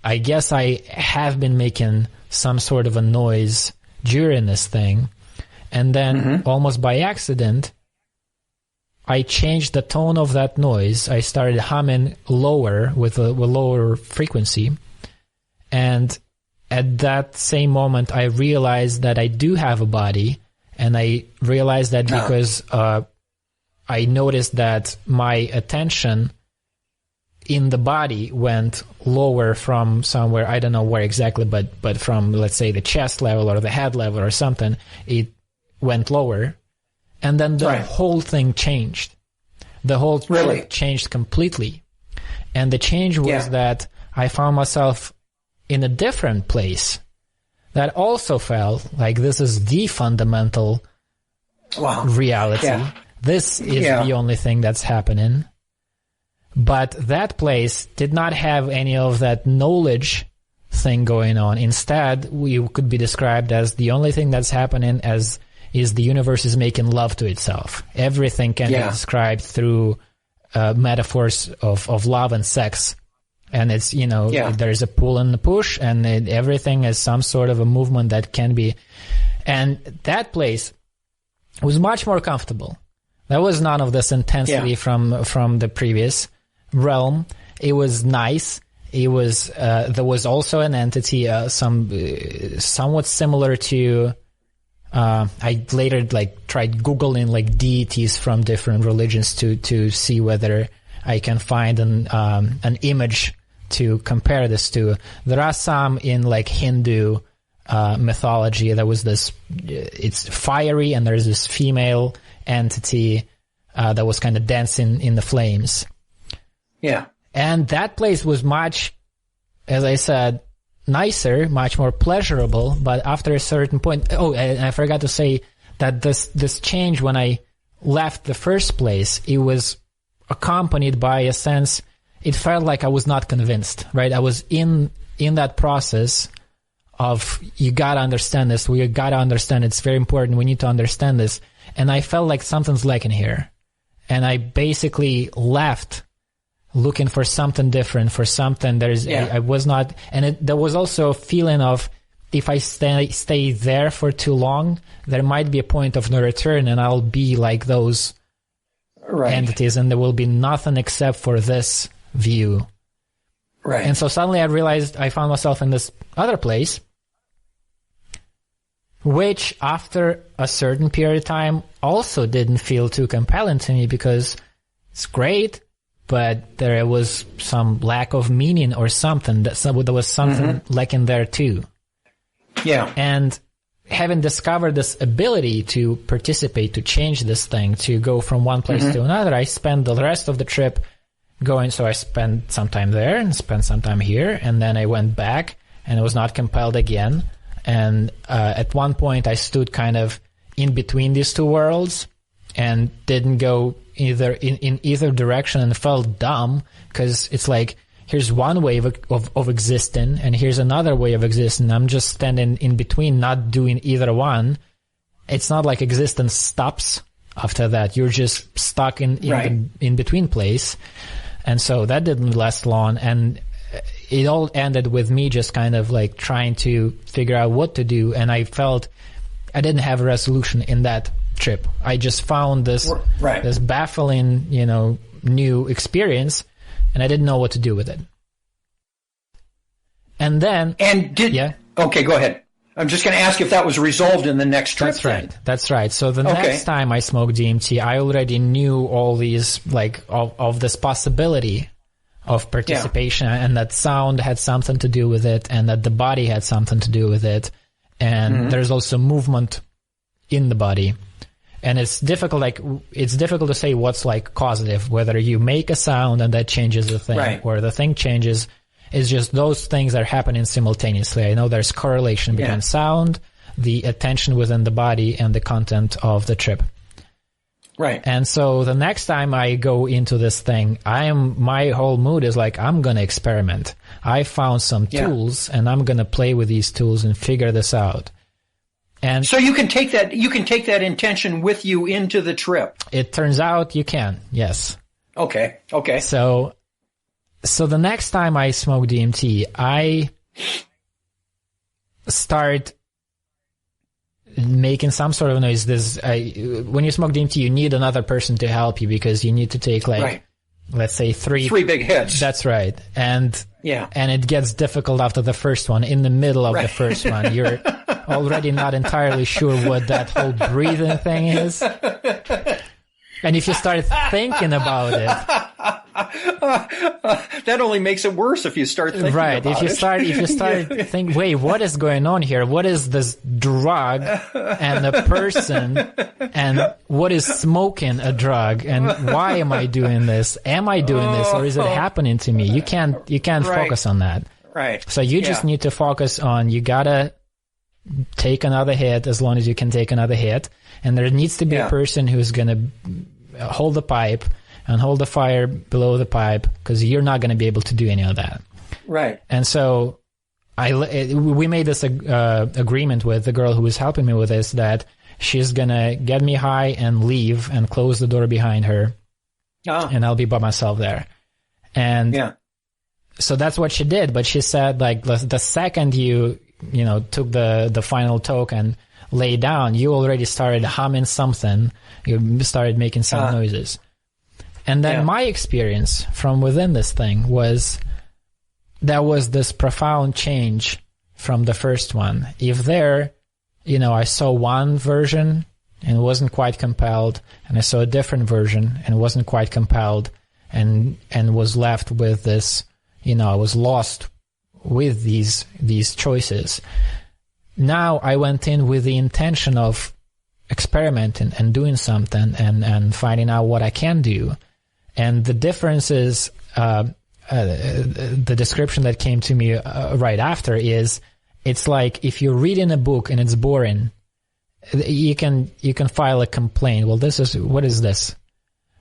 I guess I have been making some sort of a noise during this thing, and then almost by accident, I changed the tone of that noise. I started humming lower with a lower frequency, and at that same moment, I realized that I do have a body, and I realized that because I noticed that my attention in the body went lower from somewhere, I don't know where exactly, but from, let's say, the chest level or the head level or something, it went lower. And then the whole thing changed. The whole trip changed completely. And the change was that I found myself in a different place that also felt like this is the fundamental reality. Yeah. This is the only thing that's happening. But that place did not have any of that knowledge thing going on. Instead, we could be described as the only thing that's happening is the universe is making love to itself. Everything can be described through metaphors of love and sex. And it's, you know, there's a pull and a push, and everything is some sort of a movement that can be. And that place was much more comfortable. There was none of this intensity from the previous realm. It was nice. It was there was also an entity, somewhat similar to. I later tried Googling deities from different religions to see whether I can find an image to compare this to. There are some in Hindu mythology. There was this. It's fiery, and there's this female entity that was kind of dancing in the flames. Yeah. And that place was much as I said, nicer, much more pleasurable. But after a certain point, and I forgot to say that this change when I left the first place, it was accompanied by a sense, it felt like I was not convinced, right? I was in that process of, you gotta understand this, we gotta understand it's very important, we need to understand this. And I felt like something's lacking here. And I basically left looking for something different, for something I was not, and there was also a feeling of, if I stay there for too long, there might be a point of no return, and I'll be like those entities, and there will be nothing except for this view. Right. And so suddenly I realized I found myself in this other place, which after a certain period of time also didn't feel too compelling to me, because it's great, but there was some lack of meaning or something. There was something lacking there too. Yeah. And having discovered this ability to participate, to change this thing, to go from one place to another, I spent the rest of the trip going. So I spent some time there and spent some time here, and then I went back and I was not compelled again. And at one point I stood kind of in between these two worlds and didn't go in either direction, and felt dumb, because it's like, here's one way of existing, and here's another way of existing. I'm just standing in between, not doing either one. It's not like existence stops after that. You're just stuck in between place. And so that didn't last long. And it all ended with me just kind of like trying to figure out what to do. And I felt I didn't have a resolution in that trip. I just found this baffling, new experience, and I didn't know what to do with it. And then... Okay, go ahead. I'm just going to ask if that was resolved in the next trip. That's right. So the next time I smoked DMT, I already knew all these, of this possibility of participation, and that sound had something to do with it, and that the body had something to do with it. And there's also movement in the body. And it's difficult to say what's causative, whether you make a sound and that changes the thing, or the thing changes. It's just those things are happening simultaneously. I know there's correlation between sound, the attention within the body, and the content of the trip. Right. And so the next time I go into this thing, my whole mood is like, I'm going to experiment. I found some tools, and I'm going to play with these tools and figure this out. And so you can take that intention with you into the trip. It turns out you can, yes. Okay. So the next time I smoke DMT, I start making some sort of noise. When you smoke DMT, you need another person to help you, because you need to take let's say three big hits. That's right. And it gets difficult after the first one. In the middle of the first one, you're already not entirely sure what that whole breathing thing is. And if you start thinking about it, that only makes it worse if you start thinking about it. If you start thinking, wait, what is going on here? What is this drug and a person, and what is smoking a drug, and why am I doing this? Am I doing this, or is it happening to me? You can't focus on that. Right. So you just need to focus on, you gotta take another hit as long as you can take another hit. And there needs to be a person who's going to hold the pipe and hold the fire below the pipe, because you're not going to be able to do any of that. Right. And so we made this agreement with the girl who was helping me with this, that she's going to get me high and leave and close the door behind her. And I'll be by myself there. And so that's what she did. But she said, the second you took the final toke and lay down, you already started humming something. You started making some noises. And then my experience from within this thing was, there was this profound change from the first one. If I saw one version and wasn't quite compelled, and I saw a different version and wasn't quite compelled, and was left with this, I was lost with these choices. Now I went in with the intention of experimenting and doing something and finding out what I can do. And the difference is, the description that came to me right after is, it's like if you're reading a book and it's boring, you can file a complaint. Well, what is this?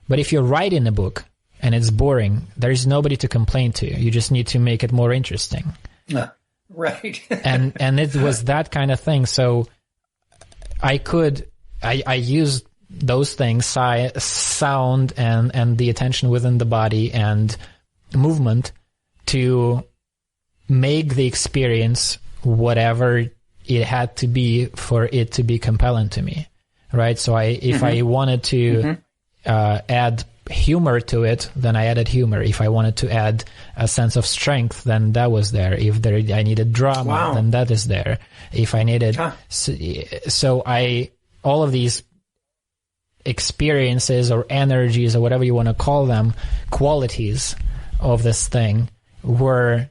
But if you're writing a book and it's boring, there is nobody to complain to. You just need to make it more interesting. Right. and it was that kind of thing. So I used those things, sound and the attention within the body and movement, to make the experience whatever it had to be for it to be compelling to me, right? So if I wanted to add humor to it, then I added humor. If I wanted to add a sense of strength, then that was there. If I needed drama, then that is there. If I needed, all of these experiences or energies or whatever you want to call them, qualities of this thing were,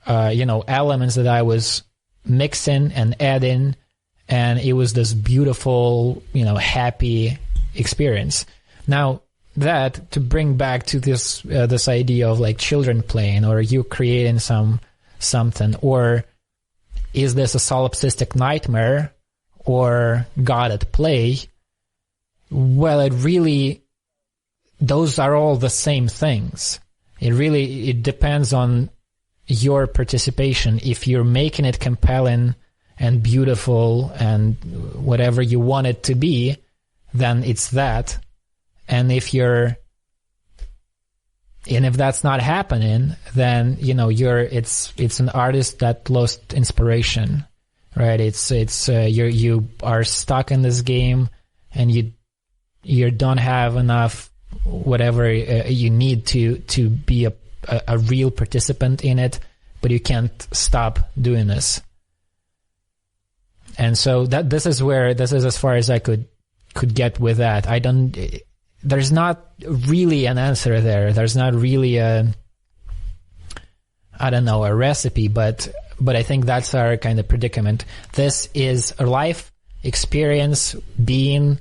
elements that I was mixing and adding, and it was this beautiful, happy experience. Now, that, to bring back to this idea of like children playing, or you creating something, or is this a solipsistic nightmare or God at play? Well, those are all the same things. It depends on your participation. If you're making it compelling and beautiful and whatever you want it to be, then it's that. And if that's not happening, then it's an artist that lost inspiration, right? You are stuck in this game, and you don't have enough whatever you need to be a real participant in it, but you can't stop doing this. And so this is as far as I could get with that. There's not really an answer there. There's not really a recipe, but I think that's our kind of predicament. This is a life experience, being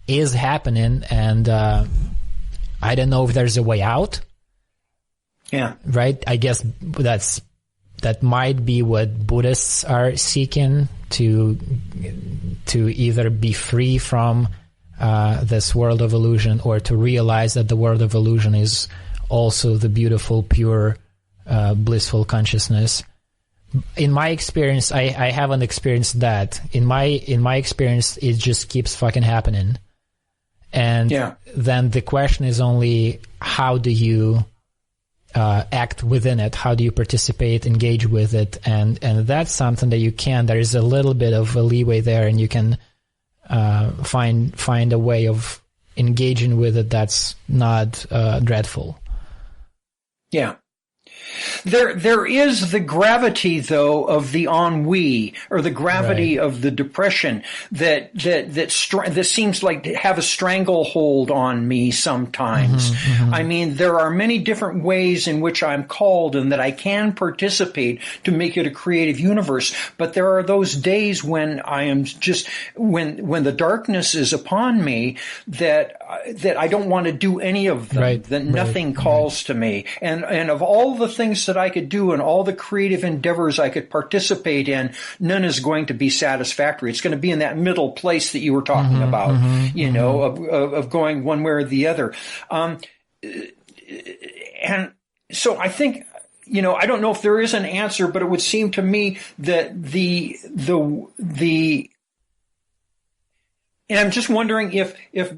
is happening, and I don't know if there's a way out. Yeah. Right? I guess that might be what Buddhists are seeking, to either be free from this world of illusion, or to realize that the world of illusion is also the beautiful, pure, blissful consciousness. In my experience, I haven't experienced that. In my experience, it just keeps fucking happening. And then the question is only, how do you act within it? How do you participate, engage with it? And that's something that you can. There is a little bit of a leeway there, and you can find a way of engaging with it that's not dreadful. Yeah. There is the gravity, though, of the ennui, or the gravity of the depression that seems like to have a stranglehold on me sometimes. I mean, there are many different ways in which I'm called and that I can participate to make it a creative universe. But there are those days when I am just, when the darkness is upon me, that I don't want to do any of them, that nothing calls to me. And of all the things that I could do and all the creative endeavors I could participate in, none is going to be satisfactory. It's going to be in that middle place that you were talking about, of going one way or the other. And so I think, I don't know if there is an answer, but it would seem to me that and I'm just wondering if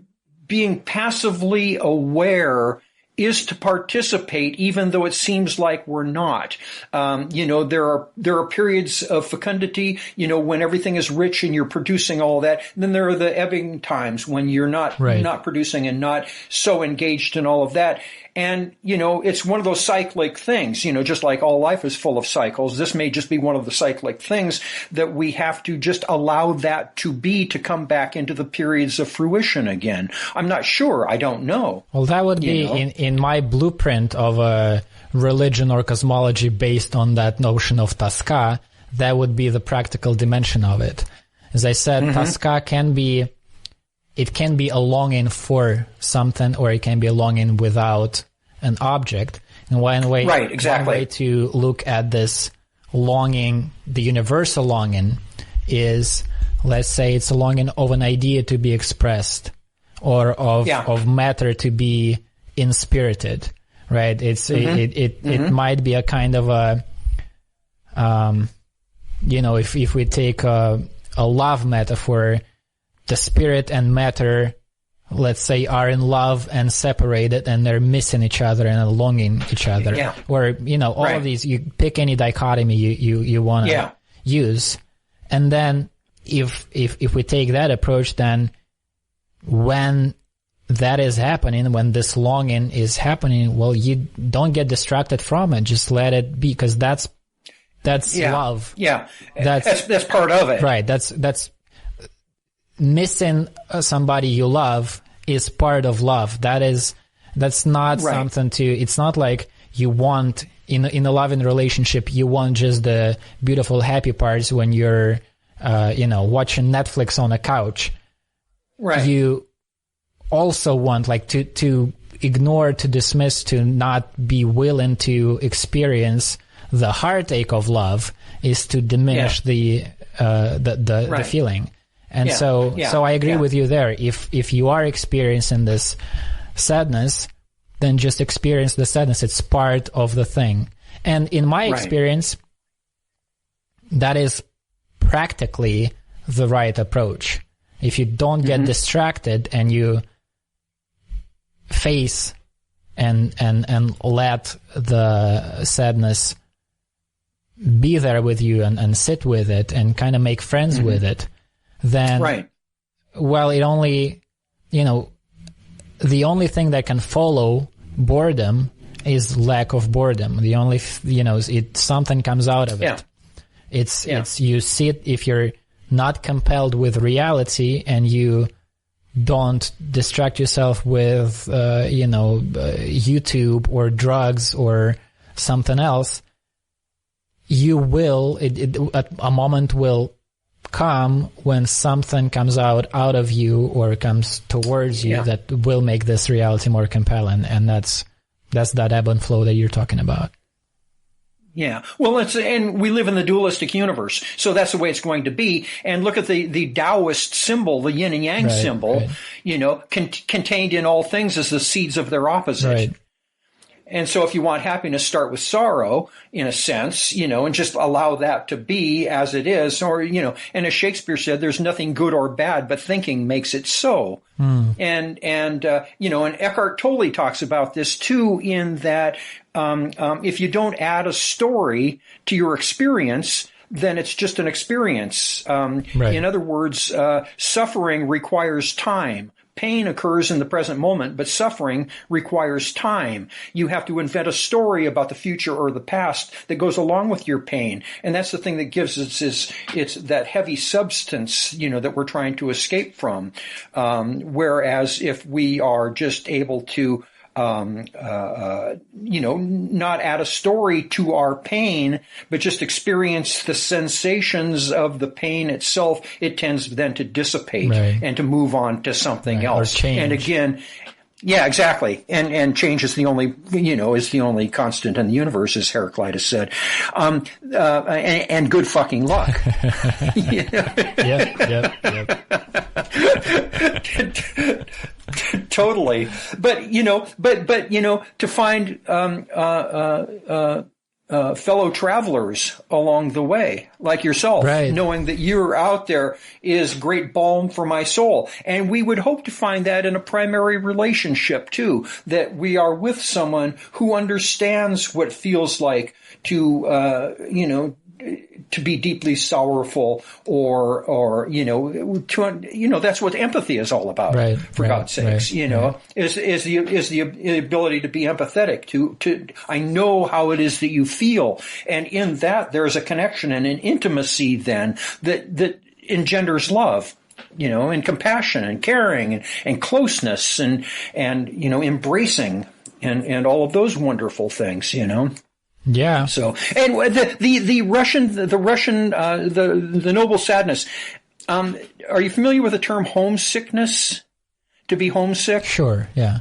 being passively aware is to participate, even though it seems like we're not. There are periods of fecundity, when everything is rich and you're producing all that. And then there are the ebbing times when you're not producing and not so engaged in all of that. And, it's one of those cyclic things, just like all life is full of cycles. This may just be one of the cyclic things that we have to just allow that to come back into the periods of fruition again. I'm not sure. I don't know. Well, that would be in my blueprint of a religion or cosmology based on that notion of Toska. That would be the practical dimension of it. As I said, Toska can be a longing for something, or it can be a longing without an object. And one way, right, exactly. One way to look at this longing, the universal longing, is, let's say it's a longing of an idea to be expressed, or of matter to be inspirited, right? It's it might be a kind of a if we take a love metaphor, the spirit and matter, let's say, are in love and separated, and they're missing each other and longing each other. Yeah. Or all of these, you pick any dichotomy you want to use, and then if we take that approach, then when that is happening, when this longing is happening, well, you don't get distracted from it. Just let it be, because that's love. Yeah, that's part of it. Right. That's missing somebody you love is part of love. That's not something to. It's not like you want in a loving relationship, you want just the beautiful happy parts when you're watching Netflix on a couch. Right. You also want to ignore, to dismiss, to not be willing to experience the heartache of love is to diminish the feeling. And so I agree with you there. If you are experiencing this sadness, then just experience the sadness. It's part of the thing. And in my experience, that is practically the right approach. If you don't get distracted and you face and let the sadness be there with you and sit with it and kind of make friends with it, then, well, it only, the only thing that can follow boredom is lack of boredom. The only, something comes out of it. It's you sit, if you're not compelled with reality and you don't distract yourself with, YouTube or drugs or something else, you will, a moment will come when something comes out of you or comes towards you that will make this reality more compelling. And that's that ebb and flow that you're talking about. Yeah. Well, and we live in the dualistic universe, so that's the way it's going to be. And look at the Taoist symbol, the yin and yang symbol, contained in all things is the seeds of their opposite. Right. And so if you want happiness, start with sorrow, in a sense, and just allow that to be as it is. Or, and as Shakespeare said, there's nothing good or bad, but thinking makes it so. And Eckhart Tolle talks about this too, in that, if you don't add a story to your experience, then it's just an experience. In other words, suffering requires time. Pain occurs in the present moment, but suffering requires time. You have to invent a story about the future or the past that goes along with your pain. And that's the thing that gives it's that heavy substance, that we're trying to escape from. Whereas if we are just able to not add a story to our pain, but just experience the sensations of the pain itself, it tends then to dissipate and to move on to something else. Or change. And again, yeah, exactly. And change is the only, is the only constant in the universe, as Heraclitus said. And good fucking luck. Yep. Totally. But to find, fellow travelers along the way, like yourself, knowing that you're out there is great balm for my soul. And we would hope to find that in a primary relationship too, that we are with someone who understands what it feels like to, to be deeply sorrowful or that's what empathy is all about, for God's sakes, is the ability to be empathetic to, I know how it is that you feel. And in that there's a connection and an intimacy then that engenders love, and compassion and caring and close-ness and embracing and all of those wonderful things, Yeah. So, and the noble sadness. Are you familiar with the term homesickness? To be homesick? Sure. Yeah.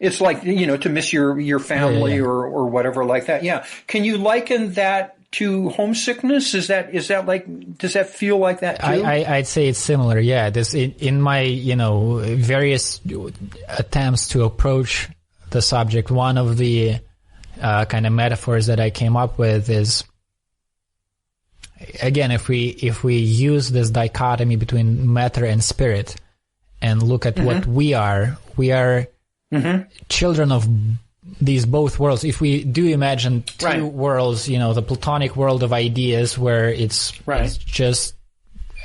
It's like, to miss your family or whatever like that. Yeah. Can you liken that to homesickness? Is that like, does that feel like that too? I'd say it's similar. Yeah. In my, various attempts to approach the subject, one of the kind of metaphors that I came up with is, again, if we use this dichotomy between matter and spirit and look at what we are children of these both worlds. If we do imagine two worlds, the Platonic world of ideas where it's just,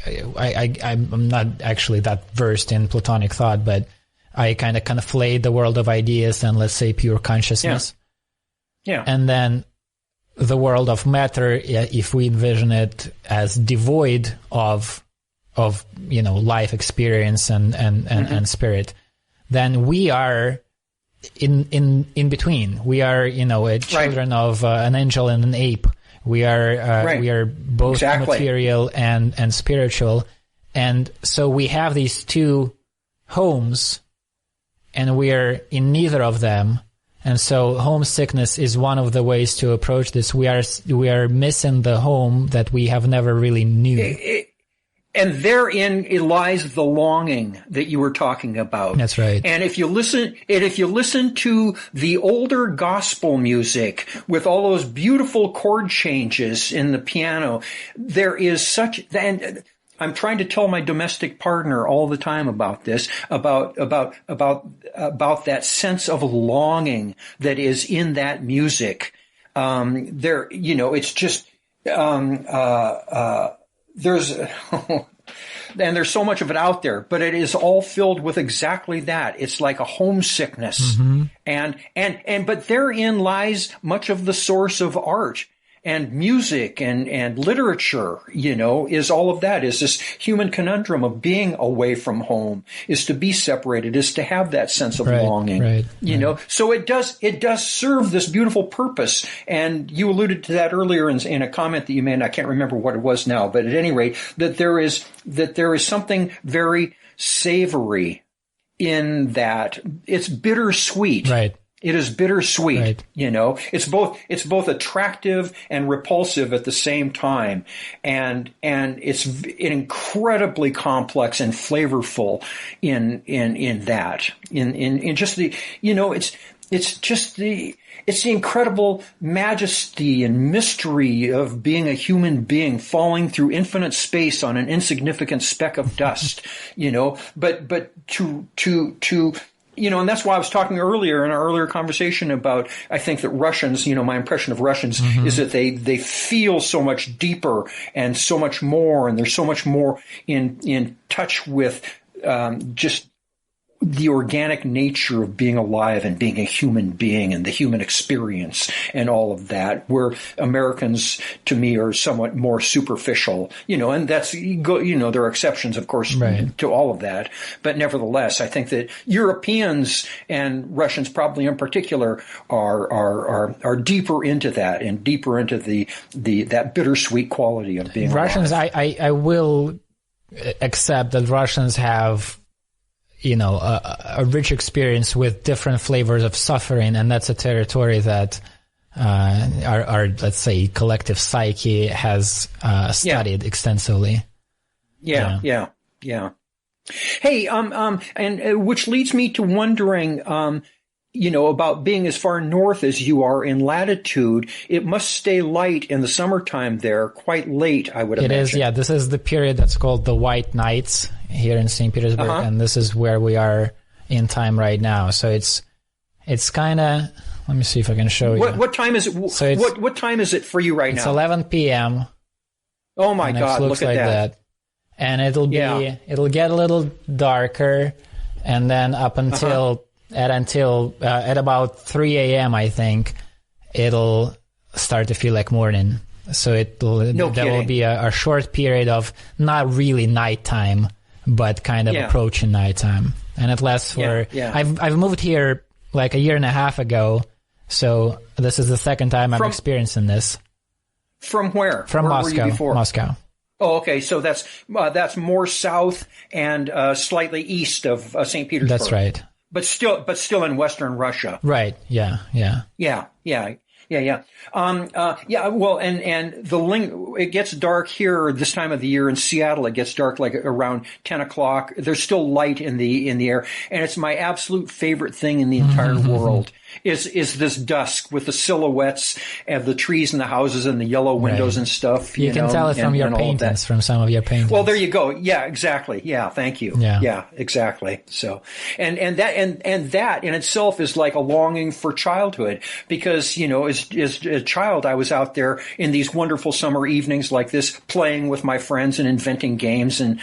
I'm not actually that versed in Platonic thought, but I kind of conflate the world of ideas and, let's say, pure consciousness. Yeah. And then the world of matter, if we envision it as devoid of life experience and spirit, then we are in between. We are, children of an angel and an ape. We are both material and spiritual. And so we have these two homes, and we are in neither of them. And so homesickness is one of the ways to approach this. We are missing the home that we have never really knew. And therein lies the longing that you were talking about. That's right. And if you listen to the older gospel music with all those beautiful chord changes in the piano, there is such, and I'm trying to tell my domestic partner all the time about this, about that sense of longing that is in that music. It's just, there's so much of it out there, but it is all filled with exactly that. It's like a homesickness. But therein lies much of the source of art and music and literature, is all of that, is this human conundrum of being away from home, is to be separated, is to have that sense of longing, So it does serve this beautiful purpose. And you alluded to that earlier in a comment that you made, and I can't remember what it was now, but at any rate, that there is something very savory in that. It's bittersweet. Right. It is bittersweet, It's both attractive and repulsive at the same time, and it's incredibly complex and flavorful in that. In just the, it's the incredible majesty and mystery of being a human being falling through infinite space on an insignificant speck of dust, but to and that's why I was talking earlier in our earlier conversation about, I think that Russians, my impression of Russians is that they feel so much deeper and so much more, and they're so much more in touch with just the organic nature of being alive and being a human being and the human experience and all of that, where Americans, to me, are somewhat more superficial, and that's, there are exceptions, of course, to all of that. But nevertheless, I think that Europeans and Russians probably in particular are deeper into that and deeper into that bittersweet quality of being Russians. alive. I will accept that Russians have a rich experience with different flavors of suffering, and that's a territory that our let's say collective psyche has studied extensively. Yeah. Hey, and which leads me to wondering, about being as far north as you are in latitude. It must stay light in the summertime there, quite late, I would imagine. It is, yeah. This is the period that's called the White Nights here in St. Petersburg, and this is where we are in time right now. So it's kind of, let me see if I can show you. What time is it? So what time is it for you right now? It's 11 p.m. Oh my God, look at that. And it'll get a little darker, and then up until at about 3 a.m. I think it'll start to feel like morning. So there will be a short period of not really nighttime, but kind of approaching nighttime, and it lasts for. I've moved here like a year and a half ago, so this is the second time I'm experiencing this. From where? From where Moscow. Were you before? Moscow. Oh, okay. So that's more south and slightly east of St. Petersburg. That's right. but still in Western Russia. Right. Yeah. Yeah. Yeah. Well, and it gets dark here this time of the year in Seattle. It gets dark like around 10 o'clock. There's still light in the air. And it's my absolute favorite thing in the entire world is this dusk with the silhouettes of the trees and the houses and the yellow windows and stuff. You can tell it from your paintings, from some of your paintings. Well, there you go. Yeah, exactly. Yeah. Thank you. Yeah, exactly. So, and that in itself is like a longing for childhood because, as a child, I was out there in these wonderful summer evenings like this, playing with my friends and inventing games and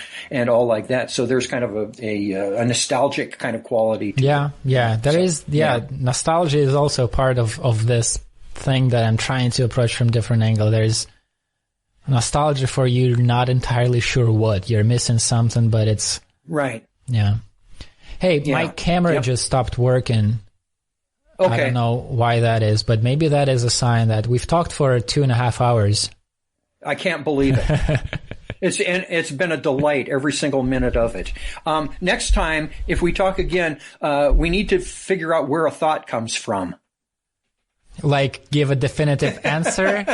all like that. So there's kind of a nostalgic kind of quality to it. Yeah. There is nostalgia is also part of this thing that I'm trying to approach from different angle. There's nostalgia for you not entirely sure what. You're missing something, but it's... Right. Yeah. Hey, my camera just stopped working. Okay. I don't know why that is, but maybe that is a sign that we've talked for 2.5 hours. I can't believe it. It's been a delight every single minute of it. Next time, if we talk again, we need to figure out where a thought comes from. Like, give a definitive answer?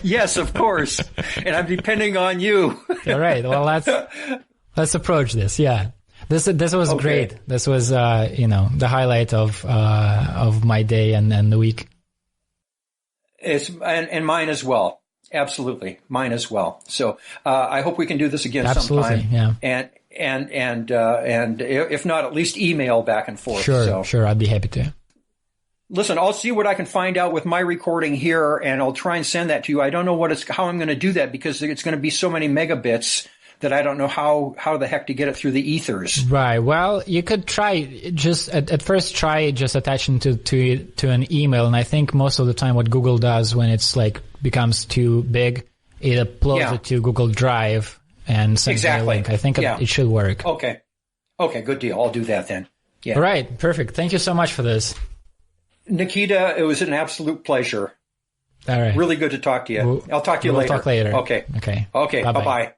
Yes, of course. And I'm depending on you. All right. Well, let's approach this. Yeah. This was great. This was, the highlight of my day and the week. And mine as well. Absolutely. Mine as well. So, I hope we can do this again sometime. Yeah. And if not, at least email back and forth. Sure. I'd be happy to. Listen, I'll see what I can find out with my recording here, and I'll try and send that to you. I don't know how I'm going to do that because it's going to be so many megabits that I don't know how the heck to get it through the ethers. Right. Well, you could try at first try just attaching to an email, and I think most of the time what Google does when it's like becomes too big, it uploads it to Google Drive and sends me a link. I think it should work. Okay, good deal. I'll do that then. Yeah. All right. Perfect. Thank you so much for this. Nikita, it was an absolute pleasure. All right. Really good to talk to you. I'll talk to you later. We'll talk later. Okay. Okay. Bye-bye.